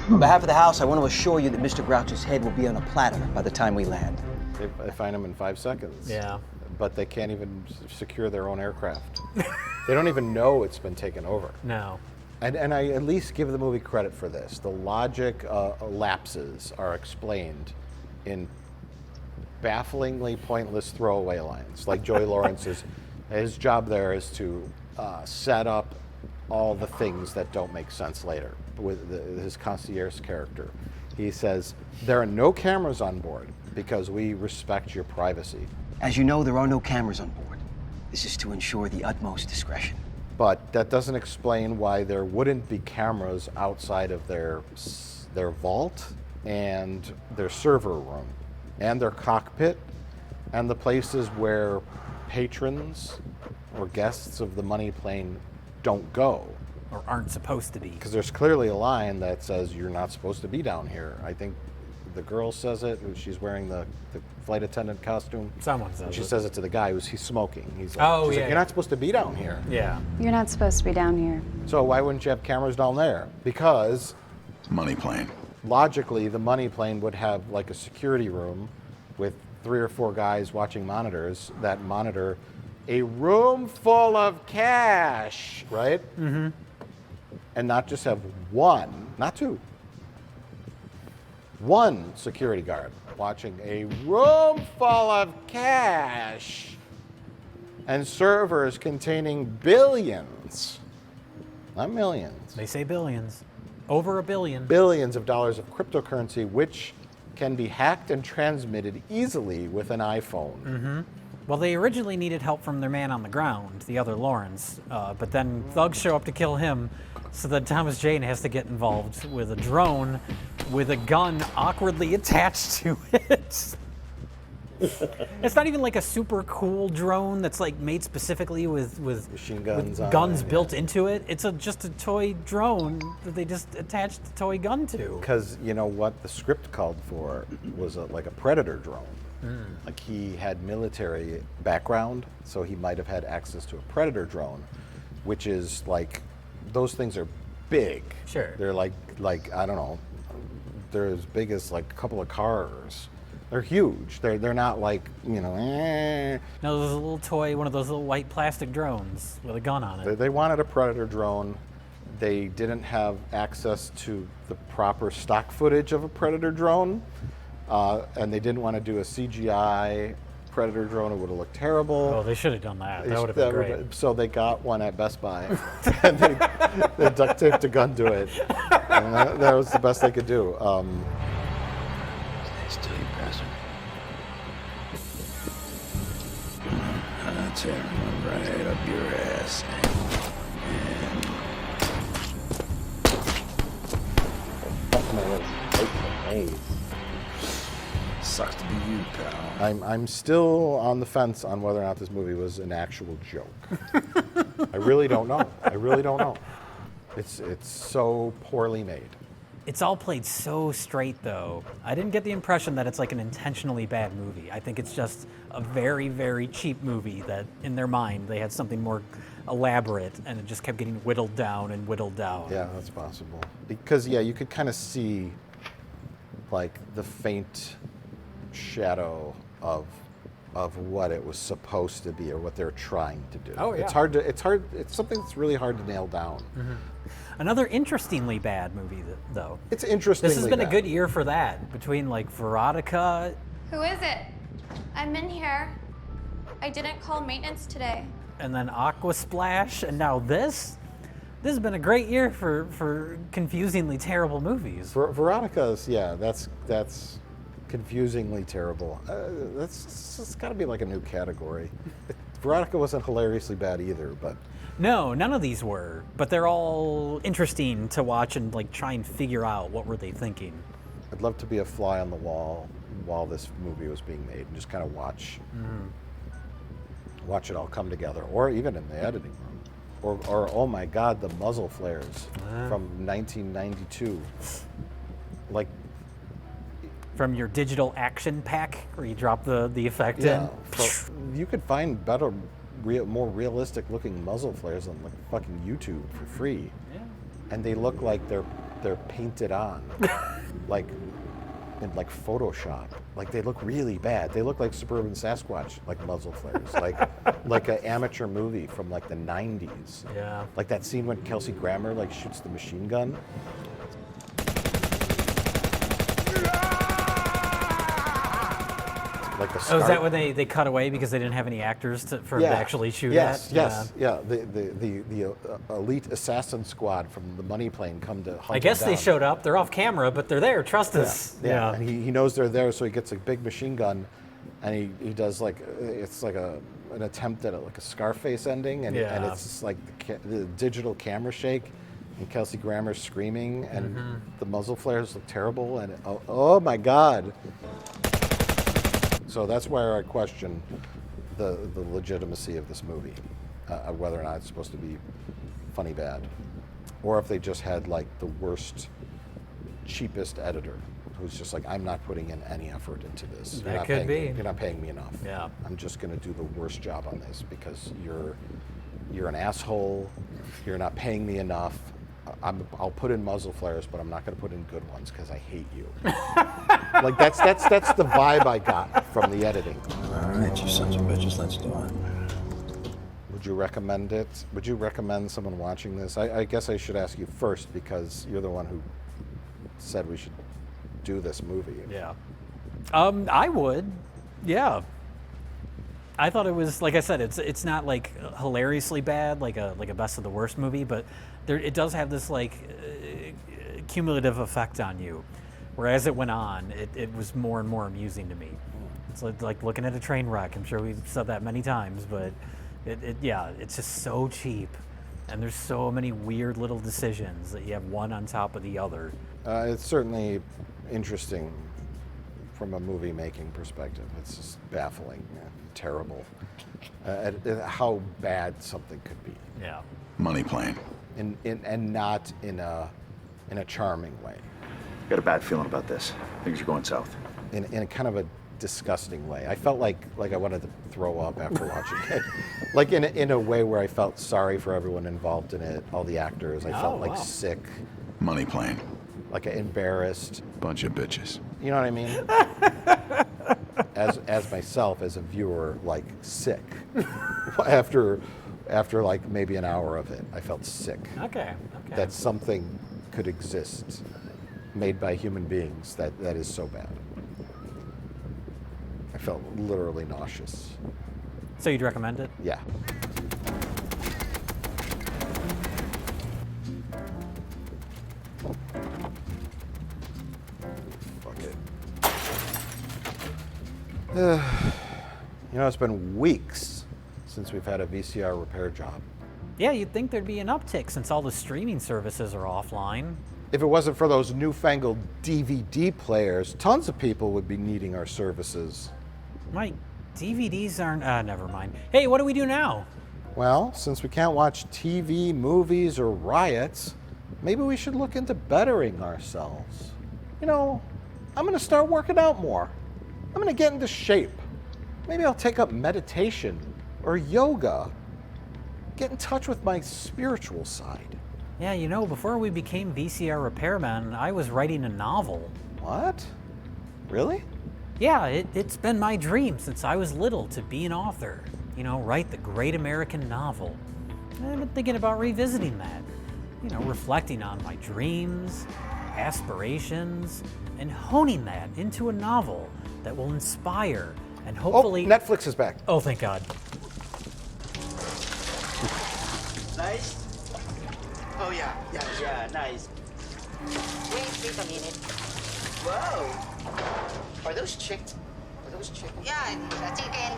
On behalf of the house, I want to assure you that Mr. Grouch's head will be on a platter by the time we land. They find him in 5 seconds. Yeah. But they can't even secure their own aircraft. They don't even know it's been taken over. No. And I at least give the movie credit for this. The logic lapses are explained in bafflingly pointless throwaway lines. Like Joey Lawrence's, his job there is to set up all the things that don't make sense later with his concierge character. He says, there are no cameras on board because we respect your privacy. As you know, there are no cameras on board. This is to ensure the utmost discretion. But that doesn't explain why there wouldn't be cameras outside of their vault and their server room and their cockpit and the places where patrons or guests of the money plane don't go. Or aren't supposed to be. Because there's clearly a line that says you're not supposed to be down here. I think the girl says it. She's wearing the flight attendant costume. Someone says she it. says it to the guy he's smoking. He's like, oh, she's yeah. like, you're not supposed to be down here. Yeah. You're not supposed to be down here. So why wouldn't you have cameras down there? Because money plane. Logically, the money plane would have like a security room with 3 or 4 guys watching monitors that monitor a room full of cash, right? Mm-hmm. And not just have one, not 2. One security guard watching a room full of cash and servers containing billions, not millions. They say billions. Over $1 billion. Billions of dollars of cryptocurrency, which can be hacked and transmitted easily with an iPhone. Mm-hmm. Well, they originally needed help from their man on the ground, the other Lawrence, but then thugs show up to kill him, so then Thomas Jane has to get involved with a drone with a gun awkwardly attached to it. It's not even like a super cool drone that's like made specifically with machine guns, with guns built into it. It's just a toy drone that they just attached a toy gun to. Because you know what the script called for was like a Predator drone. Like he had military background, so he might have had access to a Predator drone, which is like, those things are big. Sure. They're like I don't know, they're as big as like a couple of cars. They're huge. They're not like, you know. No, there's a little toy, one of those little white plastic drones with a gun on it. They wanted a Predator drone. They didn't have access to the proper stock footage of a Predator drone. And they didn't want to do a CGI Predator drone. It would have looked terrible. Oh, they should have done that. That would have been great. So they got one at Best Buy, and they duct taped a gun to it. And that was the best they could do. Stay still, you bastard. That's it. Right up your ass. Sucks to be you, pal. I'm still on the fence on whether or not this movie was an actual joke. I really don't know. I really don't know. It's so poorly made. It's all played so straight, though. I didn't get the impression that it's like an intentionally bad movie. I think it's just a very, very cheap movie that, in their mind, they had something more elaborate, and it just kept getting whittled down and whittled down. Yeah, that's possible. Because, yeah, you could kind of see, like, the faint shadow of what it was supposed to be or what they're trying to do. Oh, yeah. It's something that's really hard to nail down. Mm-hmm. Another interestingly bad movie, though. It's interestingly This has been bad. a good year for that, between, like, Veronica. Who is it? I'm in here. I didn't call maintenance today. And then Aqua Splash, and now this. This has been a great year for confusingly terrible movies. Veronica's, yeah, that's confusingly terrible. It's got to be like a new category. Veronica wasn't hilariously bad either, but no, none of these were. But they're all interesting to watch and like try and figure out what were they thinking. I'd love to be a fly on the wall while this movie was being made and just kind of watch it all come together, or even in the editing room, or oh my God, the muzzle flares from 1992, like. From your digital action pack, where you drop the effect in. You could find better, more realistic looking muzzle flares on like fucking YouTube for free. Yeah. And they look like they're painted on, like in like Photoshop. Like they look really bad. They look like Suburban Sasquatch, like muzzle flares, like an amateur movie from like the 90s. Yeah. Like that scene when Kelsey Grammer like shoots the machine gun. like a Oh, scar. is that when they cut away because they didn't have any actors for them to actually shoot at? Yes. The elite assassin squad from the money plane come to hunt I guess him they down. showed up. They're off camera, but they're there. Trust us. Yeah. And he knows they're there, so he gets a big machine gun, and he does like it's like an attempt at like a Scarface ending, and it's just like the digital camera shake, and Kelsey Grammer's screaming, and the muzzle flares look terrible, and oh my God. So that's where I question the legitimacy of this movie, whether or not it's supposed to be funny bad, or if they just had like the worst, cheapest editor who's just like, I'm not putting in any effort into this. That could be. You're not paying me enough. Yeah. I'm just going to do the worst job on this because you're an asshole. You're not paying me enough. I'll put in muzzle flares, but I'm not going to put in good ones because I hate you. Like that's the vibe I got from the editing. All right, you sons of bitches, let's do it. Would you recommend it? Would you recommend someone watching this? I guess I should ask you first because you're the one who said we should do this movie. Yeah. I would. Yeah. I thought it was, like I said, it's not like hilariously bad, like a best of the worst movie, but it does have this like cumulative effect on you. Where as it went on, it was more and more amusing to me. It's like looking at a train wreck. I'm sure we've said that many times, but it's just so cheap. And there's so many weird little decisions that you have one on top of the other. It's certainly interesting from a movie making perspective. It's just baffling and terrible at how bad something could be. Yeah. Money plane. And not in a charming way. Got a bad feeling about this. Things are going south. In a kind of a disgusting way. I felt like I wanted to throw up after watching it. Like in a way where I felt sorry for everyone involved in it, all the actors. I felt like sick. Money plane. Like embarrassed. Bunch of bitches. You know what I mean? as myself, as a viewer, like sick. after like maybe an hour of it, I felt sick. Okay. That something could exist made by human beings that is so bad. I felt literally nauseous. So you'd recommend it? Yeah. Fuck it. You know, it's been weeks since we've had a VCR repair job. Yeah, you'd think there'd be an uptick since all the streaming services are offline. If it wasn't for those newfangled DVD players, tons of people would be needing our services. My DVDs aren't... never mind. Hey, what do we do now? Well, since we can't watch TV, movies, or riots, maybe we should look into bettering ourselves. You know, I'm going to start working out more. I'm going to get into shape. Maybe I'll take up meditation or yoga. Get in touch with my spiritual side. Yeah, you know, before we became VCR repairmen, I was writing a novel. What? Really? Yeah, it's been my dream since I was little to be an author. You know, write the great American novel. I've been thinking about revisiting that. You know, reflecting on my dreams, aspirations, and honing that into a novel that will inspire and hopefully... Oh, Netflix is back. Oh, thank God. Nice? Oh, yeah, nice. Wait a minute. Whoa. Are those chickens? Yeah, chicken.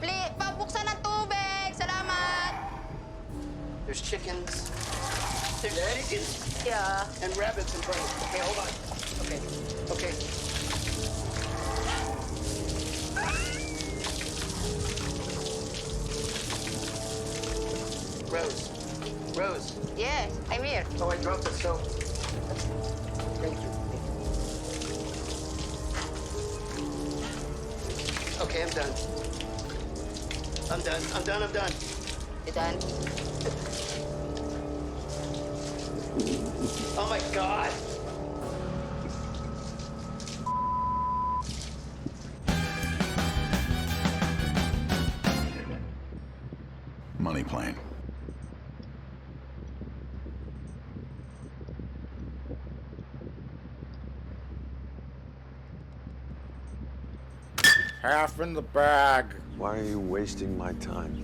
Please, pabuksan ng tubig. Salamat. There's chickens. There's chickens. Yeah. And rabbits and birds. Okay, hold on. Okay. Rose. Yes, I'm here. Oh, I dropped the soap. Thank you. Okay, I'm done. You done? Oh my God. Money plane. half in the bag. Why are you wasting my time?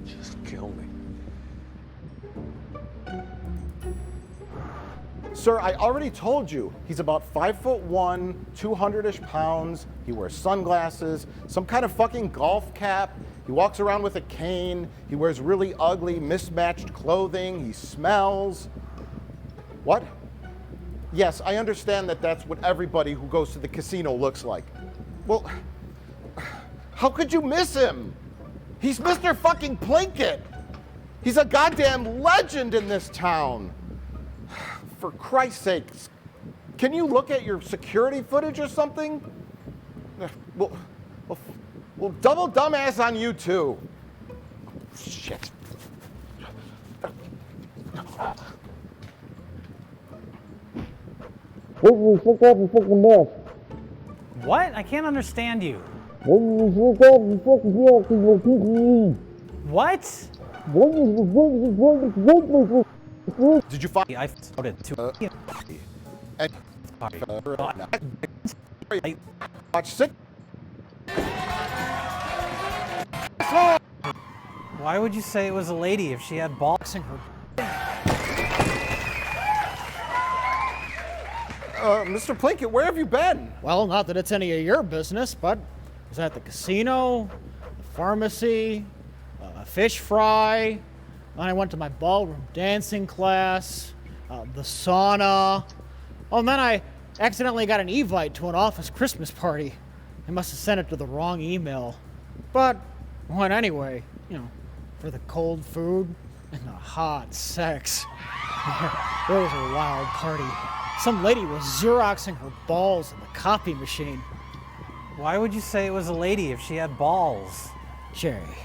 Just kill me. Sir, I already told you, he's about 5'1", 200-ish pounds. He wears sunglasses, some kind of fucking golf cap. He walks around with a cane. He wears really ugly, mismatched clothing. He smells. What? Yes, I understand that that's what everybody who goes to the casino looks like. Well, how could you miss him? He's Mr. fucking Plinkett. He's a goddamn legend in this town. For Christ's sakes, can you look at your security footage or something? Well, double dumbass on you too. Shit. What? I can't understand you. What? Did you find? I found it too. Watch sick. Why would you say it was a lady if she had balls in her? Mr. Plinkett, where have you been? Well, not that it's any of your business, but I was at the casino, the pharmacy, a fish fry. Then I went to my ballroom dancing class, the sauna. Oh, and then I accidentally got an Evite to an office Christmas party. I must have sent it to the wrong email. But I went anyway, for the cold food and the hot sex. It was a wild party. Some lady was Xeroxing her balls in the copy machine. Why would you say it was a lady if she had balls? Jerry,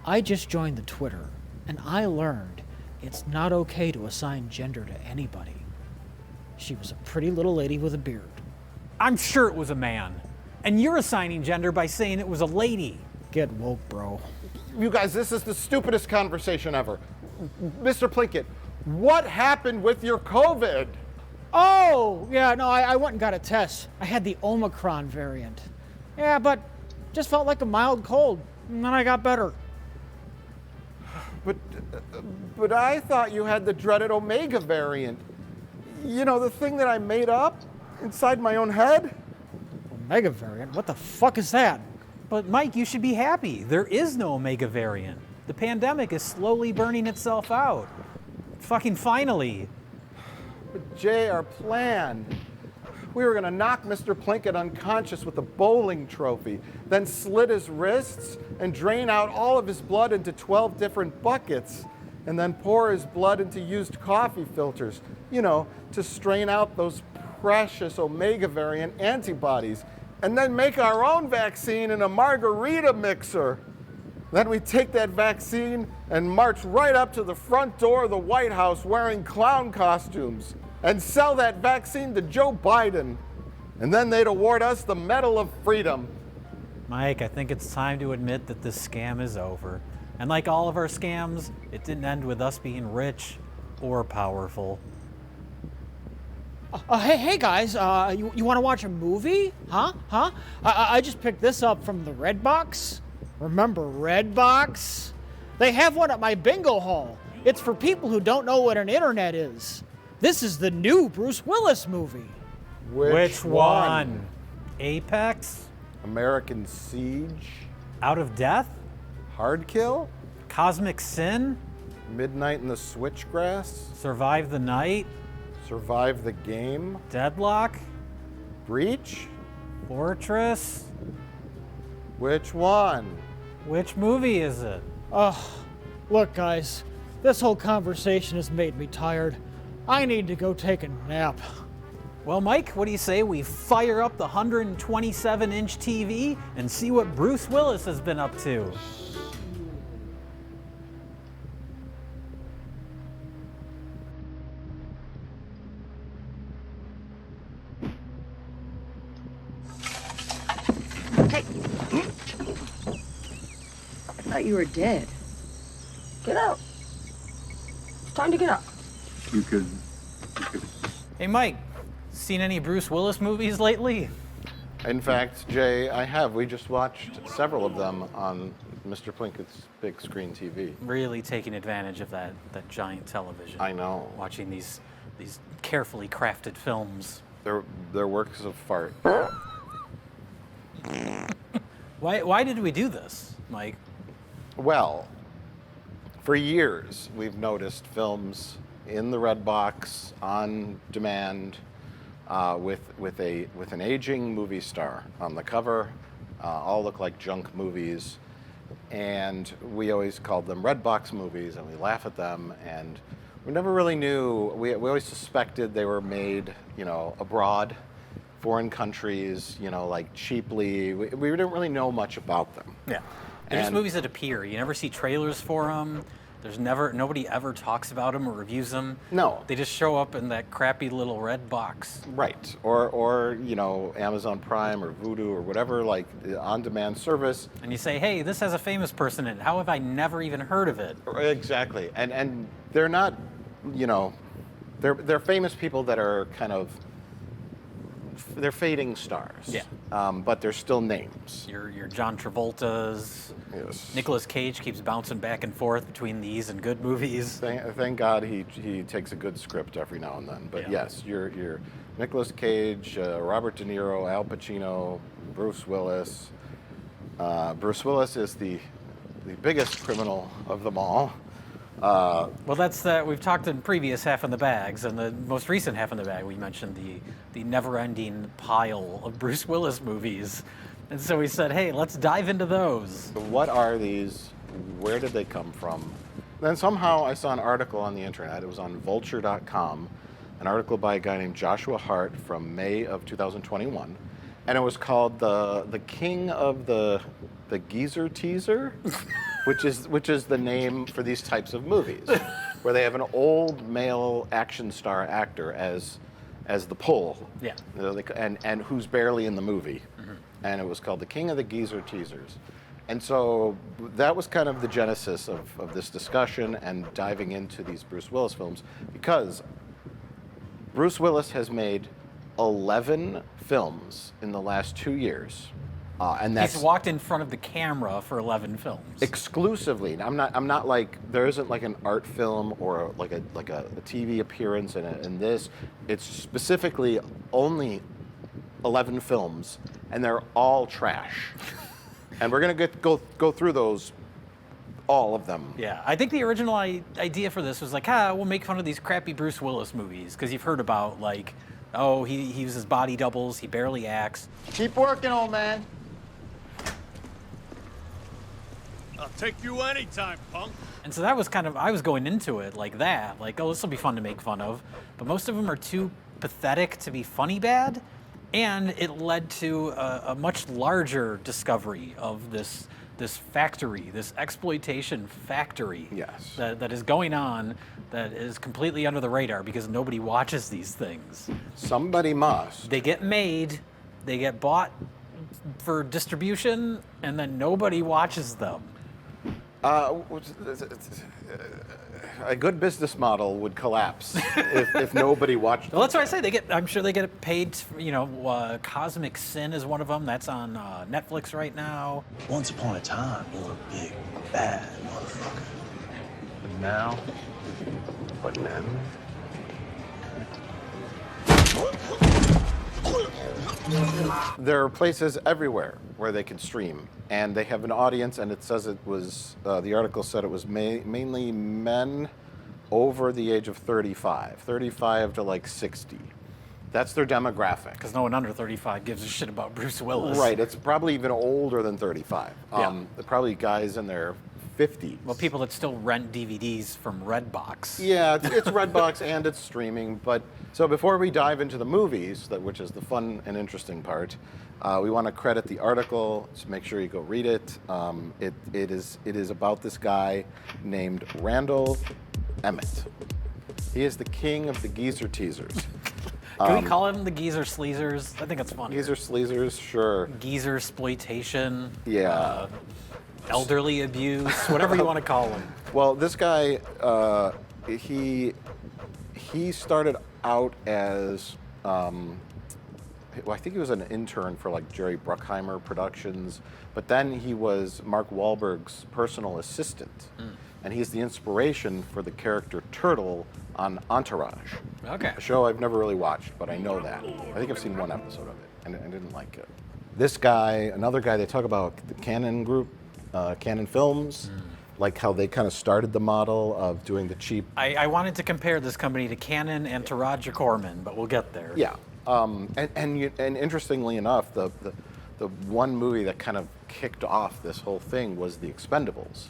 I just joined the Twitter, and I learned it's not okay to assign gender to anybody. She was a pretty little lady with a beard. I'm sure it was a man. And you're assigning gender by saying it was a lady. Get woke, bro. You guys, this is the stupidest conversation ever. Mr. Plinkett, what happened with your COVID? Oh, yeah, no, I went and got a test. I had the Omicron variant. Yeah, but just felt like a mild cold, and then I got better. But I thought you had the dreaded Omega variant. You know, the thing that I made up inside my own head? Omega variant? What the fuck is that? But Mike, you should be happy. There is no Omega variant. The pandemic is slowly burning itself out. Fucking finally. But Jay, our plan. We were gonna knock Mr. Plinkett unconscious with a bowling trophy, then slit his wrists and drain out all of his blood into 12 different buckets, and then pour his blood into used coffee filters, to strain out those precious Omega variant antibodies, and then make our own vaccine in a margarita mixer. Then we take that vaccine and march right up to the front door of the White House wearing clown costumes and sell that vaccine to Joe Biden. And then they'd award us the Medal of Freedom. Mike, I think it's time to admit that this scam is over. And like all of our scams, it didn't end with us being rich or powerful. Hey guys, you want to watch a movie? Huh? I just picked this up from the Redbox. Remember Redbox? They have one at my bingo hall. It's for people who don't know what an internet is. This is the new Bruce Willis movie. Which one? Apex? American Siege? Out of Death? Hard Kill? Cosmic Sin? Midnight in the Switchgrass? Survive the Night? Survive the Game? Deadlock? Breach? Fortress? Which one? Which movie is it? Look guys, this whole conversation has made me tired. I need to go take a nap. Well, Mike, what do you say we fire up the 127-inch TV and see what Bruce Willis has been up to? Hey! I thought you were dead. Get out. It's time to get up. You could. Hey, Mike, seen any Bruce Willis movies lately? In fact, Jay, I have. We just watched several of them on Mr. Plinkett's big screen TV. Really taking advantage of that giant television. I know. Watching these carefully crafted films. They're works of fart. Why did we do this, Mike? Well, for years we've noticed films in the red box on demand with an aging movie star on the cover. All look like junk movies, and we always called them red box movies, and we laugh at them, and we never really knew. We always suspected they were made, abroad, foreign countries, like cheaply. We didn't really know much about them. Yeah. They're just movies that appear. You never see trailers for them. Nobody ever talks about them or reviews them. No. They just show up in that crappy little red box. Right. Or Amazon Prime or Vudu or whatever, like on-demand service. And you say, hey, this has a famous person in it. How have I never even heard of it? Exactly. And they're not, they're famous people that are kind of, they're fading stars. Yeah. But they're still names. Your John Travolta's. Yes. Nicolas Cage keeps bouncing back and forth between these and good movies. Thank God he takes a good script every now and then. But yes, your Nicolas Cage, Robert De Niro, Al Pacino, Bruce Willis. Bruce Willis is the biggest criminal of them all. Well, that's we've talked in previous Half in the Bags, and the most recent Half in the Bag, we mentioned the never-ending pile of Bruce Willis movies. And so we said, hey, let's dive into those. What are these? Where did they come from? Then somehow I saw an article on the internet. It was on vulture.com, an article by a guy named Joshua Hart from May of 2021. And it was called the King of the Geezer Teaser, which is the name for these types of movies, where they have an old male action star actor as the pull, yeah, and who's barely in the movie, and it was called the King of the Geezer Teasers, and so that was kind of the genesis of this discussion and diving into these Bruce Willis films, because Bruce Willis has made 11 films in the last 2 years. And that's he's walked in front of the camera for 11 films. Exclusively. I'm not like, there isn't like an art film or like a TV appearance in this. It's specifically only 11 films, and they're all trash. And we're gonna go through those, all of them. Yeah, I think the original idea for this was like, we'll make fun of these crappy Bruce Willis movies, because you've heard about like, oh, he uses body doubles, he barely acts. Keep working, old man. I'll take you anytime, punk. And so that was kind of, I was going into it like that, like, oh, this will be fun to make fun of. But most of them are too pathetic to be funny bad. And it led to a much larger discovery of this factory, this exploitation factory. Yes. That is going on, that is completely under the radar because nobody watches these things. Somebody must. They get made, they get bought for distribution, and then nobody watches them. A good business model would collapse if nobody watched them. Well, that's what I say. I'm sure they get paid. Cosmic Sin is one of them. That's on Netflix right now. Once upon a time, you were a big, bad motherfucker. But now? What now? There are places everywhere where they can stream, and they have an audience, and it says it was, the article said it was mainly men over the age of 35 to like 60. That's their demographic. Because no one under 35 gives a shit about Bruce Willis. Right, it's probably even older than 35. Yeah. Probably guys in their 50s. Well, people that still rent DVDs from Redbox. Yeah, it's Redbox and it's streaming. But so before we dive into the movies, which is the fun and interesting part, we want to credit the article. So make sure you go read it. It is about this guy named Randall Emmett. He is the king of the geezer teasers. Can we call him the geezer sleazers? I think it's funny. Geezer sleazers, sure. Geezer exploitation. Yeah. Elderly abuse, whatever you want to call him. Well, this guy, he started out as well, I think he was an intern for like Jerry Bruckheimer Productions, but then he was Mark Wahlberg's personal assistant. And he's the inspiration for the character Turtle on Entourage. Okay. A show I've never really watched, but I know that. I think I've seen one episode of it, and I didn't like it. This guy, another guy, they talk about the Canon Group, Canon Films, like how they kind of started the model of doing the cheap. I wanted to compare this company to Canon and to Roger Corman, but we'll get there. Yeah, and interestingly enough, the one movie that kind of kicked off this whole thing was The Expendables.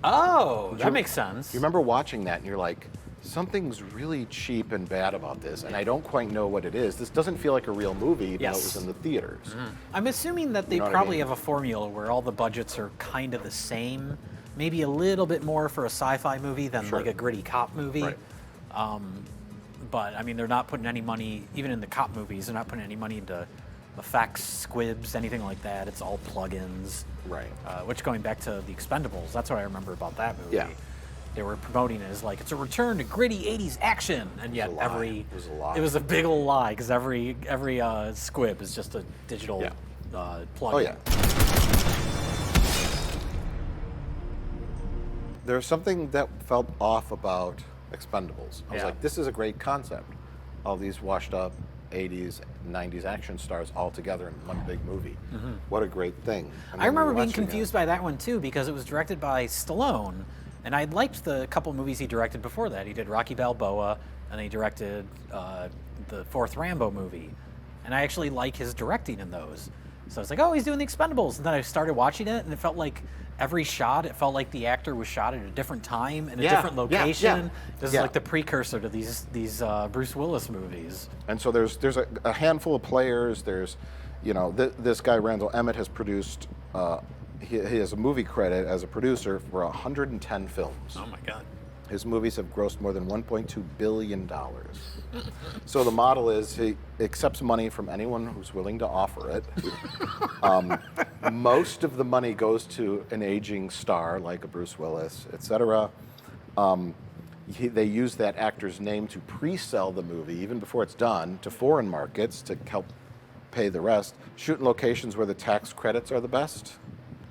Oh, that makes sense. You remember watching that and you're like, something's really cheap and bad about this, and I don't quite know what it is. This doesn't feel like a real movie, even though it was in the theaters. I'm assuming that they probably have a formula where all the budgets are kind of the same. Maybe a little bit more for a sci-fi movie than like a gritty cop movie. Right. But I mean, they're not putting any money, even in the cop movies, they're not putting any money into effects, squibs, anything like that. It's all plugins. Right. Which, going back to The Expendables, that's what I remember about that movie. Yeah. They were promoting it as like, it's a return to gritty 80s action, and yet It was a lie. it was a big old lie, because every squib is just a digital plugin. Oh yeah. There's something that felt off about Expendables. I was like, this is a great concept. All these washed up 80s, 90s action stars all together in one big movie. What a great thing. And I then remember being watching confused by that one too, because it was directed by Stallone, and I liked the couple movies he directed before that. He did Rocky Balboa, and he directed the fourth Rambo movie. And I actually like his directing in those. So I was like, oh, he's doing The Expendables. And then I started watching it, and it felt like every shot, it felt like the actor was shot at a different time in a different location. This is like the precursor to these Bruce Willis movies. And so there's a handful of players. There's, you know, this guy Randall Emmett has produced. He has a movie credit as a producer for 110 films. Oh my God. His movies have grossed more than $1.2 billion. So the model is he accepts money from anyone who's willing to offer it. Most of the money goes to an aging star like a Bruce Willis, etc. They use that actor's name to pre-sell the movie even before it's done to foreign markets to help pay the rest. Shoot in locations where the tax credits are the best,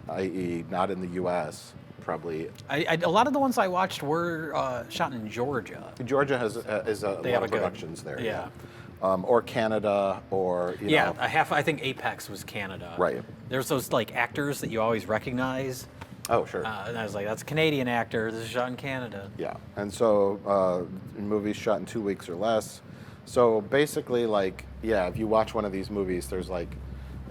i.e. not in the U.S., probably. A lot of the ones I watched were shot in Georgia. Georgia has a lot of productions there. Yeah. Or Canada, or you know. I think Apex was Canada. Right. There's those like actors that you always recognize. Oh, sure. And I was like, that's a Canadian actor. This is shot in Canada. Yeah, and so movies shot in 2 weeks or less. So basically, like, yeah, if you watch one of these movies, there's like,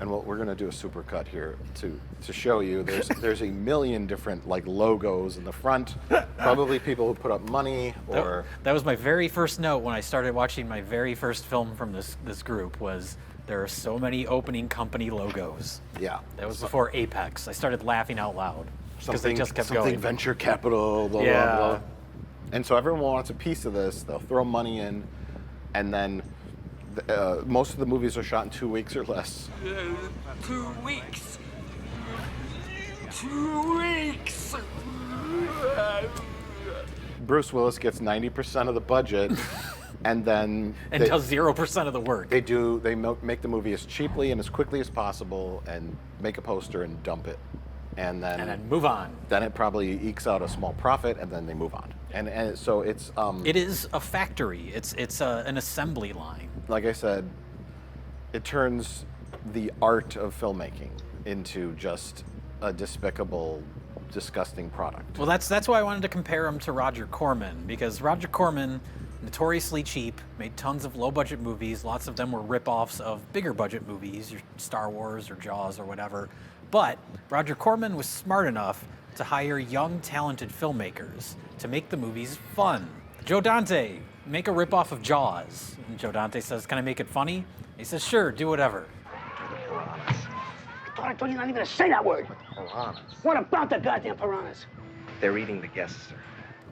and we're gonna do a supercut here to show you. There's a million different like logos in the front. Probably people who put up money or. That was my very first note when I started watching my very first film from this group was there are so many opening company logos. Yeah. That was before Apex. I started laughing out loud because they just kept something going. Venture capital, blah, blah, blah. And so everyone wants a piece of this. They'll throw money in, and then most of the movies are shot in 2 weeks or less. 2 weeks. 2 weeks. Bruce Willis gets 90% of the budget, and then does 0% of the work. They make the movie as cheaply and as quickly as possible, and make a poster and dump it, and then move on. Then it probably ekes out a small profit, and then they move on. And so it's it is a factory. It's an assembly line. Like I said, it turns the art of filmmaking into just a despicable, disgusting product. Well, that's why I wanted to compare him to Roger Corman, because Roger Corman, notoriously cheap, made tons of low-budget movies. Lots of them were rip-offs of bigger-budget movies, your Star Wars or Jaws or whatever. But Roger Corman was smart enough to hire young, talented filmmakers to make the movies fun. Joe Dante, make a rip-off of Jaws. And Joe Dante says, can I make it funny? He says, sure, do whatever. I told you not even to say that word. Piranhas. What about the goddamn piranhas? They're eating the guests, sir.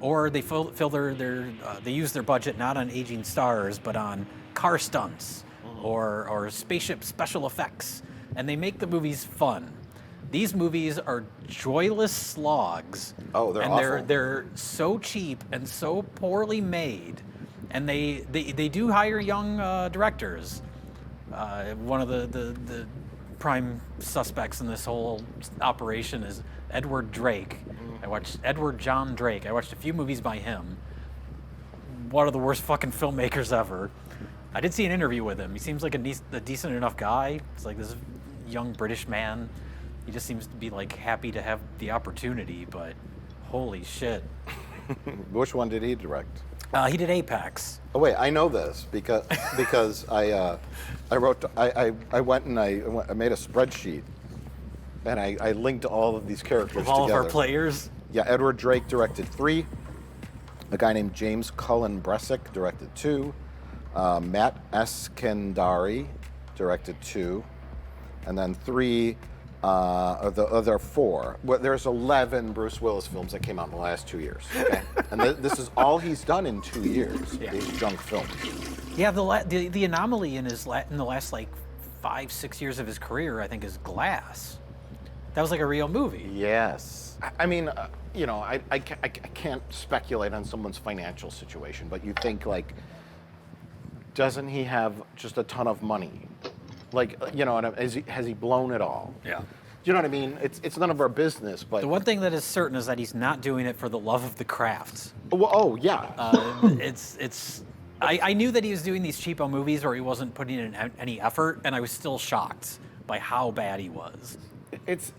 Or they they use their budget not on aging stars, but on car stunts or spaceship special effects. And they make the movies fun. These movies are joyless slogs. Oh, they're and awful. They're so cheap and so poorly made. And they do hire young directors, One of the prime suspects in this whole operation is Edward Drake. I watched Edward John Drake. I watched a few movies by him. One of the worst fucking filmmakers ever. I did see an interview with him. He seems like a decent enough guy. It's like this young British man. He just seems to be like happy to have the opportunity, but holy shit. Which one did he direct? He did Apex. Oh wait, I know this because I went and I made a spreadsheet, and I linked all of these characters Of all together. of our players? Yeah, Edward Drake directed 3. A guy named James Cullen Bressick directed 2. Matt Eskandari directed 2, and then 3. There are 4. Well, there's 11 Bruce Willis films that came out in the last 2 years. Okay, and this is all he's done in 2 years. Yeah. These junk films. Yeah, the anomaly in the last like 5-6 years of his career, I think, is Glass. That was like a real movie. Yes. I mean, I can't speculate on someone's financial situation, but you think like, doesn't he have just a ton of money? Like, has he blown it all? Yeah. Do you know what I mean? It's none of our business, but... The one thing that is certain is that he's not doing it for the love of the craft. Well, oh, yeah. I knew that he was doing these cheapo movies where he wasn't putting in any effort, and I was still shocked by how bad he was. It's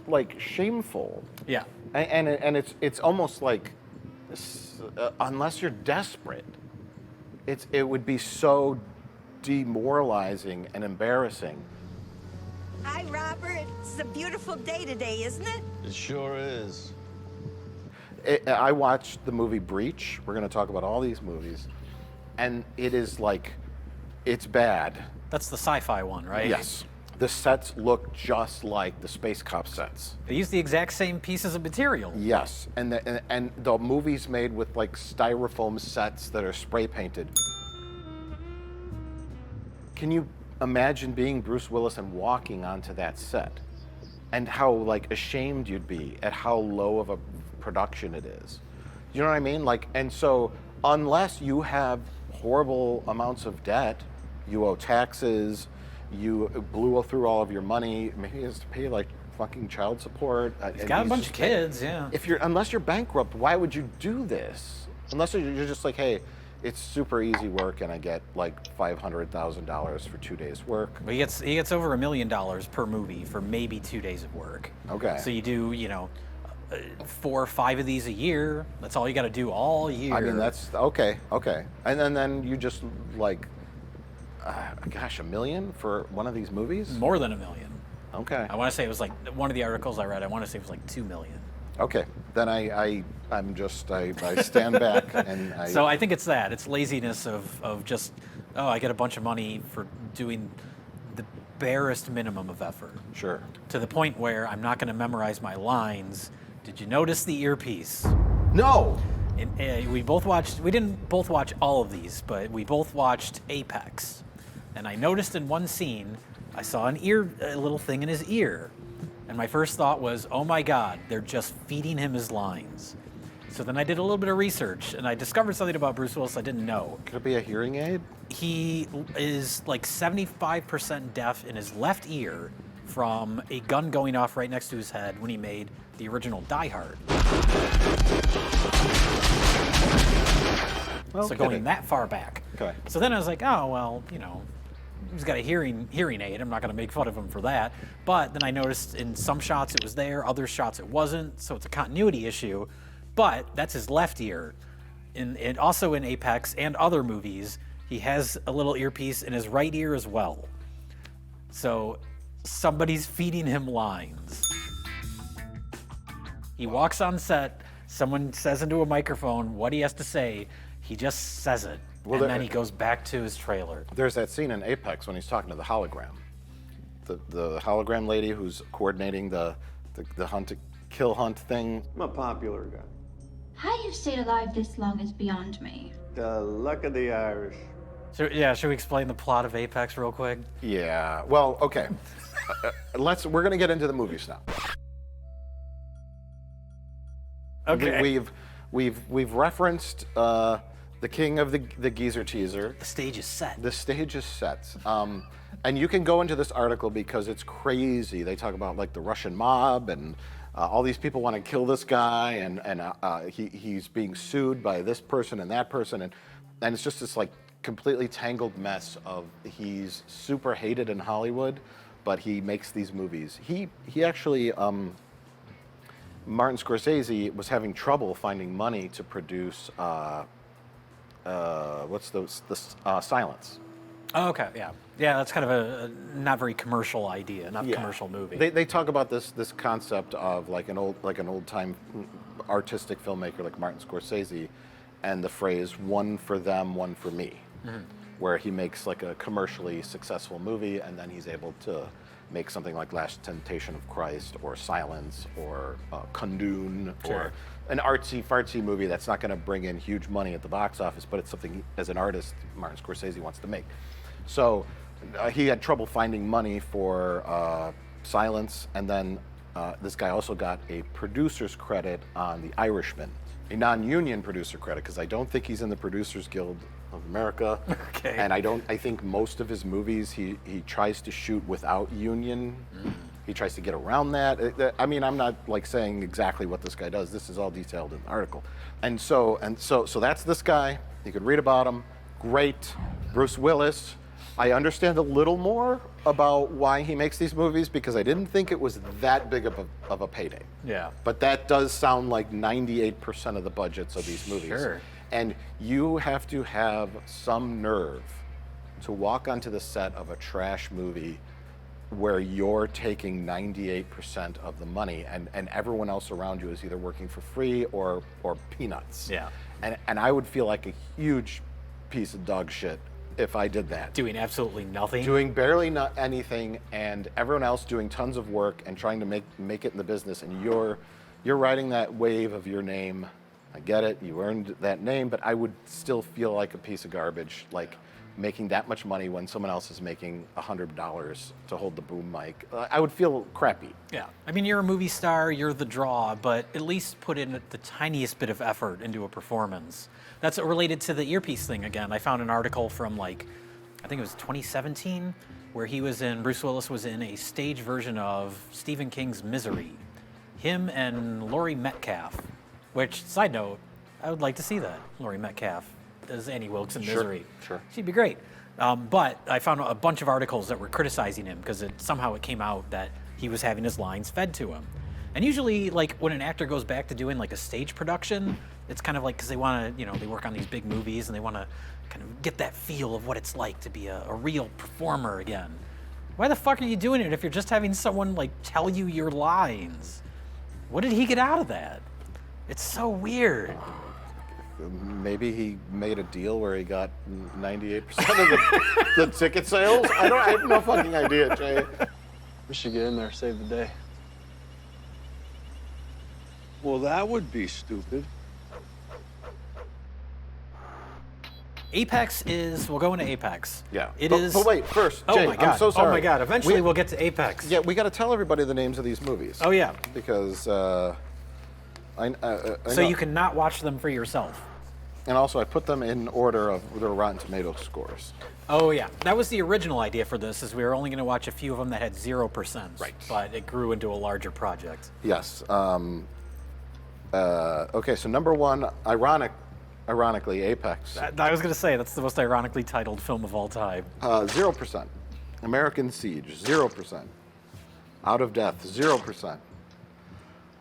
like shameful. Yeah. And it's almost like, unless you're desperate, it would be so demoralizing and embarrassing. Hi, Robert. It's a beautiful day today, isn't it? It sure is. I watched the movie Breach. We're going to talk about all these movies. And it is like, it's bad. That's the sci-fi one, right? Yes. The sets look just like the Space Cop sets. They use the exact same pieces of material. Yes. And the movie's made with like styrofoam sets that are spray painted. Can you imagine being Bruce Willis and walking onto that set? And how like ashamed you'd be at how low of a production it is. You know what I mean? Like, and so unless you have horrible amounts of debt, you owe taxes, you blew through all of your money, maybe he has to pay like fucking child support. He's got a bunch of kids, yeah. Unless you're bankrupt, why would you do this? Unless you're just like, hey, it's super easy work, and I get like $500,000 for 2 days work. But he gets over $1 million per movie for maybe 2 days of work. Okay. So you do 4 or 5 of these a year. That's all you got to do all year. I mean, that's okay. And then you just like, gosh, $1 million for one of these movies? More than $1 million. Okay. I want to say it was like one of the articles I read. I want to say it was like $2 million. Okay, then I stand back and I... So I think it's that. It's laziness of just, I get a bunch of money for doing the barest minimum of effort. Sure. To the point where I'm not going to memorize my lines. Did you notice the earpiece? No! We didn't both watch all of these, but we both watched Apex. And I noticed in one scene, I saw a little thing in his ear. And my first thought was, oh my God, they're just feeding him his lines. So then I did a little bit of research, and I discovered something about Bruce Willis I didn't know. Could it be a hearing aid? He is like 75% deaf in his left ear from a gun going off right next to his head when he made the original Die Hard. Well, so going that far back. Okay. So then I was like, oh, well, he's got a hearing aid. I'm not going to make fun of him for that. But then I noticed in some shots it was there, other shots it wasn't. So it's a continuity issue. But that's his left ear. And also in Apex and other movies, he has a little earpiece in his right ear as well. So somebody's feeding him lines. He walks on set, someone says into a microphone what he has to say, he just says it. And then he goes back to his trailer. There's that scene in Apex when he's talking to the hologram. The hologram lady who's coordinating the kill hunt thing. I'm a popular guy. How you've stayed alive this long is beyond me. The luck of the Irish. Should we explain the plot of Apex real quick? Yeah. Well, okay. We're gonna get into the movies now. Okay. We've referenced The King of the Geezer Teaser. The stage is set. The stage is set. And you can go into this article because it's crazy. They talk about like the Russian mob and all these people want to kill this guy, and he's being sued by this person and that person, and it's just this like completely tangled mess of he's super hated in Hollywood, but he makes these movies. He actually Martin Scorsese was having trouble finding money to produce Silence. Oh, okay, yeah. Yeah, that's kind of a not very commercial idea, not a commercial movie. They talk about this concept of like an old time artistic filmmaker like Martin Scorsese, and the phrase "one for them, one for me," where he makes like a commercially successful movie, and then he's able to make something like Last Temptation of Christ or Silence or Kundun or an artsy-fartsy movie that's not going to bring in huge money at the box office, but it's something as an artist Martin Scorsese wants to make. So he had trouble finding money for Silence, and then this guy also got a producer's credit on The Irishman, a non-union producer credit, because I don't think he's in the Producers Guild of America. Okay. And I think most of his movies he tries to shoot without union. He tries to get around that. I mean, I'm not like saying exactly what this guy does. This is all detailed in the article. And so that's this guy. You could read about him. Great. Bruce Willis. I understand a little more about why he makes these movies because I didn't think it was that big of a payday. Yeah. But that does sound like 98% of the budgets of these movies. Sure. And you have to have some nerve to walk onto the set of a trash movie where you're taking 98% of the money and everyone else around you is either working for free or peanuts. Yeah. And I would feel like a huge piece of dog shit if I did that. Doing absolutely nothing? Doing barely anything, and everyone else doing tons of work and trying to make it in the business, and you're riding that wave of your name. I get it, you earned that name, but I would still feel like a piece of garbage, like making that much money when someone else is making $100 to hold the boom mic. I would feel crappy. Yeah. I mean, you're a movie star, you're the draw, but at least put in the tiniest bit of effort into a performance. That's related to the earpiece thing again. I found an article from I think it was 2017, where Bruce Willis was in a stage version of Stephen King's Misery. Him and Laurie Metcalf, which, side note, I would like to see that. Laurie Metcalf as Annie Wilkes in Misery. Sure. She'd be great. But I found a bunch of articles that were criticizing him because somehow it came out that he was having his lines fed to him. And usually, when an actor goes back to doing a stage production, it's kind of because they want to, they work on these big movies and they want to kind of get that feel of what it's like to be a real performer again. Why the fuck are you doing it if you're just having someone tell you your lines? What did he get out of that? It's so weird. Maybe he made a deal where he got 98% of the ticket sales. I have no fucking idea, Jay. We should get in there, save the day. Well, that would be stupid. Apex we'll go into Apex. Yeah. It but, is. But wait, first, oh Jay, my God. I'm so sorry. Oh my God, eventually we'll get to Apex. Yeah, we got to tell everybody the names of these movies. Oh yeah. Because I so you can not watch them for yourself. And also, I put them in order of their Rotten Tomatoes scores. Oh yeah, that was the original idea for this. Is we were only going to watch a few of them that had 0%. Right. But it grew into a larger project. Yes. Okay, so number one, ironically, Apex. I was going to say that's the most ironically titled film of all time. 0%. American Siege, 0%. Out of Death, 0%.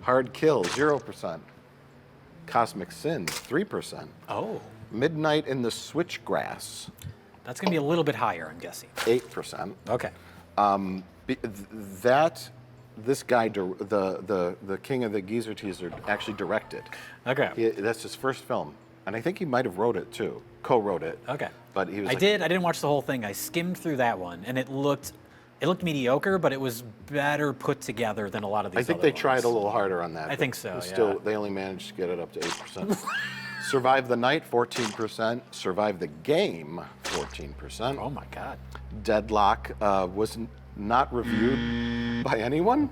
Hard Kill, 0%. Cosmic Sins, 3%. Oh. Midnight in the Switchgrass. That's going to be a little bit higher, I'm guessing. 8%. Okay. This guy, the King of the Geezer Teaser, actually directed. Okay. That's his first film, and I think he might have wrote it too, co-wrote it. Okay. But he was. I didn't watch the whole thing. I skimmed through that one, and it looked mediocre, but it was better put together than a lot of these. I think they tried a little harder on that. I think so. Still, they only managed to get it up to 8%. Survive the Night, 14%. Survive the Game, 14%. Oh my God. Deadlock was not reviewed by anyone,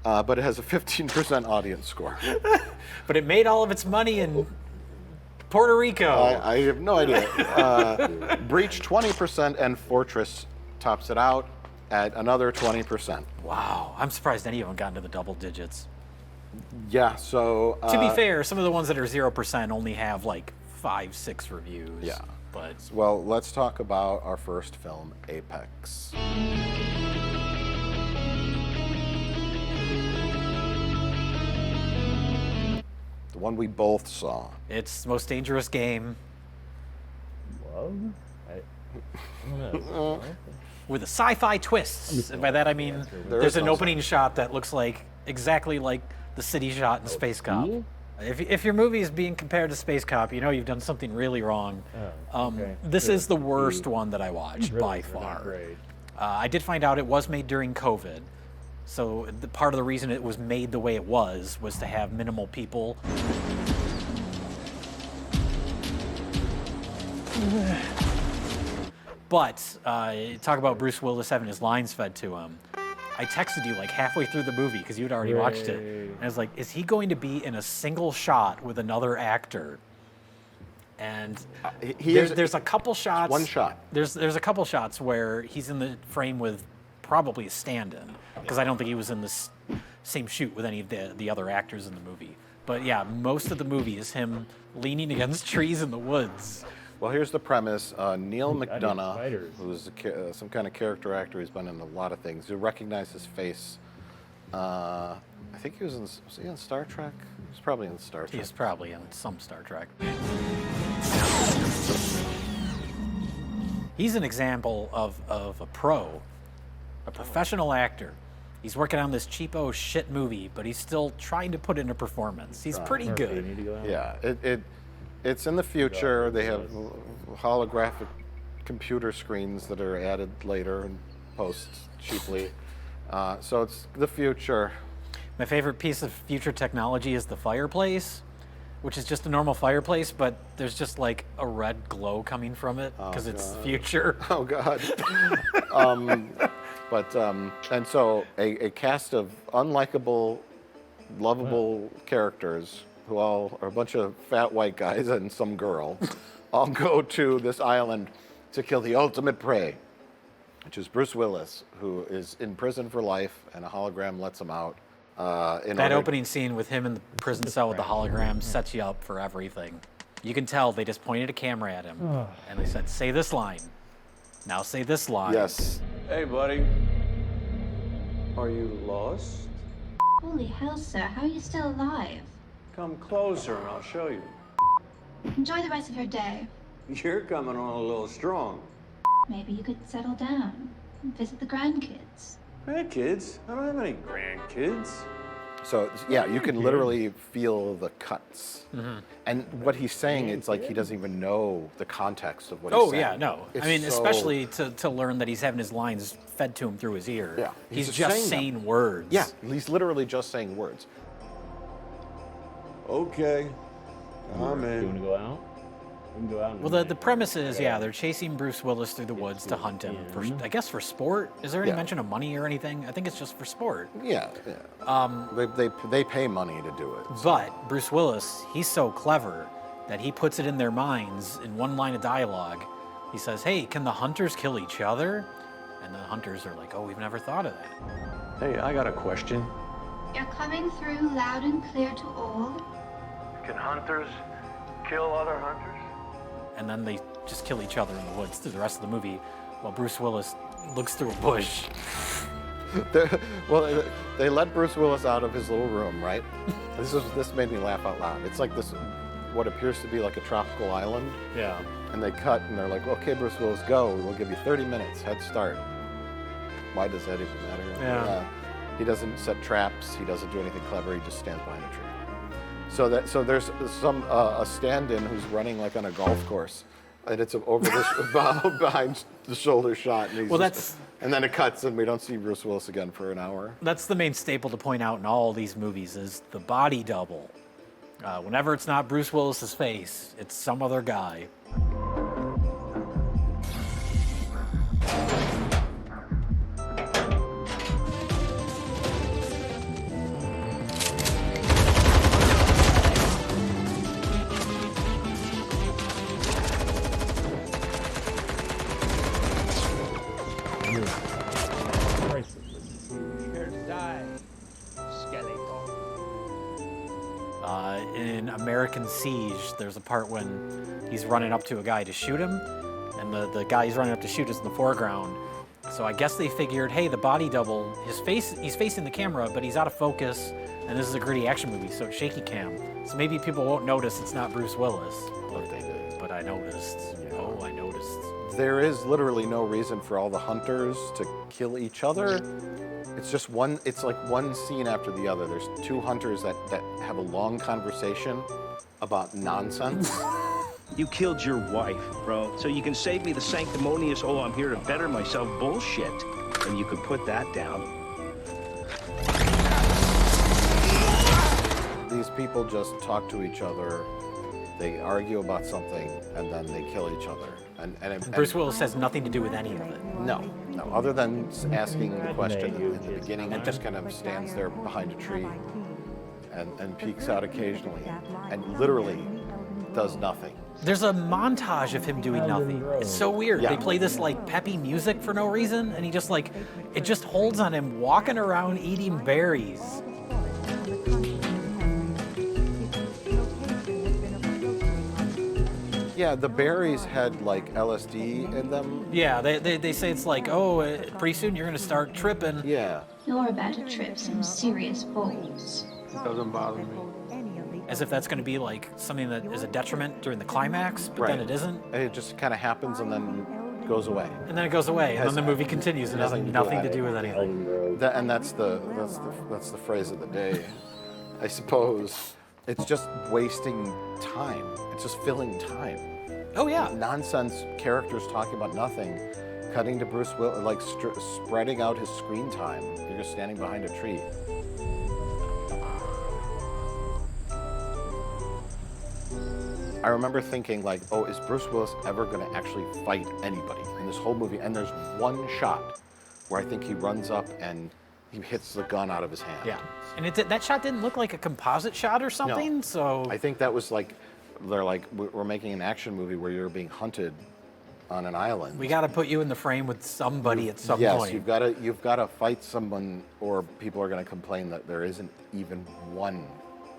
but it has a 15% audience score. But it made all of its money in Puerto Rico. I have no idea. Breach 20% and Fortress tops it out at another 20%. Wow, I'm surprised any of them got into the double digits. Yeah, so... to be fair, some of the ones that are 0% only have like 5-6 reviews. Yeah. But well, let's talk about our first film, Apex. The one we both saw. It's the most dangerous game. Love? I don't know. With a sci-fi twist. And by that I mean there's an opening shot that looks like exactly like the city shot in Space Cop. If your movie is being compared to Space Cop, you know you've done something really wrong. This is the worst one that I watched by far. I did find out it was made during COVID. So part of the reason it was made the way it was to have minimal people. But talk about Bruce Willis having his lines fed to him. I texted you like halfway through the movie because you'd already watched it. And I was like, is he going to be in a single shot with another actor? And there's a couple shots. One shot. There's a couple shots where he's in the frame with probably a stand-in, because I don't think he was in the same shoot with any of the other actors in the movie. But yeah, most of the movie is him leaning against trees in the woods. Well, here's the premise. Neil McDonough, who's some kind of character actor, he's been in a lot of things. You'll recognize his face. I think was he in Star Trek? He was probably in Star Trek. He's probably in some Star Trek. He's an example of a pro, a professional actor. He's working on this cheapo shit movie, but he's still trying to put in a performance. He's pretty good. Yeah, it's in the future. They have holographic computer screens that are added later and post cheaply. So it's the future. My favorite piece of future technology is the fireplace, which is just a normal fireplace, but there's just like a red glow coming from it because it's the future. Oh God. And so a cast of unlikable, lovable characters who all are a bunch of fat white guys and some girl, all go to this island to kill the ultimate prey, which is Bruce Willis, who is in prison for life, and a hologram lets him out. That opening scene with him in the prison cell with the hologram sets you up for everything. You can tell they just pointed a camera at him, and they said, say this line. Now say this line. Yes. Hey, buddy. Are you lost? Holy hell, sir. How are you still alive? Come closer and I'll show you. Enjoy the rest of your day. You're coming on a little strong. Maybe you could settle down and visit the grandkids. Grandkids? I don't have any grandkids. So yeah, you can literally feel the cuts. Mm-hmm. And what he's saying, it's like he doesn't even know the context of what he's saying. Oh yeah, no. I mean, especially to learn that he's having his lines fed to him through his ear. Yeah. He's just saying words. Yeah, he's literally just saying words. Okay. I'm in. You want to go out? We can go out. Well, the premise is, they're chasing Bruce Willis through the woods to hunt him, for, I guess for sport. Is there any mention of money or anything? I think it's just for sport. Yeah. They pay money to do it. But Bruce Willis, he's so clever that he puts it in their minds in one line of dialogue. He says, hey, can the hunters kill each other? And the hunters are like, oh, we've never thought of that. Hey, I got a question. You're coming through loud and clear to all. Can hunters kill other hunters? And then they just kill each other in the woods through the rest of the movie while Bruce Willis looks through a bush. Well, they let Bruce Willis out of his little room, right? This made me laugh out loud. It's like this, what appears to be like a tropical island. Yeah. And they cut and they're like, okay, Bruce Willis, go. We'll give you 30 minutes, head start. Why does that even matter? Yeah. He doesn't set traps. He doesn't do anything clever. He just stands behind a tree. So there's a stand-in who's running like on a golf course, and it's over this behind the shoulder shot. And and then it cuts, and we don't see Bruce Willis again for an hour. That's the main staple to point out in all these movies is the body double. Whenever it's not Bruce Willis's face, it's some other guy. in American Siege, there's a part when he's running up to a guy to shoot him, and the guy he's running up to shoot is in the foreground. So I guess they figured, hey, the body double, he's facing the camera, but he's out of focus, and this is a gritty action movie, so it's shaky cam. So maybe people won't notice it's not Bruce Willis. But I noticed. Oh, I noticed. There is literally no reason for all the hunters to kill each other. It's just one, it's like one scene after the other. There's two hunters that have a long conversation about nonsense. You killed your wife, bro, so you can save me the sanctimonious, oh, I'm here to better myself bullshit. And you can put that down. These people just talk to each other, they argue about something, and then they kill each other. And Bruce Willis has nothing to do with any of it. No, other than asking the question in the beginning, he just kind of stands there behind a tree and peeks out occasionally, and literally does nothing. There's a montage of him doing nothing. It's so weird. Yeah. They play this like peppy music for no reason, and he just like, it just holds on him walking around eating berries. Yeah, the berries had like LSD in them. Yeah, they say it's like, oh, pretty soon you're gonna start tripping. Yeah. You're about to trip some serious balls. It doesn't bother me. As if that's gonna be like something that is a detriment during the climax, but then it isn't. It just kind of happens and then goes away. And then it goes away, and then the movie continues and has nothing to do with anything. And that's the phrase of the day, I suppose. It's just wasting time. It's just filling time. Oh yeah. Nonsense characters talking about nothing, cutting to Bruce Willis, like spreading out his screen time. You're just standing behind a tree. I remember thinking like, oh, is Bruce Willis ever gonna actually fight anybody in this whole movie? And there's one shot where I think he runs up and he hits the gun out of his hand. Yeah, and that shot didn't look like a composite shot or something, so... I think that was like, they're like, we're making an action movie where you're being hunted on an island. We gotta put you in the frame with somebody at some yes, point. you've gotta fight someone, or people are gonna complain that there isn't even one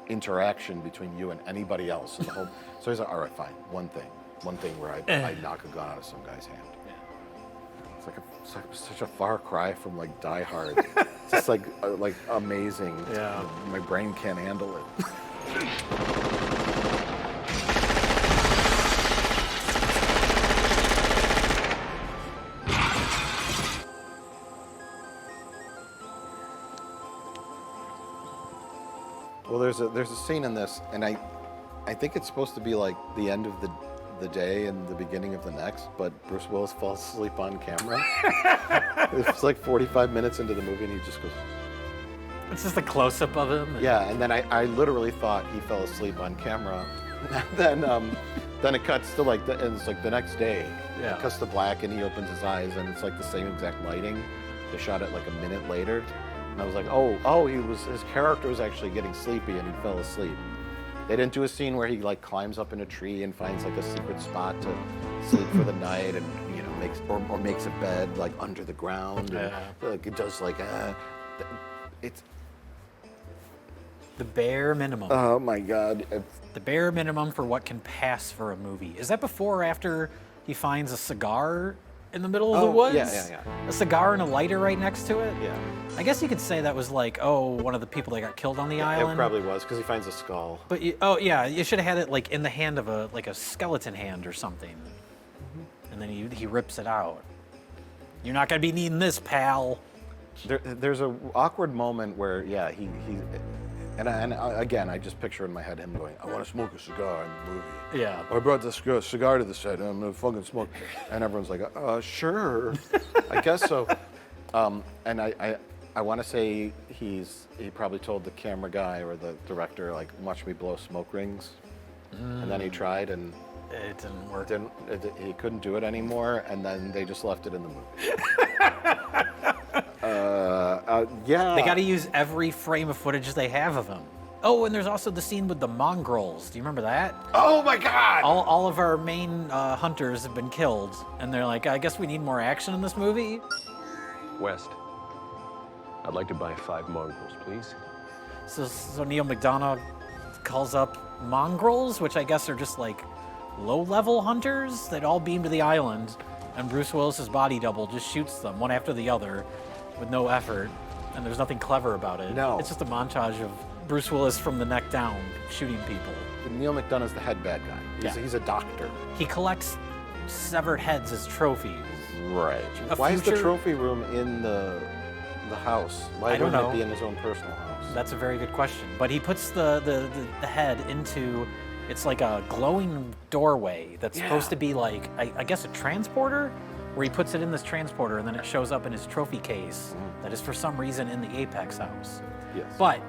interaction between you and anybody else in the whole... So he's like, all right, fine, one thing where I knock a gun out of some guy's hand. It's like such a far cry from like Die Hard. It's just like amazing. Yeah. My brain can't handle it. Well, there's a scene in this, and I think it's supposed to be like the end of the day and the beginning of the next, but Bruce Willis falls asleep on camera. It's like 45 minutes into the movie and he just goes... It's just a close-up of him. Yeah, and then I literally thought he fell asleep on camera. And then it cuts to like, and it's like the next day. Yeah. It cuts to black and he opens his eyes and it's like the same exact lighting. They shot it like a minute later. And I was like, oh, his character was actually getting sleepy and he fell asleep. They didn't do a scene where he like climbs up in a tree and finds like a secret spot to sleep for the night, and makes a bed like under the ground. And, like it does like it's the bare minimum. Oh my God! The bare minimum for what can pass for a movie. Is that before or after he finds a cigar in the middle of the woods? Yeah. A cigar and a lighter right next to it? Yeah. I guess you could say that was like, one of the people that got killed on the island. It probably was, because he finds a skull. But you should have had it like in the hand of a skeleton hand or something. Mm-hmm. And then he rips it out. You're not gonna be needing this, pal. There's a awkward moment where he and again I just picture in my head him going, I want to smoke a cigar in the movie. Yeah. I brought this cigar to the set and I'm gonna fucking smoke. And everyone's like, sure, I guess so. And I want to say he probably told the camera guy or the director, like, watch me blow smoke rings. And then he tried and it didn't work. He couldn't do it anymore, and then they just left it in the movie. Yeah. They got to use every frame of footage they have of him. Oh, and there's also the scene with the mongrels. Do you remember that? Oh my God! All of our main hunters have been killed, and they're like, I guess we need more action in this movie. West, I'd like to buy 5 mongrels, please. So Neil McDonough calls up mongrels, which I guess are just like low-level hunters that all beam to the island, and Bruce Willis's body double just shoots them one after the other with no effort, and there's nothing clever about it. No. It's just a montage of Bruce Willis from the neck down shooting people. Neil McDonough's the head bad guy. He's a doctor. He collects severed heads as trophies. Right. Why is the trophy room in the house? Why I don't wouldn't know. it be in his own personal house? That's a very good question. But he puts the head into, it's like a glowing doorway that's supposed to be like, I guess a transporter, where he puts it in this transporter and then it shows up in his trophy case that is for some reason in the Apex house. Yes. But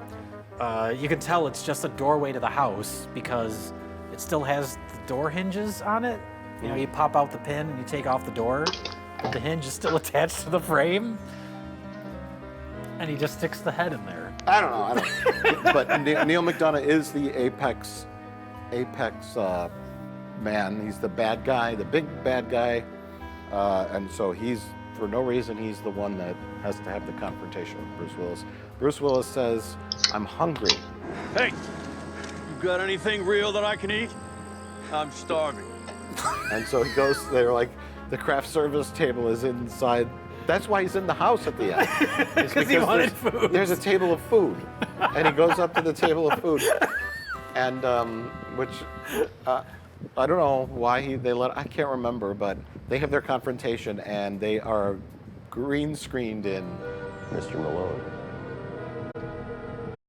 you can tell it's just a doorway to the house because it still has the door hinges on it. You know, you pop out the pin and you take off the door, but the hinge is still attached to the frame. And he just sticks the head in there. I don't know. But Neil McDonough is the Apex man. He's the bad guy, the big bad guy. And so he's, for no reason, he's the one that has to have the confrontation with Bruce Willis. Bruce Willis says, I'm hungry. Hey, you got anything real that I can eat? I'm starving. And so he goes, they're like, the craft service table is inside. That's why he's in the house at the end. Because he wanted food. There's a table of food. And he goes up to the table of food. And, I don't know why I can't remember, but they have their confrontation and they are green screened in Mr. Malone.